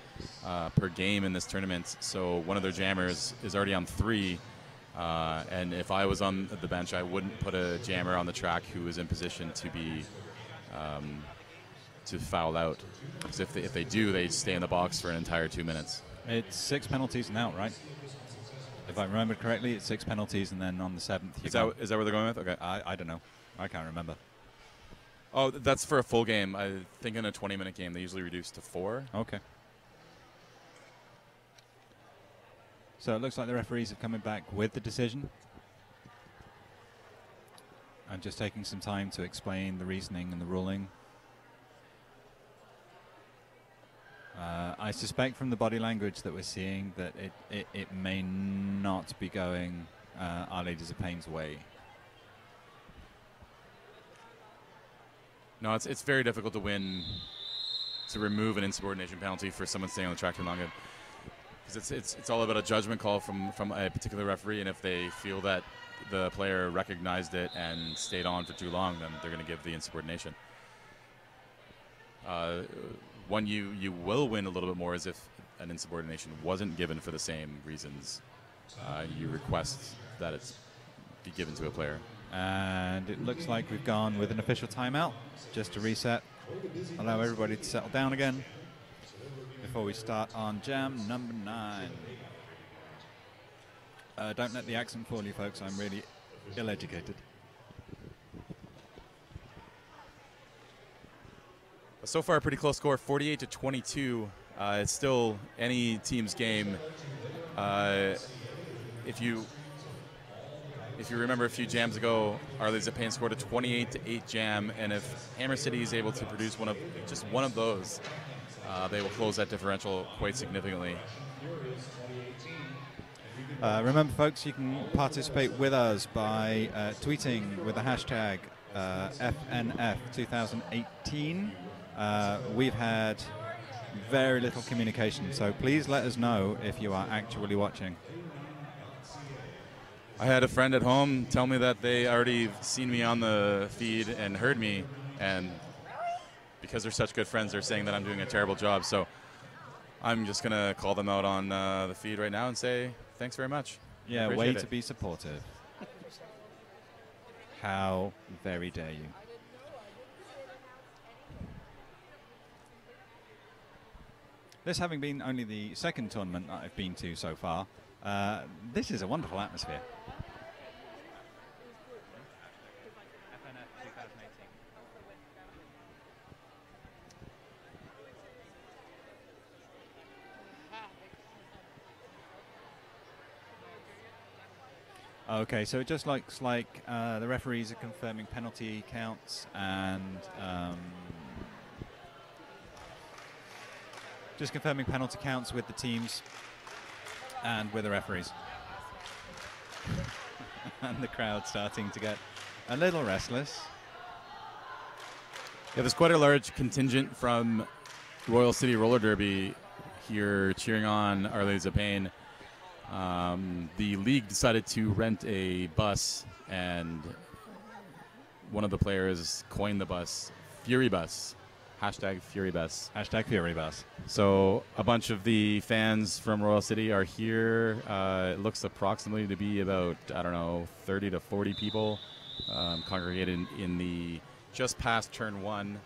Speaker 10: per game in this tournament. So one of their jammers is already on 3. And if I was on the bench, I wouldn't put a jammer on the track who is in position to be to foul out. Because if they do, they stay in the box for an entire 2 minutes.
Speaker 9: It's 6 penalties and out, right? If I remember correctly, it's 6 penalties, and then on the 7th,
Speaker 10: Is that where they're going with? Okay.
Speaker 9: I don't know. I can't remember.
Speaker 10: Oh, that's for a full game. I think in a 20-minute game, they usually reduce to 4.
Speaker 9: Okay. So it looks like the referees are coming back with the decision. I'm just taking some time to explain the reasoning and the ruling. I suspect from the body language that we're seeing that it may not be going Our Ladies of Pain's way.
Speaker 10: No, it's very difficult to remove an insubordination penalty for someone staying on the track too long. Because it's all about a judgment call from a particular referee, and if they feel that the player recognized it and stayed on for too long, then they're going to give the insubordination. One you will win a little bit more is if an insubordination wasn't given for the same reasons. You request that it's be given to a player.
Speaker 9: And it looks like we've gone with an official timeout just to reset, allow everybody to settle down again before we start on jam number 9. Don't let the accent fool you, folks. I'm really ill-educated.
Speaker 10: So far, a pretty close score, 48-22. It's still any team's game. If you remember a few jams ago, Our Ladies of Pain scored a 28-8 jam, and if Hammer City is able to produce just one of those, they will close that differential quite significantly.
Speaker 9: Remember, folks, you can participate with us by tweeting with the hashtag FNF2018. We've had very little communication, so please let us know if you are actually watching.
Speaker 10: I had a friend at home tell me that they already seen me on the feed and heard me, and because they're such good friends, they're saying that I'm doing a terrible job. So I'm just going to call them out on the feed right now and say thanks very much.
Speaker 9: Yeah, way to be supportive. How very dare you. This having been only the second tournament that I've been to so far, this is a wonderful atmosphere. Okay, so it just looks like the referees are confirming penalty counts and just confirming penalty counts with the teams and with the referees. And the crowd starting to get a little restless.
Speaker 10: Yeah, there's quite a large contingent from Royal City Roller Derby here cheering on Our Ladies of Pain. The league decided to rent a bus, and one of the players coined the bus Fury Bus. Hashtag Fury Bus.
Speaker 9: Hashtag Fury Bus.
Speaker 10: So a bunch of the fans from Royal City are here. It looks approximately to be about, I don't know, 30 to 40 people congregated in the just past turn 1.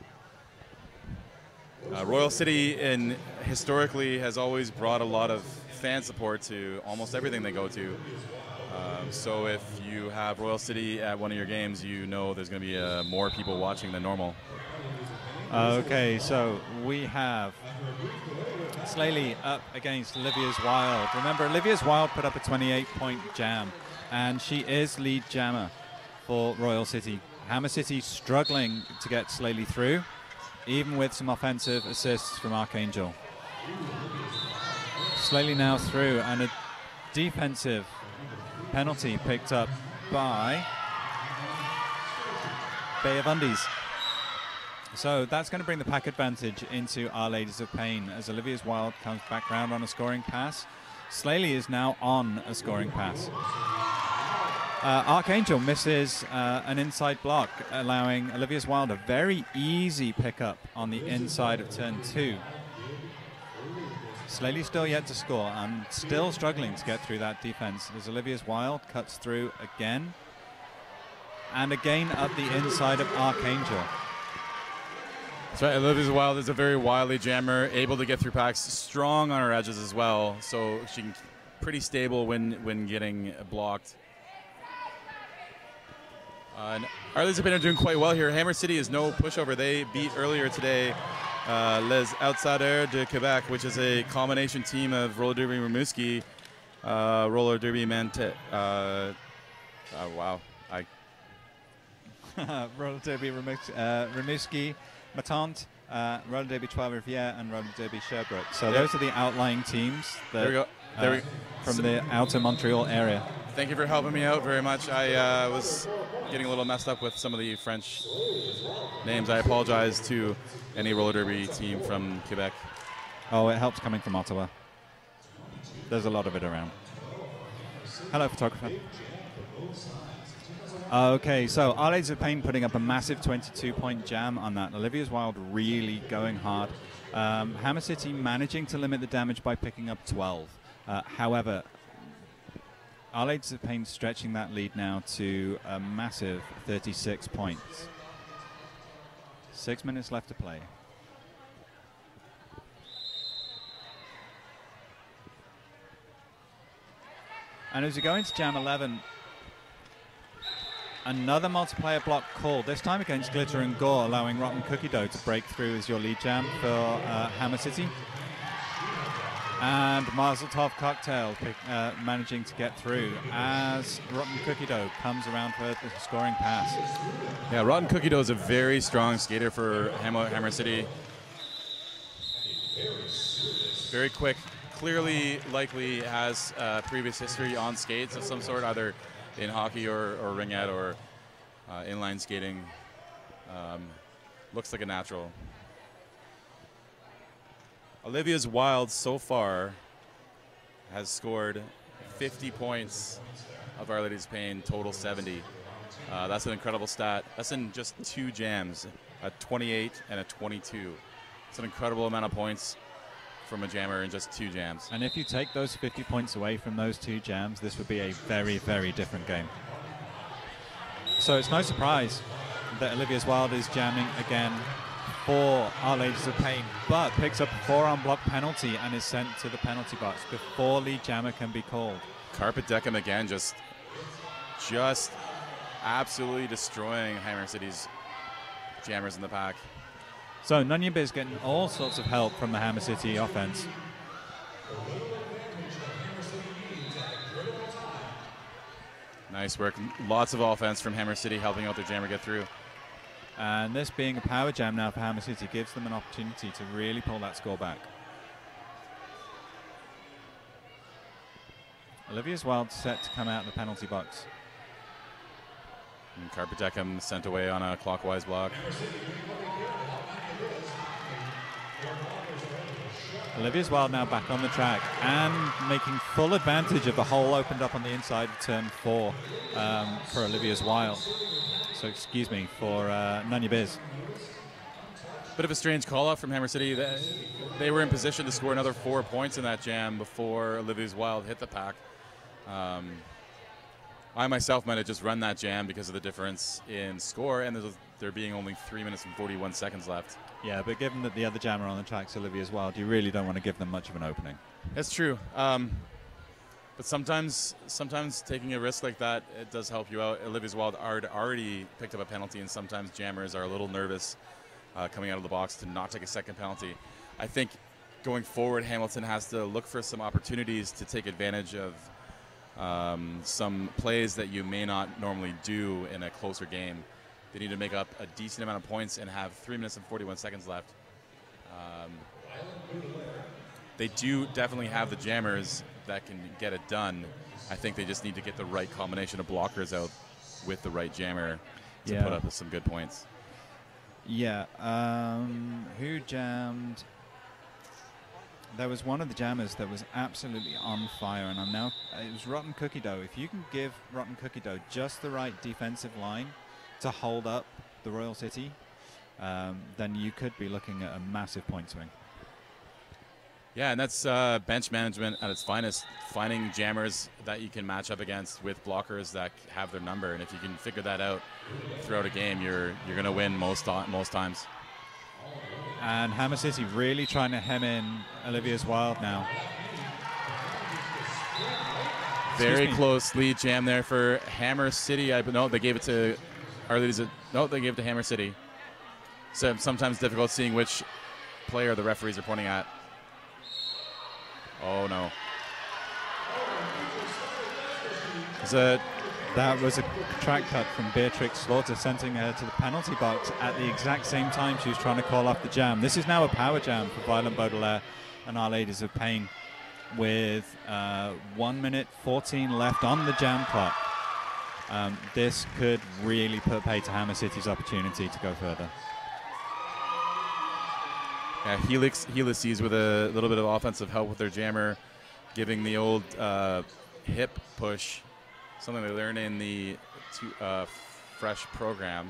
Speaker 10: Royal City historically has always brought a lot of fan support to almost everything they go to. So if you have Royal City at one of your games, you know there's going to be more people watching than normal.
Speaker 9: Okay, so we have Slaley up against Olivia's Wild. Remember, Olivia's Wild put up a 28-point jam, and she is lead jammer for Royal City. Hammer City struggling to get Slaley through, even with some offensive assists from Archangel. Slaley now through, and a defensive penalty picked up by Bay of Undies. So that's going to bring the pack advantage into Our Ladies of Pain as Olivia's Wild comes back round on a scoring pass. Slaley is now on a scoring pass. Archangel misses an inside block, allowing Olivia's Wild a very easy pickup on the inside of turn 2. Slaley still yet to score and still struggling to get through that defense as Olivia's Wild cuts through again and again up the inside of Archangel.
Speaker 10: That's right, Olivia's Wild is a very wily jammer, able to get through packs, strong on her edges as well, so she can pretty stable when getting blocked. And Our Ladies of Pain are doing quite well here. Hammer City is no pushover. They beat earlier today Les Outsiders de Quebec, which is a combination team of roller derby Rimouski, roller derby wow.
Speaker 9: Roller derby Rimouski, Matante, roller derby Trois Rivières, and roller derby Sherbrooke. So those are the outlying teams that,
Speaker 10: there we go.
Speaker 9: From the outer Montreal area.
Speaker 10: Thank you for helping me out very much. I was getting a little messed up with some of the French names. I apologize to any roller derby team from Quebec.
Speaker 9: Oh, it helps coming from Ottawa. There's a lot of it around. Hello, photographer. Okay, so Our Ladies of Pain putting up a massive 22-point jam on that. Olivia's Wild really going hard. Hammer City managing to limit the damage by picking up 12. However, Our Ladies of Pain stretching that lead now to a massive 36 points. 6 minutes left to play. And as we go into Jam 11, another multiplayer block call, this time against Glitter and Gore, allowing Rotten Cookie Dough to break through as your lead jam for Hammer City. And Mazel Tov Cocktail managing to get through as Rotten Cookie Dough comes around for the scoring pass.
Speaker 10: Yeah, Rotten Cookie Dough is a very strong skater for Hammer City. Very quick, clearly likely has previous history on skates of some sort, either in hockey or ringette or inline skating. Looks like a natural. Olivia's Wild so far has scored 50 points of Our Ladies of Pain, total 70. That's an incredible stat. That's in just 2 jams, a 28 and a 22. It's an incredible amount of points from a jammer in just 2 jams.
Speaker 9: And if you take those 50 points away from those 2 jams, this would be a very, very different game. So it's no surprise that Olivia's Wild is jamming again for Our Ladies of Pain, but picks up a 4-on block penalty and is sent to the penalty box before lead jammer can be called.
Speaker 10: Carpet Deckham again, just absolutely destroying Hammer City's jammers in the pack.
Speaker 9: So Nunya Biz getting all sorts of help from the Hammer City offense.
Speaker 10: Nice work. Lots of offense from Hammer City helping out their jammer get through.
Speaker 9: And this being a power jam now for Hammer City gives them an opportunity to really pull that score back. Olivia's Wild set to come out in the penalty box.
Speaker 10: And Carpet Deckham sent away on a clockwise block.
Speaker 9: Olivia's Wild now back on the track and making full advantage of the hole opened up on the inside of turn 4 for Olivia's Wild. So excuse me, for Nunya Biz.
Speaker 10: Bit of a strange call out from Hammer City. They were in position to score another 4 points in that jam before Olivia's Wild hit the pack. I myself might have just run that jam because of the difference in score and there being only 3 minutes and 41 seconds left.
Speaker 9: Yeah, but given that the other jammer on the track's Olivia's Wild, you really don't want to give them much of an opening.
Speaker 10: That's true. But sometimes taking a risk like that, it does help you out. Olivia's Wild already picked up a penalty, and sometimes jammers are a little nervous coming out of the box to not take a second penalty. I think going forward, Hamilton has to look for some opportunities to take advantage of some plays that you may not normally do in a closer game. They need to make up a decent amount of points and have 3 minutes and 41 seconds left. They do definitely have the jammers that can get it done. I think they just need to get the right combination of blockers out with the right jammer to put up some good points.
Speaker 9: Yeah. Who jammed? There was one of the jammers that was absolutely on fire, and it was Rotten Cookie Dough. If you can give Rotten Cookie Dough just the right defensive line to hold up the Royal City, then you could be looking at a massive point swing.
Speaker 10: Yeah, and that's bench management at its finest, finding jammers that you can match up against with blockers that have their number. And if you can figure that out throughout a game, you're going to win most times.
Speaker 9: And Hammer City really trying to hem in Olivia's Wild now.
Speaker 10: Very close lead jam there for Hammer City. No, they gave it to they gave it to Hammer City. So sometimes difficult seeing which player the referees are pointing at. Oh no.
Speaker 9: That was a track cut from Beatrix Slaughter, sending her to the penalty box at the exact same time she was trying to call off the jam. This is now a power jam for Violent Baudelaire and Our Ladies of Pain with 1 minute 14 left on the jam clock. This could really put pay to Hammer City's opportunity to go further.
Speaker 10: Yeah, Helices with a little bit of offensive help with their jammer, giving the old hip push, something they learn in the fresh program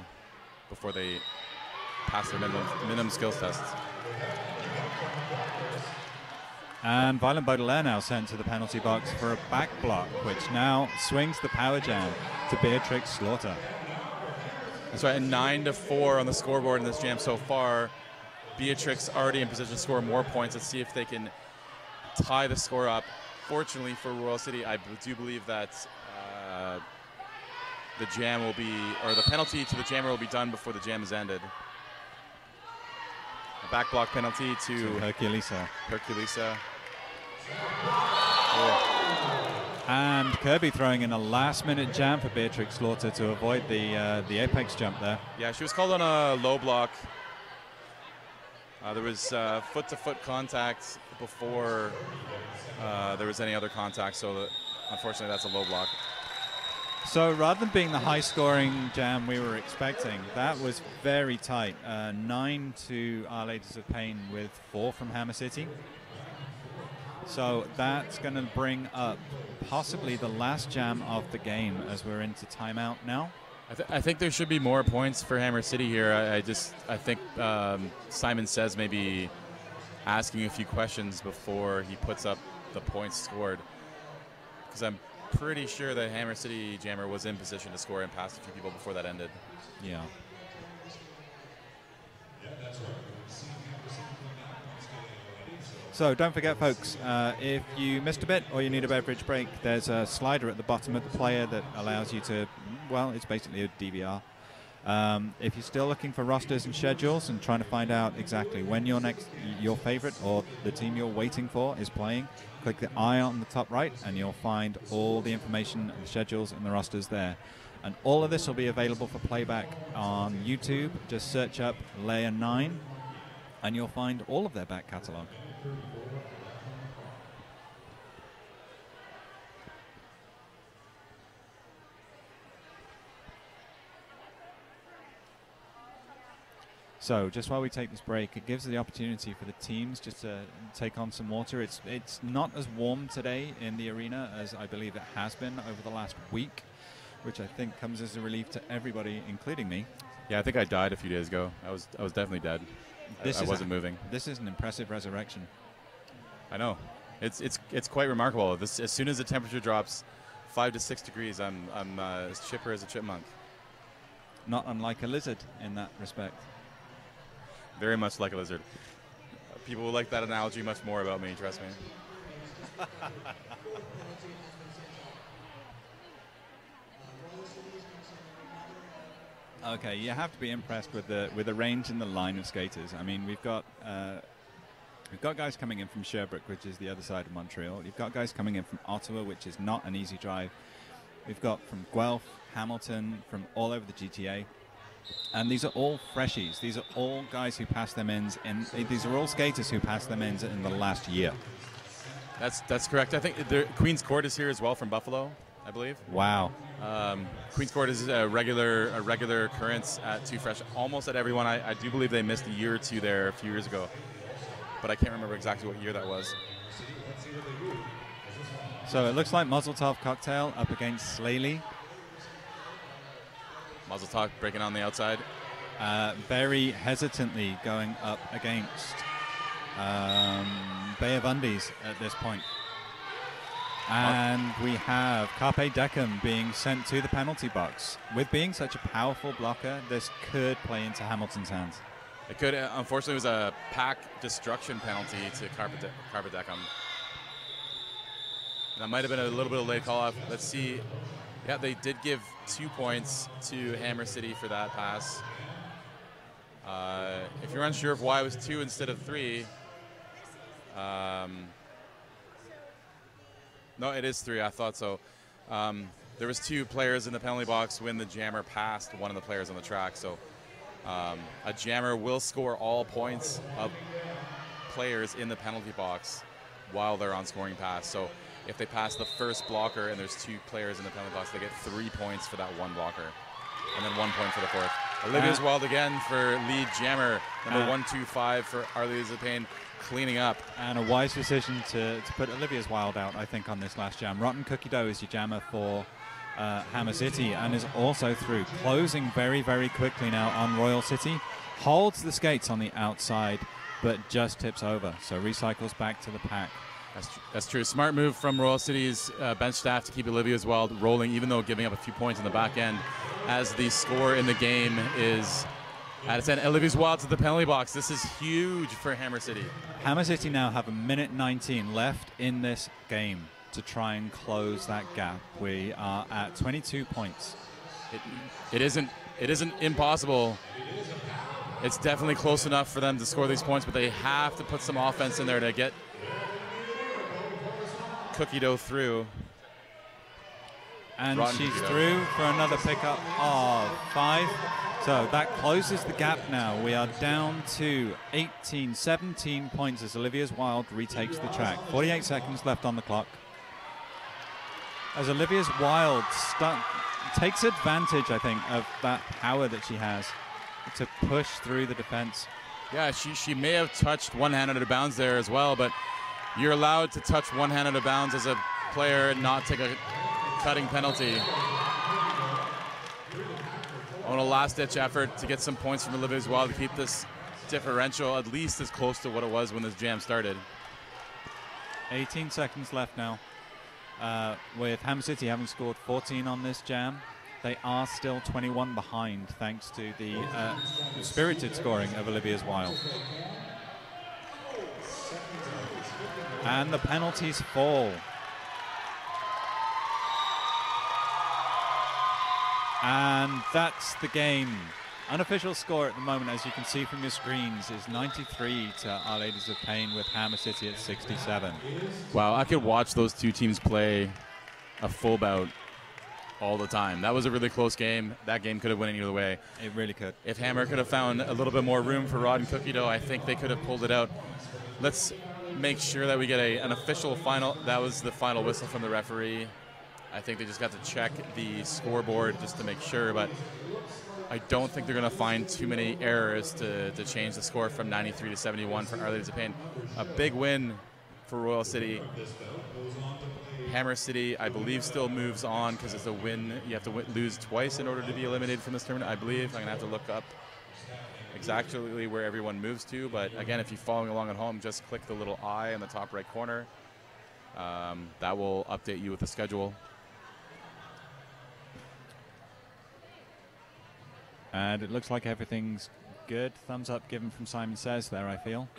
Speaker 10: before they pass their minimum skills tests.
Speaker 9: And Violent Baudelaire now sent to the penalty box for a back block, which now swings the power jam to Beatrix Slaughter.
Speaker 10: That's right, and 9-4 on the scoreboard in this jam so far. Beatrix already in position to score more points. Let's see if they can tie the score up. Fortunately for Royal City, I do believe that the jam will be, or the penalty to the jammer will be done before the jam is ended. A back block penalty to
Speaker 9: Herculesa.
Speaker 10: Oh.
Speaker 9: And Kirby throwing in a last-minute jam for Beatrix Slaughter to avoid the apex jump there.
Speaker 10: Yeah, she was called on a low block. There was foot-to-foot contact before there was any other contact, so unfortunately that's a low block.
Speaker 9: So rather than being the high-scoring jam we were expecting, that was very tight. 9 to Our Ladies of Pain with 4 from Hammer City. So that's going to bring up possibly the last jam of the game as we're into timeout now.
Speaker 10: I think there should be more points for Hammer City here. I think Simon Says maybe asking a few questions before he puts up the points scored, because I'm pretty sure that Hammer City jammer was in position to score and passed a few people before that ended.
Speaker 9: Yeah.
Speaker 8: Yeah, that's right.
Speaker 9: So don't forget, folks, if you missed a bit or you need a beverage break, there's a slider at the bottom of the player that allows you to, well, it's basically a DVR. If you're still looking for rosters and schedules and trying to find out exactly when your favorite or the team you're waiting for is playing, click the eye on the top right and you'll find all the information and the schedules and the rosters there. And all of this will be available for playback on YouTube. Just search up Layer 9 and you'll find all of their back catalogue. So just while we take this break, it gives the opportunity for the teams just to take on some water. It's not as warm today in the arena as I believe it has been over the last week, which I think comes as a relief to everybody, including me.
Speaker 10: Yeah, I think I died a few days ago. I was definitely dead. I wasn't moving.
Speaker 9: This is an impressive resurrection.
Speaker 10: I know. It's quite remarkable. As soon as the temperature drops 5 to 6 degrees, I'm as chipper as a chipmunk.
Speaker 9: Not unlike a lizard in that respect.
Speaker 10: Very much like a lizard. People will like that analogy much more about me, trust me.
Speaker 9: Okay, you have to be impressed with the range and the line of skaters. I mean, we've got guys coming in from Sherbrooke, which is the other side of Montreal. You've got guys coming in from Ottawa, which is not an easy drive. We've got from Guelph, Hamilton, from all over the GTA. And these are all freshies. These are all guys who passed their ends, and these are all skaters who passed their ends in the last year.
Speaker 10: That's correct. I think Queen's Court is here as well from Buffalo, I believe.
Speaker 9: Wow.
Speaker 10: Queen's Court is a regular occurrence at Too Fresh. Almost at everyone. I do believe they missed a year or two there a few years ago, but I can't remember exactly what year that was.
Speaker 9: So it looks like Mazel Tov Cocktail up against Slaley.
Speaker 10: Mazel Tov breaking on the outside.
Speaker 9: Very hesitantly going up against Bay of Undies at this point. And we have Carpe Decem being sent to the penalty box. With being such a powerful blocker, this could play into Hamilton's hands.
Speaker 10: It could. Unfortunately, it was a pack destruction penalty to Carpe Decem. That might have been a little bit of a late call-off. Let's see. Yeah, they did give 2 points to Hammer City for that pass. If you're unsure of why it was 2 instead of 3, no, it is 3. I thought so. There was 2 players in the penalty box when the jammer passed one of the players on the track. So a jammer will score all points of players in the penalty box while they're on scoring pass. So if they pass the first blocker and there's 2 players in the penalty box, they get 3 points for that one blocker, and then 1 point for the fourth. Olivia's Wild again for lead jammer. Number 125 for Arlisa Payne cleaning up.
Speaker 9: And a wise decision to put Olivia's Wild out, I think, on this last jam. Rotten Cookie Dough is your jammer for Hammer City and is also through. Closing very, very quickly now on Royal City. Holds the skates on the outside, but just tips over. So recycles back to the pack.
Speaker 10: That's true. Smart move from Royal City's bench staff to keep Olivia's Wild rolling, even though giving up a few points in the back end, as the score in the game is at its end. Olivia's Wild to the penalty box. This is huge for Hammer City.
Speaker 9: Hammer City now have 1:19 left in this game to try and close that gap. We are at 22 points.
Speaker 10: It isn't impossible. It's definitely close enough for them to score these points, but they have to put some offense in there to get Cookie Dough through.
Speaker 9: And she's through for another pickup of 5. So that closes the gap now. We are down to 17 points as Olivia's Wild retakes the track. 48 seconds left on the clock. As Olivia's Wild takes advantage, I think, of that power that she has to push through the defense.
Speaker 10: Yeah, she may have touched one hand out of bounds there as well, but you're allowed to touch one hand out of bounds as a player and not take a cutting penalty. On a last-ditch effort to get some points from Olivia's Wild to keep this differential at least as close to what it was when this jam started.
Speaker 9: 18 seconds left now. With Hammer City having scored 14 on this jam, they are still 21 behind thanks to the spirited scoring of Olivia's Wild. And the penalties fall. And that's the game. Unofficial score at the moment, as you can see from your screens, is 93 to Our Ladies of Pain, with Hammer City at 67.
Speaker 10: Wow, I could watch those two teams play a full bout all the time. That was a really close game. That game could have went either way.
Speaker 9: It really could.
Speaker 10: If Hammer could have found a little bit more room for Rod and Cookie Dough, I think they could have pulled it out. Let's make sure that we get an official final. That was the final whistle from the referee. I think they just got to check the scoreboard just to make sure, but I don't think they're going to find too many errors to change the score from 93 to 71 for Our Ladies of Pain. A big win for Royal City. Hammer City, I believe, still moves on because it's a win. You have to lose twice in order to be eliminated from this tournament, I believe. I'm going to have to look up exactly where everyone moves to. But again, if you're following along at home, just click the little I in the top right corner. That will update you with the schedule.
Speaker 9: And it looks like everything's good. Thumbs up given from Simon Says there, I feel.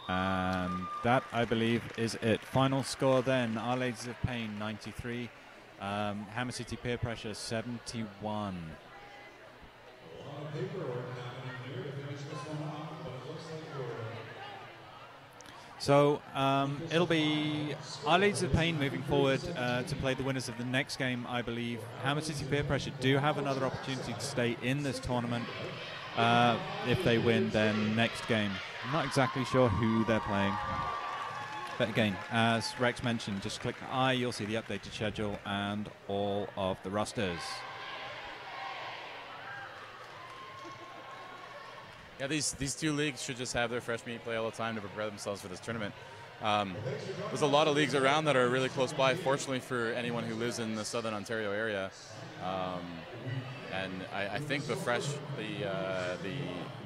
Speaker 9: And that, I believe, is it. Final score then, Our Ladies of Pain 93, Hammer City Peer Pressure 71. So it'll be Our Ladies of Pain moving forward to play the winners of the next game, I believe. Hammer City Peer Pressure do have another opportunity to stay in this tournament. If they win their next game. I'm not exactly sure who they're playing. But again, as Rex mentioned, just click the I, you'll see the updated schedule and all of the rosters.
Speaker 10: Yeah, these two leagues should just have their fresh meat play all the time to prepare themselves for this tournament. There's a lot of leagues around that are really close by, fortunately for anyone who lives in the Southern Ontario area. And I think the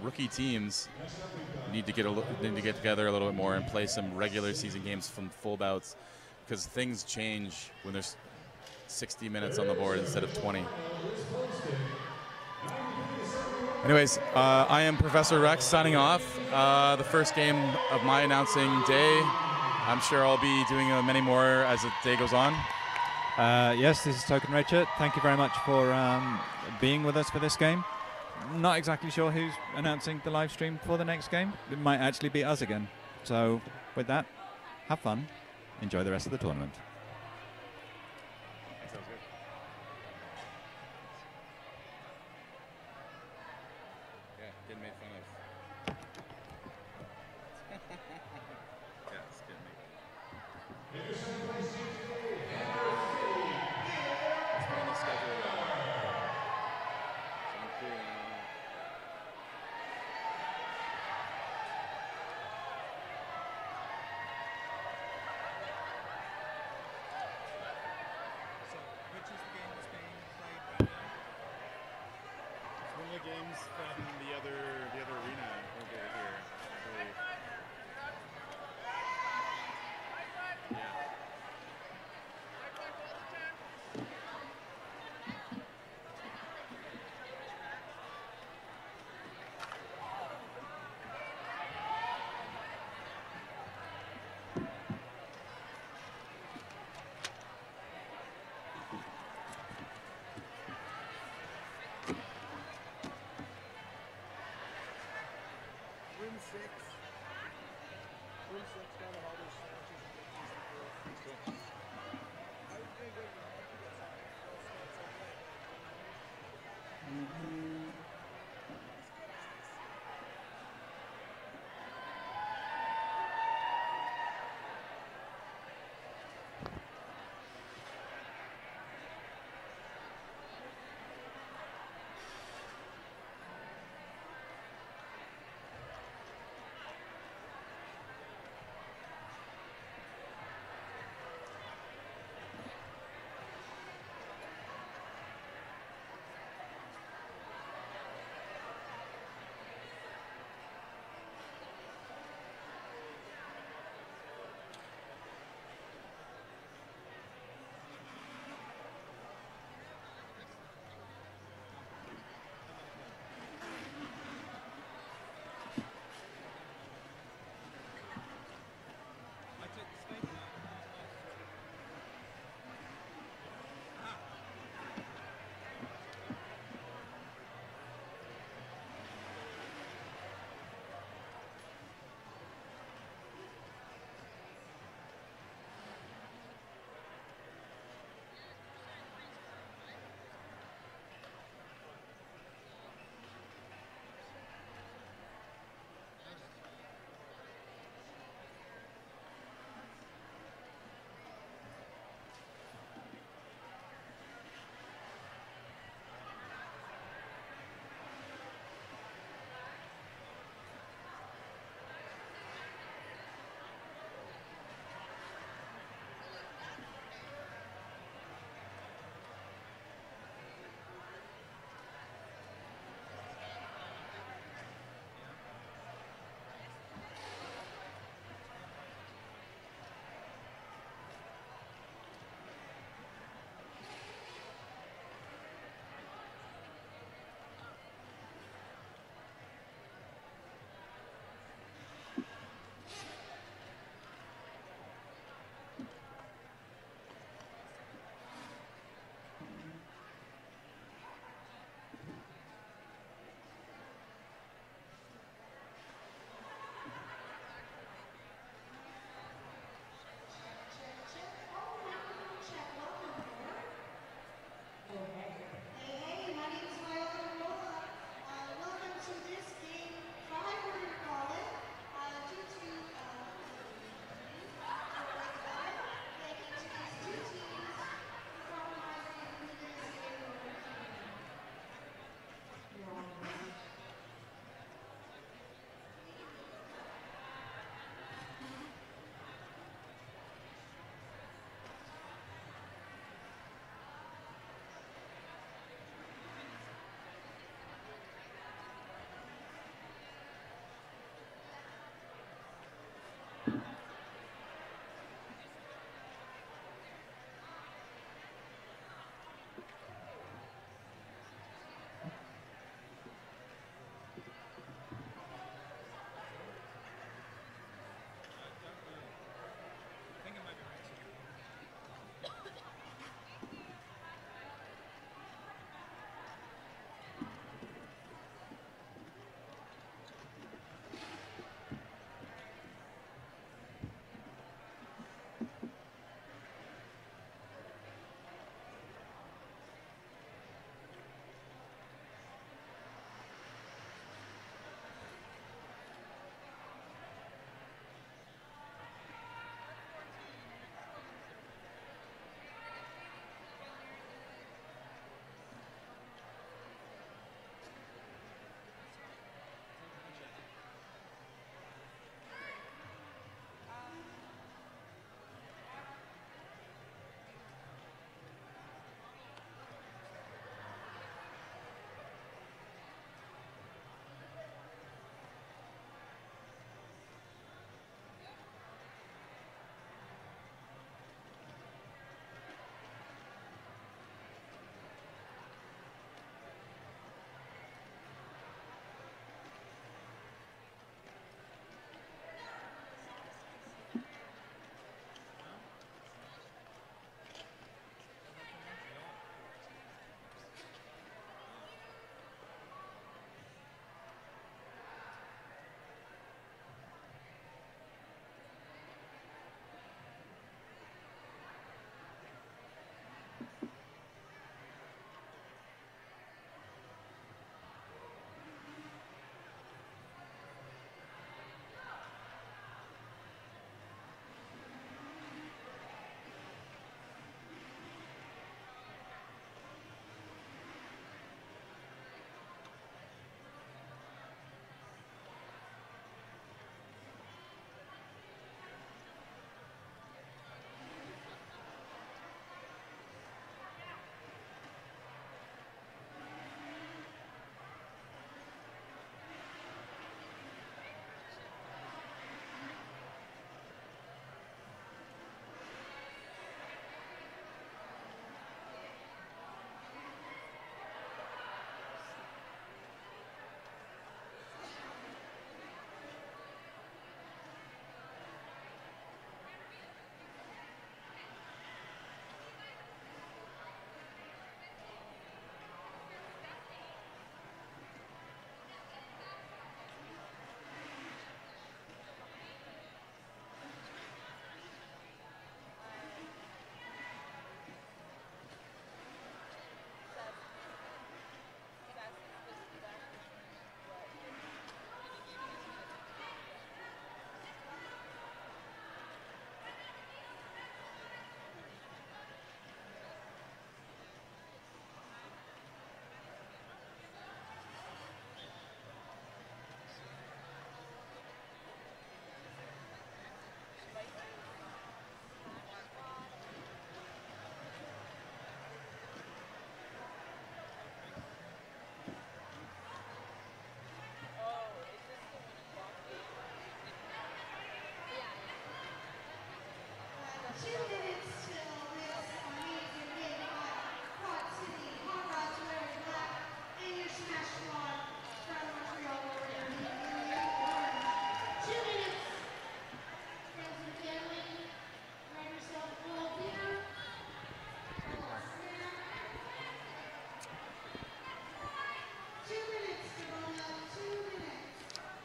Speaker 10: rookie teams need to get together a little bit more and play some regular season games from full bouts, because things change when there's 60 minutes on the board instead of 20. Anyways, I am Professor Rex signing off. The first game of my announcing day. I'm sure I'll be doing many more as the day goes on.
Speaker 9: Yes, this is Token Richard. Thank you very much for being with us for this game. Not exactly sure who's announcing the live stream for the next game. It might actually be us again. So with that, have fun. Enjoy the rest of the tournament.
Speaker 10: Sounds good. Yeah, getting made fun of. Yeah, it's getting made fun of. Games from the other arena over here, I believe. Yeah.
Speaker 6: Room 6. Room 6 down the hall. There's sandwiches and cookies and
Speaker 10: Cool.
Speaker 6: I was going to go to the market to get something.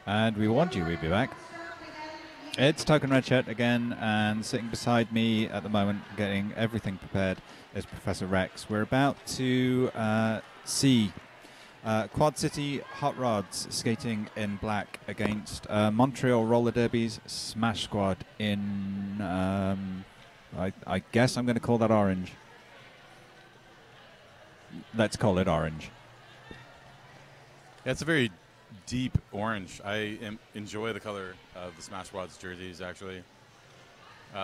Speaker 9: And we warned you we'd be back. It's Token Red Shirt again, and sitting beside me at the moment, getting everything prepared, is Professor Rex. We're about to see Quad City Hot Rods skating in black against Montreal Roller Derby's Smash Squad in, I guess I'm going to call that orange. Let's call it orange.
Speaker 10: Yeah, it's a very deep orange. I enjoy the color of the Smash Squad's jerseys, actually.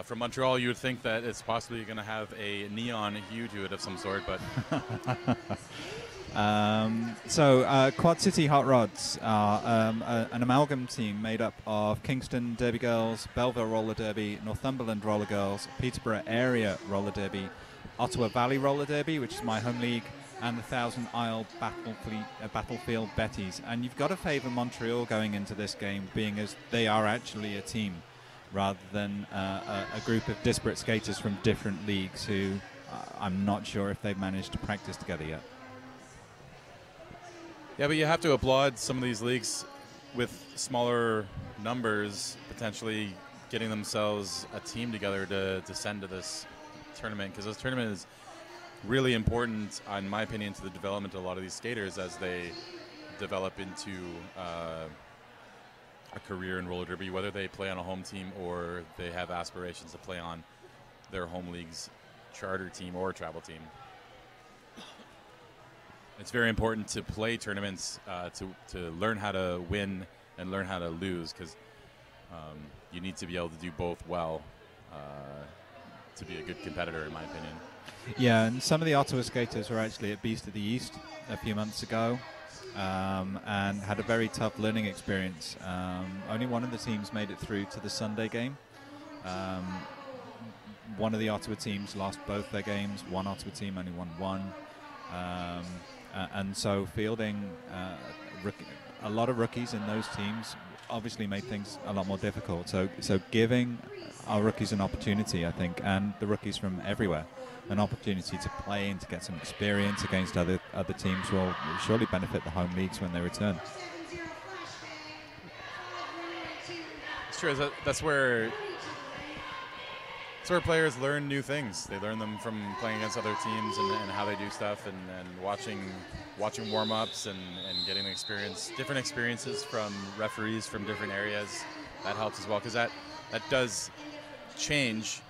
Speaker 10: From Montreal, you would think that it's possibly going to have a neon hue to it of some sort, but...
Speaker 9: Quad City Hot Rods are an amalgam team made up of Kingston Derby Girls, Belleville Roller Derby, Northumberland Roller Girls, Peterborough Area Roller Derby, Ottawa Valley Roller Derby, which is my home league, and the Thousand Isle Battlefield Betties. And you've got to favour Montreal going into this game, being as they are actually a team rather than a group of disparate skaters from different leagues who I'm not sure if they've managed to practice together yet.
Speaker 10: Yeah, but you have to applaud some of these leagues with smaller numbers, potentially getting themselves a team together to send to this tournament, because this tournament is really important, in my opinion, to the development of a lot of these skaters as they develop into a career in roller derby, whether they play on a home team or they have aspirations to play on their home league's charter team or travel team. It's very important to play tournaments to learn how to win and learn how to lose, because you need to be able to do both well to be a good competitor, in my opinion.
Speaker 9: Yeah, and some of the Ottawa skaters were actually at Beast of the East a few months ago and had a very tough learning experience. Only one of the teams made it through to the Sunday game. One of the Ottawa teams lost both their games. One Ottawa team only won one. And so fielding a lot of rookies in those teams obviously made things a lot more difficult. So giving our rookies an opportunity, I think, and the rookies from everywhere, an opportunity to play and to get some experience against other teams will surely benefit the home leagues when they return.
Speaker 10: It's true. That's where players learn new things. They learn them from playing against other teams and how they do stuff, and watching warm-ups and getting different experiences from referees from different areas. That helps as well, because that does change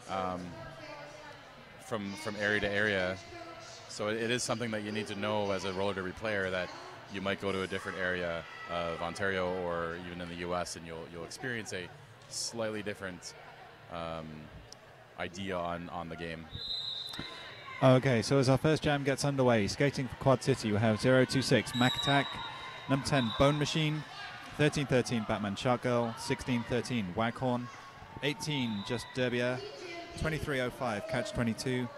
Speaker 10: from area to area. So it is something that you need to know as a roller derby player, that you might go to a different area of Ontario or even in the U.S. and you'll experience a slightly different idea on the game.
Speaker 9: Okay, so as our first jam gets underway, skating for Quad City, we have 026 Mac Attack, number 10 Bone Machine, 1313 Batman Shark Girl, 1613 Waghorn, 18 Just Derbier, 2305 Catch 22,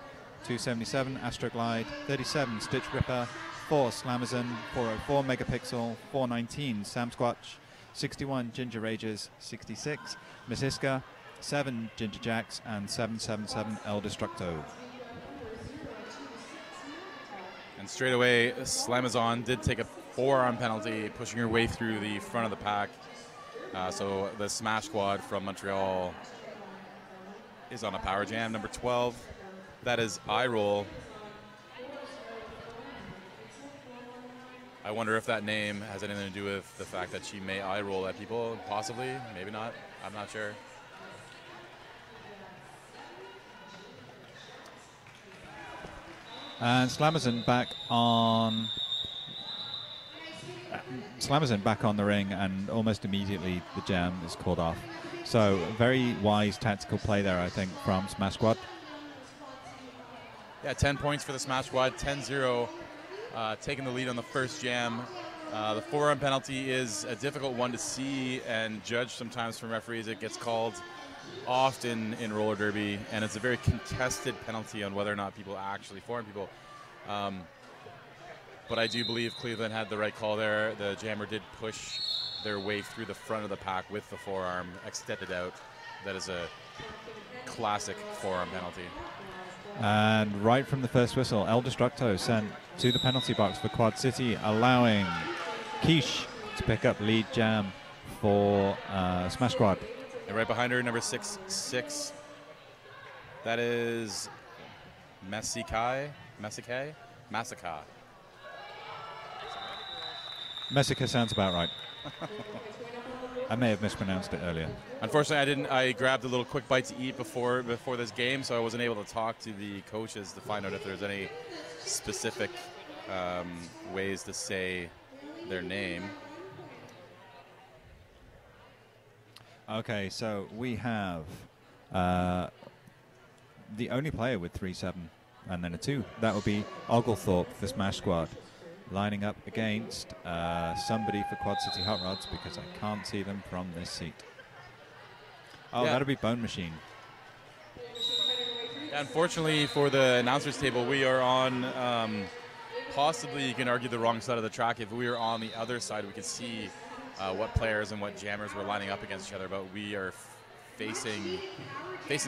Speaker 9: 277 Astroglide, 37 Stitch Ripper, 4 Slamazon, 404 Megapixel, 419 Sam Squatch, 61 Ginger Rages, 66 Missiska, 7 Ginger Jacks, and 777 El Destructo.
Speaker 10: And straight away, Slamazon did take a forearm penalty, pushing her way through the front of the pack. So the Smash Squad from Montreal is on a power jam. Number 12, that is eye roll. I wonder if that name has anything to do with the fact that she may eye roll at people, possibly, maybe not. I'm not sure.
Speaker 9: And Slamazon back on the ring, and almost immediately the jam is called off. So very wise tactical play there, I think, from Smash Squad.
Speaker 10: Yeah, 10 points for the Smash Squad, 10-0, taking the lead on the first jam. The forearm penalty is a difficult one to see and judge sometimes from referees. It gets called often in roller derby, and it's a very contested penalty on whether or not people actually forearm people. But I do believe Cleveland had the right call there. The jammer did push their way through the front of the pack with the forearm extended out. That is a classic forearm penalty.
Speaker 9: And right from the first whistle, El Destructo sent to the penalty box for Quad City, allowing Quiche to pick up lead jam for Smash Squad.
Speaker 10: And right behind her, number 6'6". That is Masikai.
Speaker 9: Messica sounds about right. I may have mispronounced it earlier.
Speaker 10: Unfortunately, I grabbed a little quick bite to eat before this game, so I wasn't able to talk to the coaches to find out if there's any specific ways to say their name.
Speaker 9: Okay, so we have the only player with 3-7 and then a 2. That would be Oglethorpe for Smash Squad, lining up against somebody for Quad City Hot Rods because I can't see them from this seat. Oh,
Speaker 10: yeah.
Speaker 9: That'll be Bone Machine.
Speaker 10: Yeah, unfortunately for the announcers table, we are on possibly, you can argue, the wrong side of the track. If we were on the other side, we could see what players and what jammers were lining up against each other, but we are facing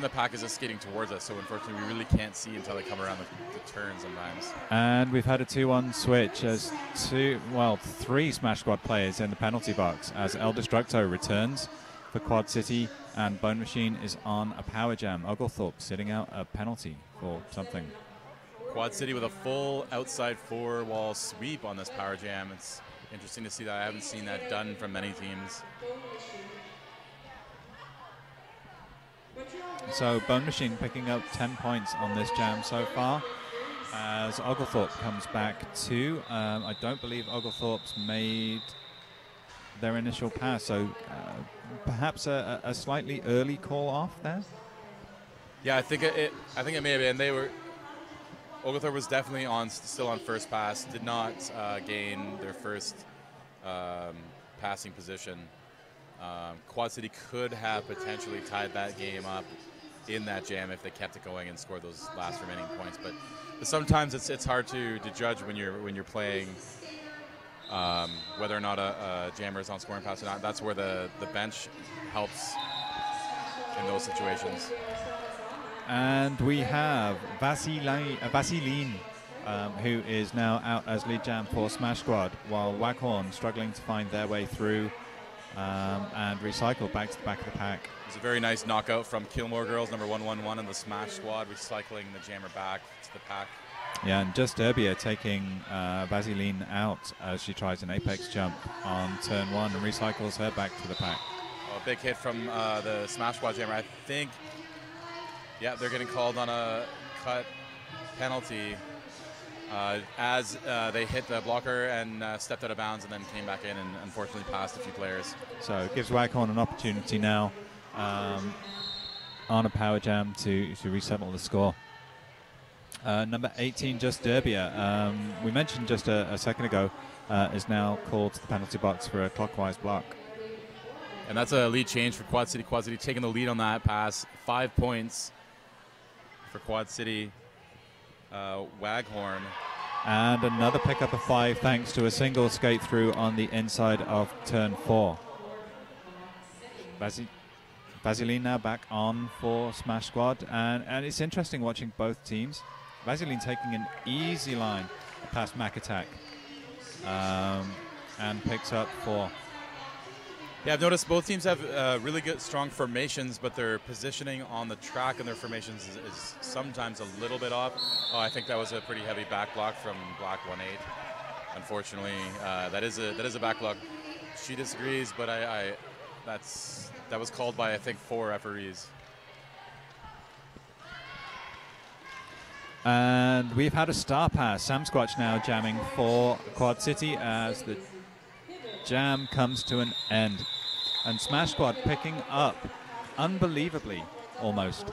Speaker 10: the pack as it's skating towards us, so unfortunately we really can't see until they come around the turn sometimes.
Speaker 9: And we've had a 2-1 switch as 3 Smash Squad players in the penalty box as El Destructo returns for Quad City and Bone Machine is on a power jam. Oglethorpe sitting out a penalty for something.
Speaker 10: Quad City with a full outside 4-wall sweep on this power jam. It's interesting to see that. I haven't seen that done from many teams.
Speaker 9: So Bone Machine picking up 10 points on this jam so far as Oglethorpe comes back 2. I don't believe Oglethorpe's made their initial pass, so perhaps a slightly early call off there.
Speaker 10: Yeah, I think it may have been. Oglethorpe was definitely still on first pass. Did not gain their first passing position. Quad City could have potentially tied that game up in that jam if they kept it going and scored those last remaining points. But sometimes it's hard to judge when you're playing whether or not a jammer is on scoring pass or not. That's where the bench helps in those situations.
Speaker 9: And we have Vaseline, who is now out as lead jam for Smash Squad, while Waghorn struggling to find their way through and recycle back to the back of the pack.
Speaker 10: It's a very nice knockout from Kilmore Girls, number 111 in the Smash Squad, recycling the jammer back to the pack.
Speaker 9: Yeah, and just Derbia taking Vaseline out as she tries an apex jump on turn 1 and recycles her back to the pack.
Speaker 10: Oh, a big hit from the Smash Squad jammer. I think, yeah, they're getting called on a cut penalty as they hit the blocker and stepped out of bounds and then came back in and unfortunately passed a few players.
Speaker 9: So it gives Waghorn an opportunity now on a power jam to resettle the score. Number 18, Just Derbia, we mentioned just a second ago, is now called to the penalty box for a clockwise block.
Speaker 10: And that's a lead change for Quad City. Quad City taking the lead on that pass. 5 points for Quad City. Waghorn.
Speaker 9: And another pickup of 5 thanks to a single skate through on the inside of turn 4. Vaseline now back on for Smash Squad. And it's interesting watching both teams. Vaseline taking an easy line past Mac Attack and picks up 4.
Speaker 10: Yeah, I've noticed both teams have really good, strong formations, but their positioning on the track and their formations is sometimes a little bit off. Oh, I think that was a pretty heavy back block from Black 1-8. Unfortunately, that is a back block. She disagrees, but that was called by I think 4 referees.
Speaker 9: And we've had a star pass. Sam Squatch now jamming for Quad City as the jam comes to an end. And Smash Squad picking up, unbelievably almost,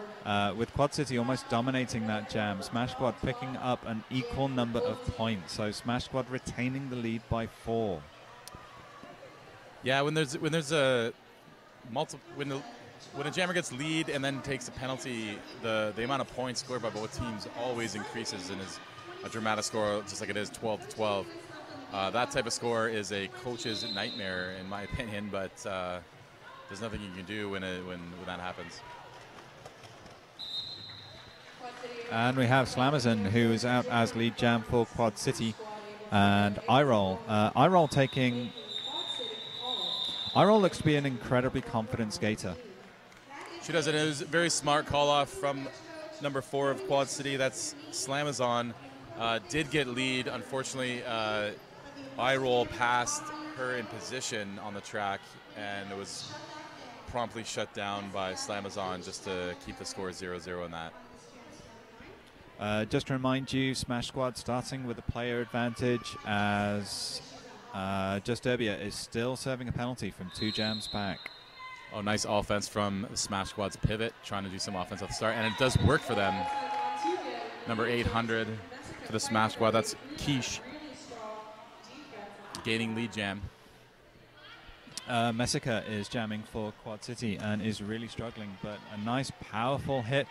Speaker 9: with Quad City almost dominating that jam. Smash Squad picking up an equal number of points. So Smash Squad retaining the lead by 4.
Speaker 10: Yeah, when a jammer gets lead and then takes a penalty, the amount of points scored by both teams always increases and is a dramatic score, just like it is 12-12. That type of score is a coach's nightmare, in my opinion, but there's nothing you can do when that happens.
Speaker 9: And we have Slamazon, who is out as lead jam for Quad City, and iRoll. iRoll taking Iroll looks to be an incredibly confident skater.
Speaker 10: She does it. It was a very smart call off from number 4 of Quad City. That's Slamazon. Did get lead. Unfortunately, Iroll passed her in position on the track, and it was promptly shut down by Slamazon just to keep the score 0-0 in that.
Speaker 9: Just to remind you, Smash Squad starting with a player advantage as Just Derbia is still serving a penalty from 2 jams back.
Speaker 10: Oh, nice offense from the Smash Squad's pivot, trying to do some offense at the start, and it does work for them. Number 800 for the Smash Squad, that's Quiche, gaining lead jam.
Speaker 9: Messica is jamming for Quad City and is really struggling, but a nice, powerful hit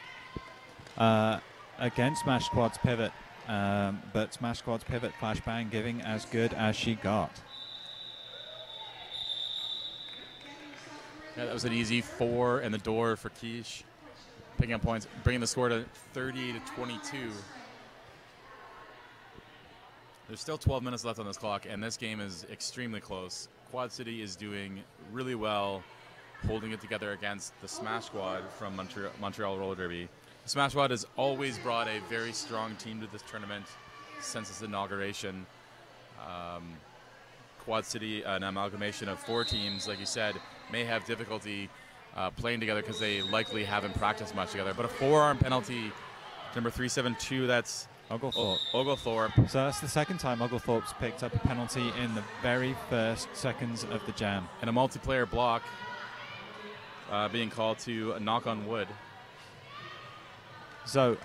Speaker 9: against Smash Squad's pivot. But Smash Squad's pivot flashbang giving as good as she got.
Speaker 10: Yeah, that was an easy 4 in the door for Quiche. Picking up points, bringing the score to 30-22. There's still 12 minutes left on this clock, and this game is extremely close. Quad City is doing really well, holding it together against the Smash Squad from Montreal Roller Derby. The Smash Squad has always brought a very strong team to this tournament since its inauguration. Quad City, an amalgamation of 4 teams, like you said, may have difficulty playing together because they likely haven't practiced much together. But a forearm penalty, number 372, that's Oglethorpe.
Speaker 9: So that's the second time Oglethorpe's picked up a penalty in the very first seconds of the jam.
Speaker 10: And a multiplayer block being called to knock on wood.
Speaker 9: So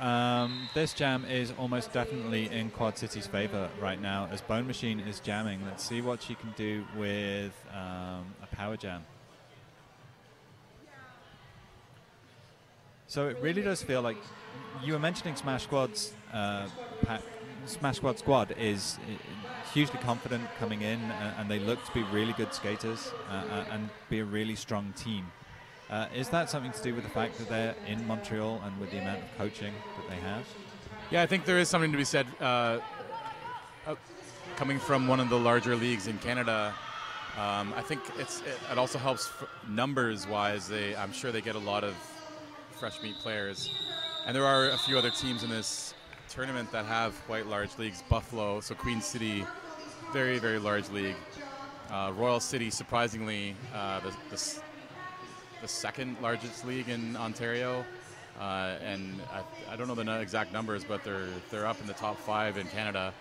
Speaker 9: this jam is almost definitely in Quad City's favor right now as Bone Machine is jamming. Let's see what she can do with a power jam. So it really does feel like you were mentioning Smash Squad's Smash Squad squad is hugely confident coming in, and they look to be really good skaters and be a really strong team. Is that something to do with the fact that they're in Montreal and with the amount of coaching that they have?
Speaker 10: Yeah, I think there is something to be said coming from one of the larger leagues in Canada. I think it also helps numbers-wise. I'm sure they get a lot of fresh meat players. And there are a few other teams in this tournament that have quite large leagues. Buffalo, so Queen City, very, very large league. Royal City, surprisingly, the second largest league in Ontario. And I don't know the exact numbers, but they're up in the top 5 in Canada.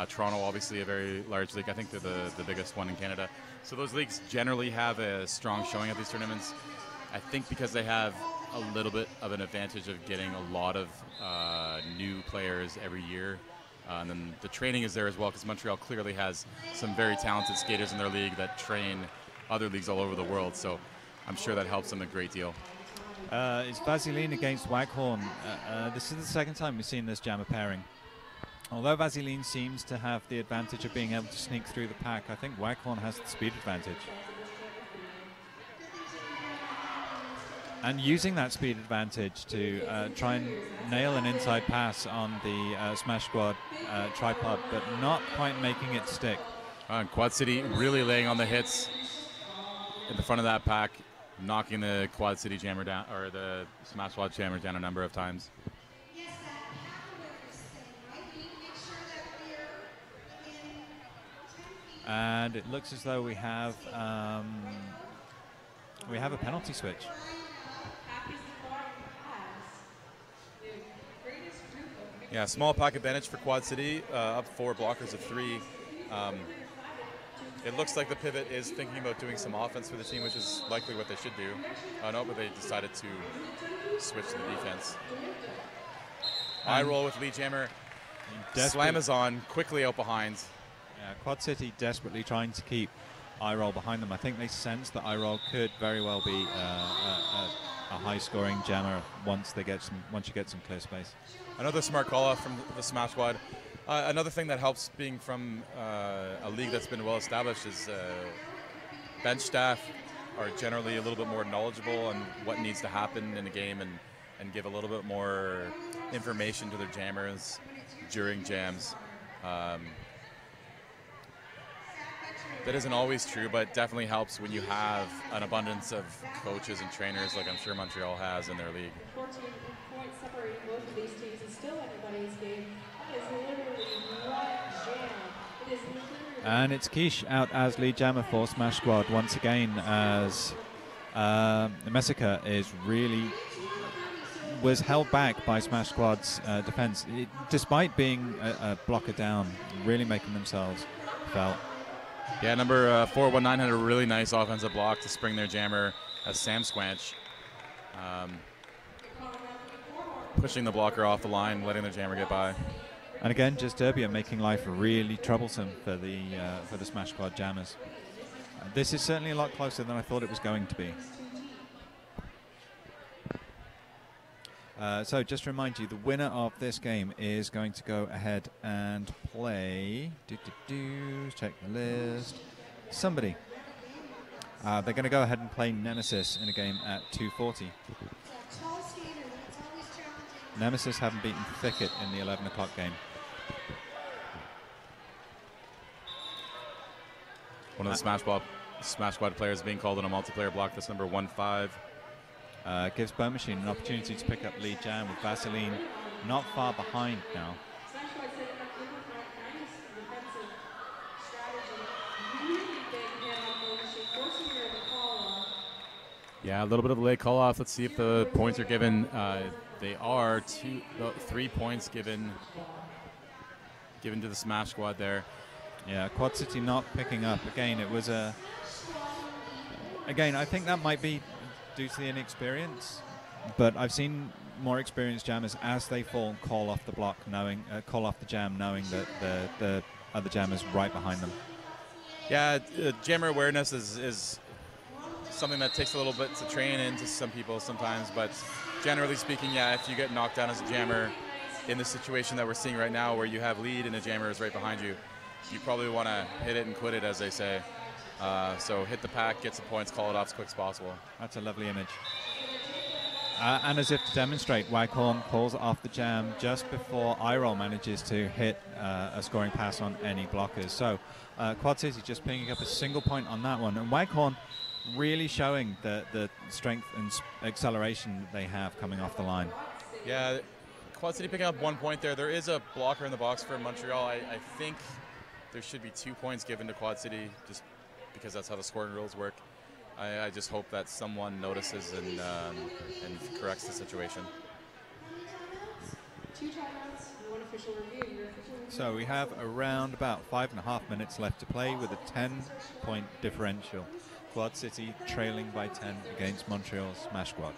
Speaker 10: Toronto, obviously, a very large league. I think they're the biggest one in Canada. So those leagues generally have a strong showing at these tournaments. I think because they have a little bit of an advantage of getting a lot of new players every year. And then the training is there as well, because Montreal clearly has some very talented skaters in their league that train other leagues all over the world. So I'm sure that helps them a great deal.
Speaker 9: It's Vaseline against Waghorn. This is the second time we've seen this jammer pairing. Although Vaseline seems to have the advantage of being able to sneak through the pack, I think Waghorn has the speed advantage. And using that speed advantage to try and nail an inside pass on the Smash Squad tripod, but not quite making it stick.
Speaker 10: Quad City really laying on the hits in the front of that pack, knocking the Quad City jammer down, or the Smash Squad jammer down a number of times.
Speaker 9: And it looks as though we have a penalty switch.
Speaker 10: Yeah, small pack advantage for Quad City, up 4 blockers of 3. It looks like the pivot is thinking about doing some offense for the team, which is likely what they should do. No, but they decided to switch to the defense. Eye roll with lead jammer. Slam is on, quickly out behind.
Speaker 9: Yeah, Quad City desperately trying to keep Iroll behind them. I think they sense that Iroll could very well be a high-scoring jammer once you get some clear space.
Speaker 10: Another smart call-off from the Smash Squad. Another thing that helps being from a league that's been well established is bench staff are generally a little bit more knowledgeable on what needs to happen in a game and give a little bit more information to their jammers during jams. that isn't always true, but definitely helps when you have an abundance of coaches and trainers like I'm sure Montreal has in their league.
Speaker 11: 14 points separating both of these teams is still anybody's game. That is literally one jam. It is literally.
Speaker 9: And it's Quiche out as lead jammer for Smash Squad once again, as Messica is really was held back by Smash Squad's defense, despite being a blocker down, really making themselves felt.
Speaker 10: Yeah, number 419 had a really nice offensive block to spring their jammer as Sam Squanch, pushing the blocker off the line, letting their jammer get by.
Speaker 9: And again, just Derbia making life really troublesome for the Smash Squad jammers. This is certainly a lot closer than I thought it was going to be. So just to remind you, the winner of this game is going to go ahead and play, check the list, somebody. They're going to go ahead and play Nemesis in a game at 2:40. Nemesis haven't beaten Thicket in the 11 o'clock game.
Speaker 10: One of the Smash Squad players being called in a multiplayer block. That's number 15.
Speaker 9: Gives Bone Machine an opportunity to pick up lead jam with Vaseline not far behind now.
Speaker 10: Yeah, a little bit of a late call off. Let's see if the points are given. They are 3 points given to the Smash Squad there.
Speaker 9: Yeah, Quad City not picking up. Again, it was a. Again, I think that might be due to the inexperience, but I've seen more experienced jammers as they fall call off the block, knowing call off the jam, knowing that the other jammer's right behind them.
Speaker 10: Yeah, jammer awareness is something that takes a little bit to train into some people sometimes, but generally speaking, yeah, if you get knocked down as a jammer in the situation that we're seeing right now where you have lead and a jammer is right behind you, you probably want to hit it and quit it, as they say. So hit the pack, get some points, call it off as quick as possible.
Speaker 9: That's a lovely image. And as if to demonstrate, Waghorn calls off the jam just before iRoll manages to hit a scoring pass on any blockers. So Quad City just picking up a single point on that one. And Waghorn really showing the strength and acceleration that they have coming off the line.
Speaker 10: Yeah, Quad City picking up 1 point there. There is a blocker in the box for Montreal. I think there should be 2 points given to Quad City just because that's how the scoring rules work. I just hope that someone notices and corrects the situation.
Speaker 9: So we have around about 5.5 minutes left to play with a 10-point differential. Quad City trailing by 10 against Montreal's Smash Squad.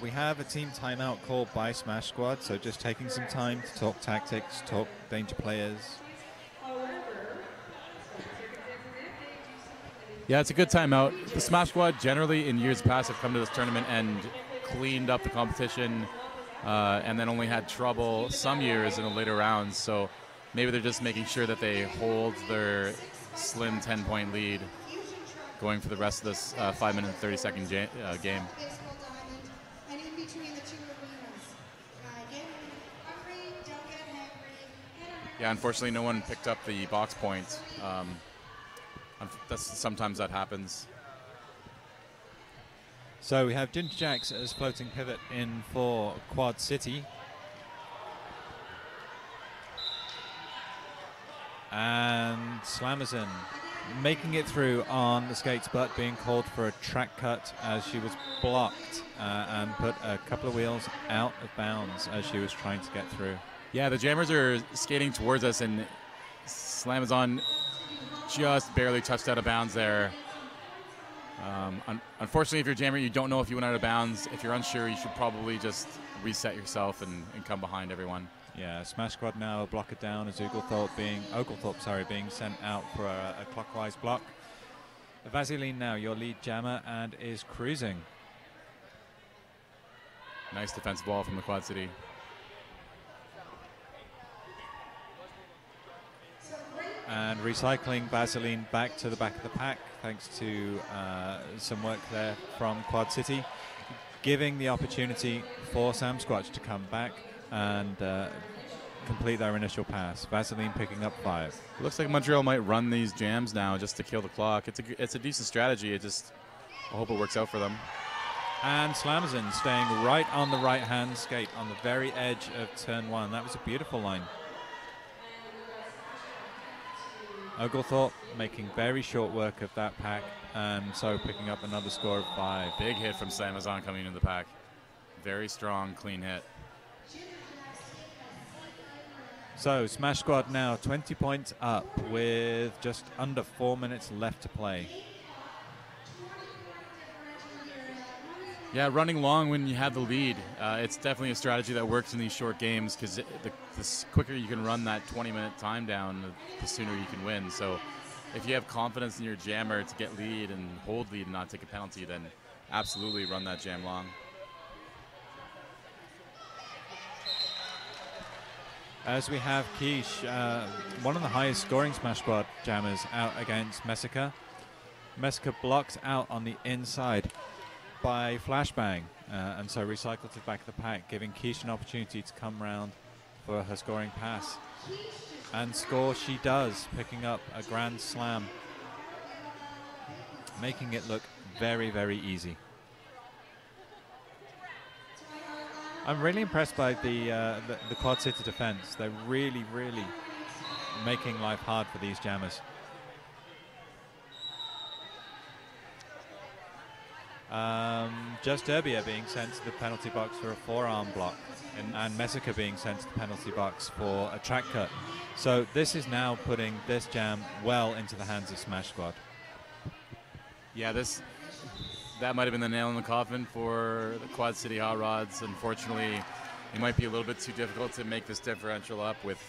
Speaker 9: We have a team timeout called by Smash Squad, so just taking some time to talk tactics, talk danger players.
Speaker 10: Yeah, it's a good timeout. The Smash Squad generally in years past have come to this tournament and cleaned up the competition and then only had trouble some years in the later rounds. So maybe they're just making sure that they hold their slim 10-point lead going for the rest of this 5-minute and 30-second game. Yeah, unfortunately, no one picked up the box point. Sometimes that happens.
Speaker 9: So we have Ginger Jacks as floating pivot in for Quad City. And Slamazon making it through on the skates, but being called for a track cut as she was blocked and put a couple of wheels out of bounds as she was trying to get through.
Speaker 10: Yeah, the jammers are skating towards us, and Slamazon just barely touched out of bounds there. Unfortunately, if you're a jammer, you don't know if you went out of bounds. If you're unsure, you should probably just reset yourself and come behind everyone.
Speaker 9: Yeah, Smash Squad now a blocker down as Oglethorpe being sent out for a clockwise block. Vaseline now your lead jammer and is cruising.
Speaker 10: Nice defensive ball from the Quad City.
Speaker 9: And recycling Vaseline back to the back of the pack, thanks to some work there from Quad City, giving the opportunity for Sam Squatch to come back and complete their initial pass. Vaseline picking up 5.
Speaker 10: Looks like Montreal might run these jams now just to kill the clock. It's a decent strategy. I hope it works out for them.
Speaker 9: And Slamazin staying right on the right-hand skate on the very edge of turn 1. That was a beautiful line. Oglethorpe making very short work of that pack, and so picking up another score of 5.
Speaker 10: Big hit from Slamazon coming into the pack. Very strong, clean hit.
Speaker 9: So Smash Squad now 20 points up with just under 4 minutes left to play.
Speaker 10: Yeah, running long when you have the lead, it's definitely a strategy that works in these short games, because the quicker you can run that 20-minute time down, the sooner you can win. So if you have confidence in your jammer to get lead and hold lead and not take a penalty, then absolutely run that jam long.
Speaker 9: As we have Quiche, one of the highest scoring Smash Squad jammers, out against Messica. Messica blocks out on the inside by Flashbang, and so recycled to the back of the pack, giving Quiche an opportunity to come round for her scoring pass. And score she does, picking up a grand slam, making it look very, very easy. I'm really impressed by the Quad City defense. They're really, really making life hard for these jammers. Just Derbia being sent to the penalty box for a forearm block, and Messica being sent to the penalty box for a track cut. So this is now putting this jam well into the hands of Smash Squad.
Speaker 10: Yeah, that might have been the nail in the coffin for the Quad City Hot Rods. Unfortunately, it might be a little bit too difficult to make this differential up with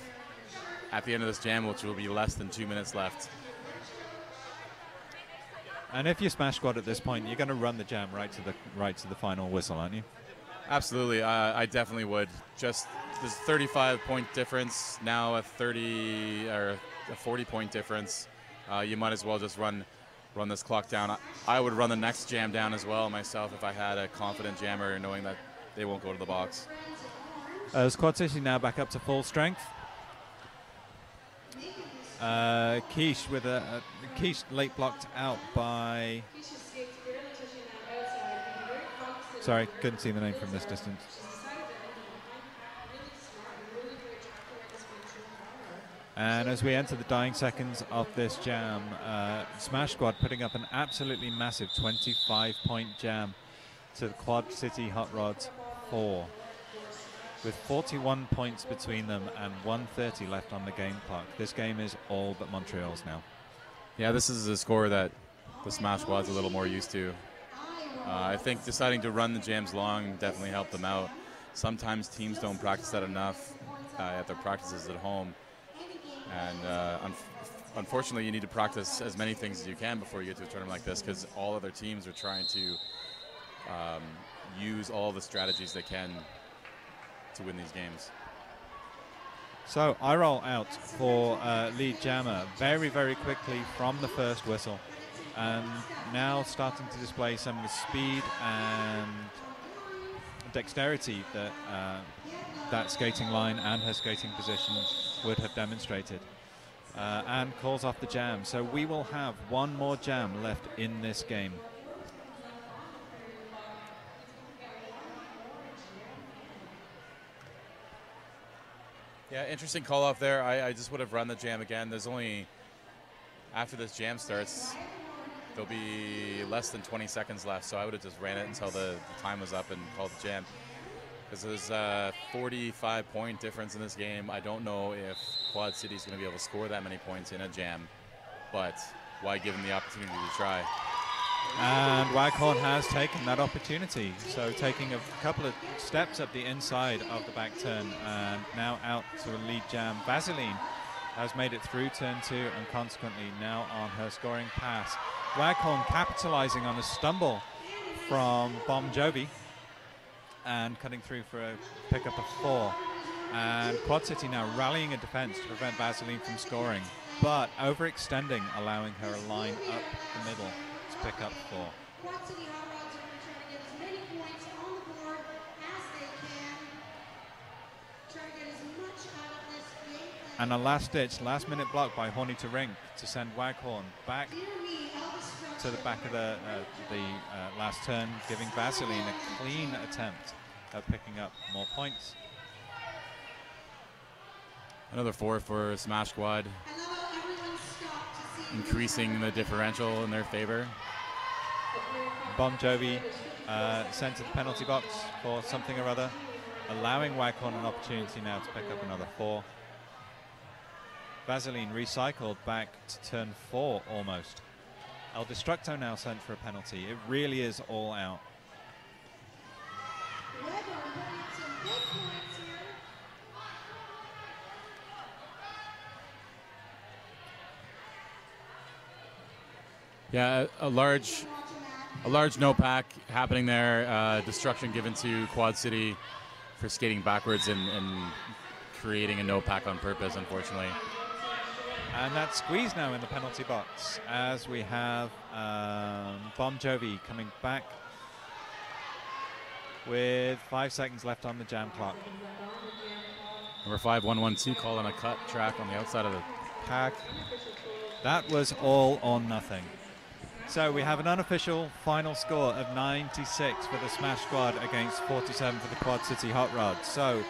Speaker 10: at the end of this jam, which will be less than 2 minutes left.
Speaker 9: And if you Smash Squad at this point, you're going to run the jam right to the final whistle, aren't you?
Speaker 10: Absolutely, I definitely would. Just this 35-point difference, now a 30 or a 40-point difference. You might as well just run this clock down. I would run the next jam down as well myself if I had a confident jammer, knowing that they won't go to the box.
Speaker 9: Quad City now back up to full strength. Quiche with Quiche late blocked out by. Sorry, couldn't see the name from this distance. And as we enter the dying seconds of this jam, Smash Squad putting up an absolutely massive 25-point jam to the Quad City Hot Rods 4. With 41 points between them and 1:30 left on the game clock. This game is all but Montreal's now.
Speaker 10: Yeah, this is a score that the Smash Squad's a little more used to. I think deciding to run the jams long definitely helped them out. Sometimes teams don't practice that enough at their practices at home. And unfortunately, you need to practice as many things as you can before you get to a tournament like this, because all other teams are trying to use all the strategies they can to win these games.
Speaker 9: So I roll out for lead jammer very, very quickly from the first whistle, and now starting to display some of the speed and dexterity that that skating line and her skating position would have demonstrated, and calls off the jam. So we will have one more jam left in this game.
Speaker 10: Yeah, interesting call off there. I just would have run the jam again. There's only, after this jam starts, there'll be less than 20 seconds left, so I would have just ran it until the time was up and called the jam. Because there's a 45-point difference in this game. I don't know if Quad City is going to be able to score that many points in a jam, but why give them the opportunity to try?
Speaker 9: And Waghorn has taken that opportunity, so taking a couple of steps up the inside of the back turn, and now out to a lead jam. Vaseline has made it through turn 2 and consequently now on her scoring pass. Waghorn capitalizing on a stumble from Bon Jovi and cutting through for a pickup of 4. And Quad City now rallying a defense to prevent Vaseline from scoring. but overextending, allowing her a line up the middle to pick up 4.
Speaker 11: Quad City Hot Rods are going to try to get as many points on the board as they can. Try to get as much out of this game.
Speaker 9: And a last-ditch, last-minute block by Horny to Ring to send Waghorn back to the back of the last turn, giving Vaseline a clean attempt at picking up more points.
Speaker 10: Another 4 for Smash Squad, increasing the differential in their favor.
Speaker 9: Bon Jovi sent to the penalty box for something or other, allowing Waghorn an opportunity now to pick up another 4. Vaseline recycled back to turn 4 almost. El Destructo now sent for a penalty. It really is all out.
Speaker 10: Yeah, a large no pack happening there. Destruction given to Quad City for skating backwards and creating a no pack on purpose, unfortunately.
Speaker 9: And that's squeezed now in the penalty box as we have Bon Jovi coming back with 5 seconds left on the jam clock.
Speaker 10: Number 5, 112, calling a cut track on the outside of the pack.
Speaker 9: That was all or nothing. So we have an unofficial final score of 96 for the Smash Squad against 47 for the Quad City Hot Rods. So,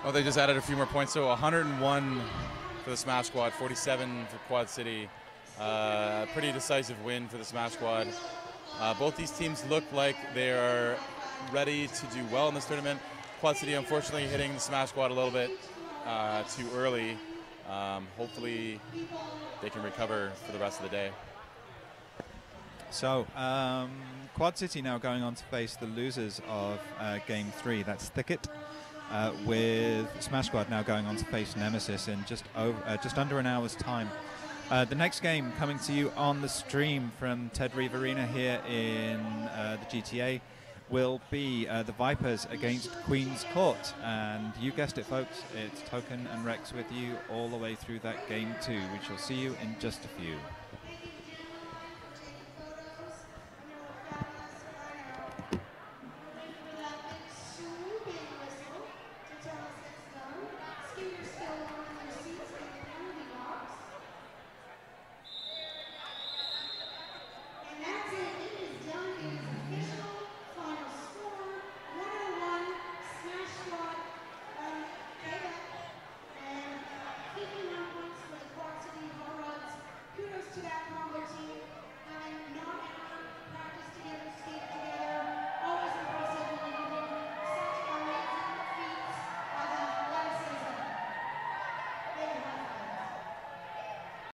Speaker 10: oh, they just added a few more points. So 101 for the Smash Squad, 47 for Quad City. Pretty decisive win for the Smash Squad. Both these teams look like they are ready to do well in this tournament. Quad City, unfortunately, hitting the Smash Squad a little bit too early. Hopefully, they can recover for the rest of the day.
Speaker 9: So, Quad City now going on to face the losers of Game 3. That's Thicket, with Smash Squad now going on to face Nemesis in just under an hour's time. The next game coming to you on the stream from Ted Reeve Arena here in the GTA will be the Vipers against Queen's Court. And you guessed it, folks, it's Token and Rex with you all the way through that game 2. We shall see you in just a few.